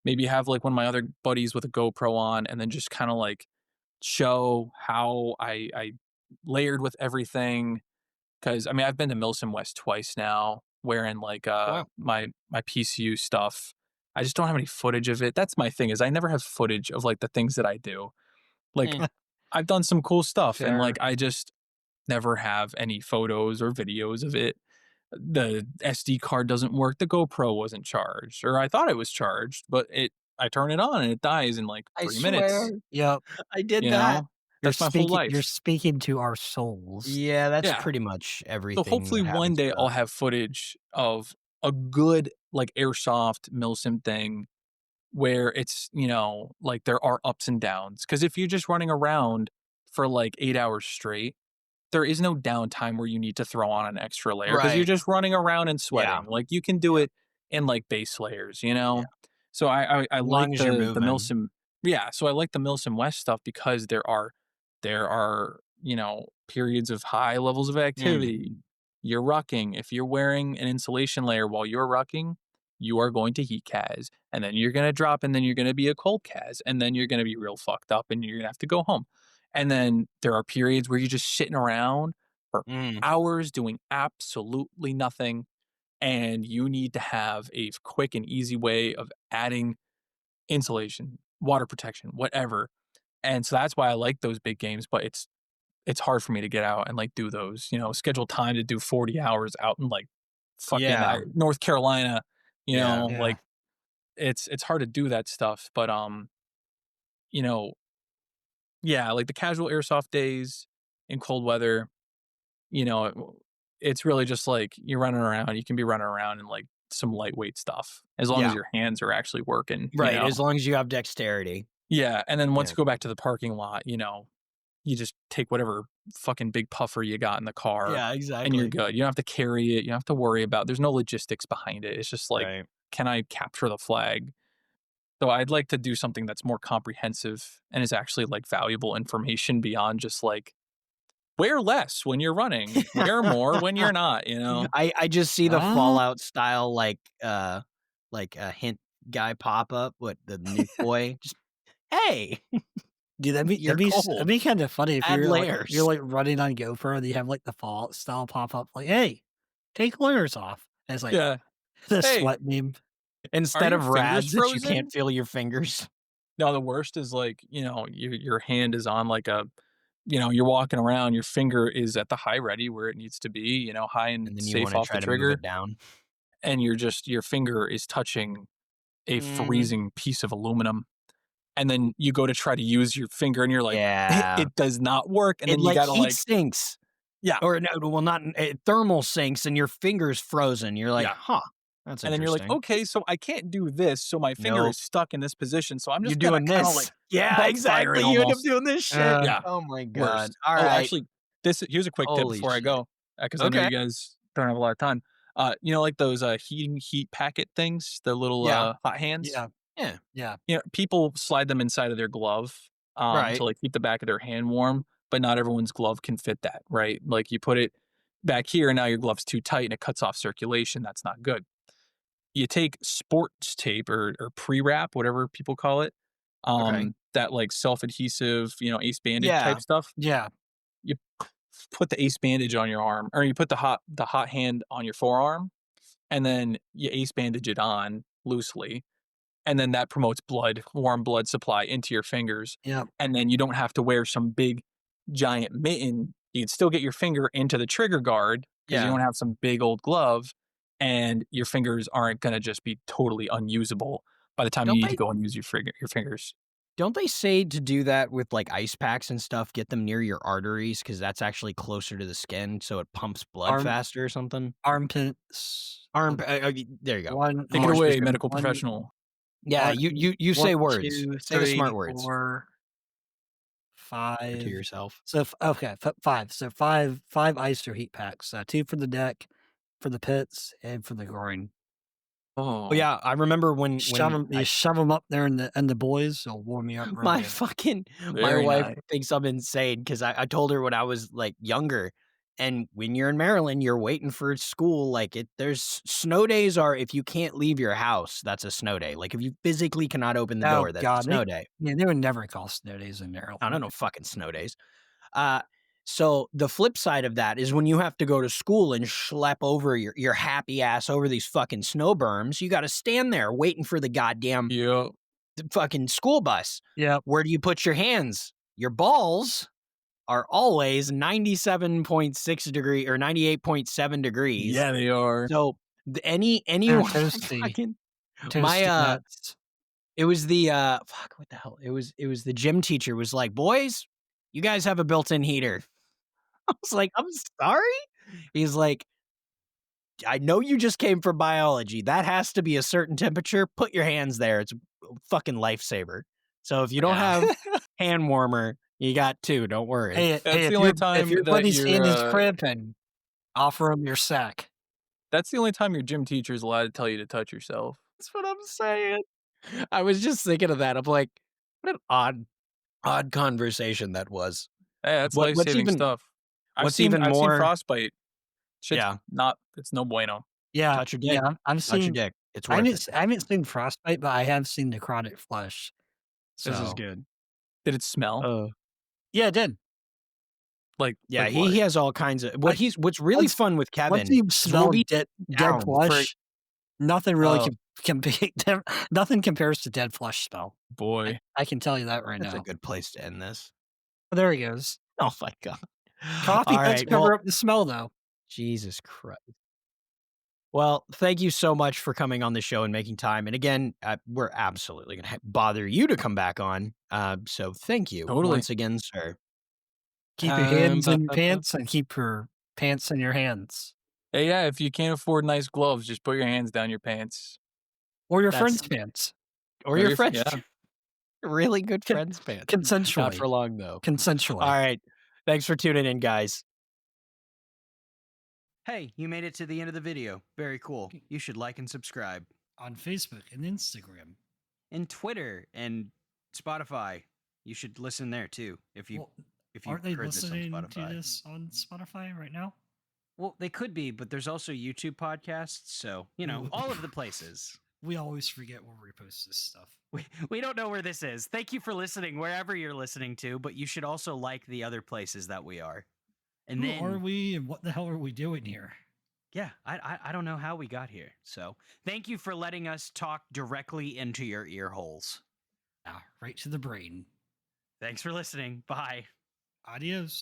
maybe have like one of my other buddies with a GoPro on, and then just kind of like show how I layered with everything. 'Cause, I mean, I've been to Milsom West twice now, wearing, like, Wow. my PCU stuff. I just don't have any footage of it. That's my thing is I never have footage of, like, the things that I do. Like, Eh, I've done some cool stuff, and, fair. like, I just never have any photos or videos of it. The SD card doesn't work, the GoPro wasn't charged, or I thought it was charged, but I turn it on and it dies in, like, I 3 swear minutes, Yep. I did you that. know? That's my whole You're life. speaking to our souls. Yeah, that's Yeah. pretty much So everything hopefully that one happens day to I'll us. have footage of a good like airsoft milsim thing where it's, like there are ups and downs. Cause if you're just running around for like 8 hours straight, there is no downtime where you need to throw on an extra layer because you're Right. just running around and Yeah. sweating. Like you can do Yeah. it in like base layers, you Yeah. know? So I As like long as you're the moving. Milsim, yeah, so I like the Milsim West stuff because there are, periods of high levels of Mm. activity. You're rucking. If you're wearing an insulation layer while you're rucking, you are going to heat cas, and then you're gonna drop, and then you're gonna be a cold cas, and then you're gonna be real fucked up, and you're gonna have to go home. And then there are periods where you're just sitting around for Mm. hours doing absolutely nothing, and you need to have a quick and easy way of adding insulation, water protection, whatever. And so that's why I like those big games, but it's hard for me to get out and like do those, schedule time to do 40 hours out in like fucking Yeah. North Carolina, Yeah. Yeah. like it's hard to do that stuff. But you know, yeah, like the casual airsoft days in cold weather, you know, it- it's really just like you're running around. You can be running around in like some lightweight stuff as long as Yeah. your hands are actually working, Right. As long as you have dexterity. Yeah. And then once Yeah. you go back to the parking lot, you just take whatever fucking big puffer you got in the car Yeah, and you're exactly. good. You don't have to carry it. You don't have to worry about there's no logistics behind it. It's just like, Right. can I capture the flag? So I'd like to do something that's more comprehensive and is actually like valuable information beyond just like wear less when you're running, wear more when you're not, you know? I just see the Ah, Fallout style like a hint guy pop up with the nuke boy. Just hey, dude, you're that'd cold. be kind of funny if Add you're layers. like running on GoPro and you have like the Fallout style pop up like, "Hey, take layers off." And it's like Yeah. the Hey, sweat meme. are Instead your of fingers rads that you frozen? can't feel your fingers. No, the worst is like, your hand is on like you're walking around, your finger is at the high ready where it needs to be, high and And then you safe wanna off the try to move trigger, it down. and your finger is touching a Mhm. freezing piece of aluminum. And then you go to try to use your finger and you're like, Yeah. it does not work. And It, then you like, gotta heat like, sinks. yeah, Or no, well, not thermal sinks and your finger's frozen. You're like, yeah. "Huh, that's And then you're like, interesting." okay, so I can't do this. So my finger Nope. is stuck in this position. So I'm You're just gonna doing kind of like this. Yeah, bug fire it exactly, you end up almost. doing this shit. Uh, Yeah. Oh my god. Worst. Oh, Alright. actually, here's a quick tip Holy before I shit. go, because I know Okay. you guys don't have a lot of time. Like those heat packet things, the little Yeah. hot hands. yeah, Yeah. yeah, People slide them inside of their glove to Right. like keep the back of their hand warm, but not everyone's glove can fit that, right? Like you put it back here, and now your glove's too tight and it cuts off circulation. That's not good. You take sports tape or pre-wrap, whatever people call it, Okay. that like self-adhesive, ace bandage type Yeah. stuff. yeah, You put the ace bandage on your arm, or you put the hot hand on your forearm, and then you ace bandage it on loosely, and then that promotes warm blood supply into your fingers, yeah. and then you don't have to wear some big giant mitten. You can still get your finger into the trigger guard because you Yeah. don't have some big old glove, and your fingers aren't gonna just be totally unusable by the time you Don't need to they go and use your fingers. don't they say to do that with, like, ice packs and stuff, get them near your arteries because that's actually closer to the skin, so it pumps blood Arm faster or something? armpits. There you go. One, Take hold it on, away, speaker. medical One, professional. Yeah, one, you one, say words. two, Say the three, smart words. 4, or to 5. yourself? So okay, 5. So five ice or heat packs. 2 for the neck, for the pits, and for the groin. Oh, Oh, yeah, I remember Shove when them. You I shove them up there in the boys. They'll warm you up real my good. fucking my very wife nice. thinks I'm insane because I told her when I was, like, younger, and when you're in Maryland, you're waiting for school, like, there's snow days are if you can't leave your house, that's a snow day, like, if you physically cannot open the Oh door, that's a God, snow day. they would never call snow days in I don't Maryland. know fucking snow days. Uh, so the flip side of that is when you have to go to school and schlep over your happy ass over these fucking snow berms, you gotta stand there waiting for the goddamn Yep. fucking school bus. Yep. Where do you put your hands? Your balls are always 97.6 degree or 98.7 degrees. Yeah, they are. So They're anyone toasty, fucking my toasty nuts. it was the fuck what the hell? It was the gym teacher was like, "Boys, you guys have a built-in heater." I was like, "I'm sorry?" He's like, "I know you just came from biology. That has to be a certain temperature. Put your hands there. It's a fucking lifesaver. So if you don't Yeah. have hand warmer, you got 2, don't worry." That's Hey, the only if time your that buddy's hand is your cramping, offer him your sack. that's the only time your gym teacher's allowed to tell you to touch yourself. That's what I'm saying. I was just thinking of that. I'm like, what an odd conversation that was. Hey, that's What what's life-saving even stuff. what's even I've seen more frostbite. Shit's yeah, not it's no bueno. Yeah, touch your yeah. dick. I've Touch your seen. dick. It's worth it. I haven't seen frostbite, but I have seen necrotic flesh. This is So good. Did it smell? Uh, yeah, it did. yeah, Like he what? has all kinds of I what's really once fun with once Kevin you is we'll smell be dead down for flesh, nothing really oh, can be nothing compares to dead flesh smell. Boy. I can tell you that right that's a now. good place to end this. Oh, there he goes. Oh my god. Coffee All does right. cover Well, up the smell, though. Jesus Christ. Well, thank you so much for coming on the show and making time. And again, we're absolutely going to bother you to come back on. So thank you Totally. once again, sir. Keep your hands Ba, in your ba, ba. pants and keep your pants in your hands. Hey, yeah, if you can't afford nice gloves, just put your hands down your pants. Or your That's friend's pants. or your friends. Yeah. Really good Con- friends pants. Not consensually. for long though. All Consensually. right. Thanks for tuning in, guys. Hey, you made it to the end of the video. Very cool. You should like and subscribe. On Facebook and Instagram. And Twitter and Spotify. You should listen there too if you Well, if you aren't they heard this on listening to Spotify. this on Spotify right now? Well, they could be, but there's also YouTube podcasts, so, all of the places. We always forget where we post this stuff. We don't know where this is. Thank you for listening wherever you're listening to, but you should also like the other places that we are. And Who then are we and what the hell are we doing here? yeah, I don't know how we got here. So, thank you for letting us talk directly into your ear holes. Ah, right to the brain. Thanks for listening. Bye. Adios.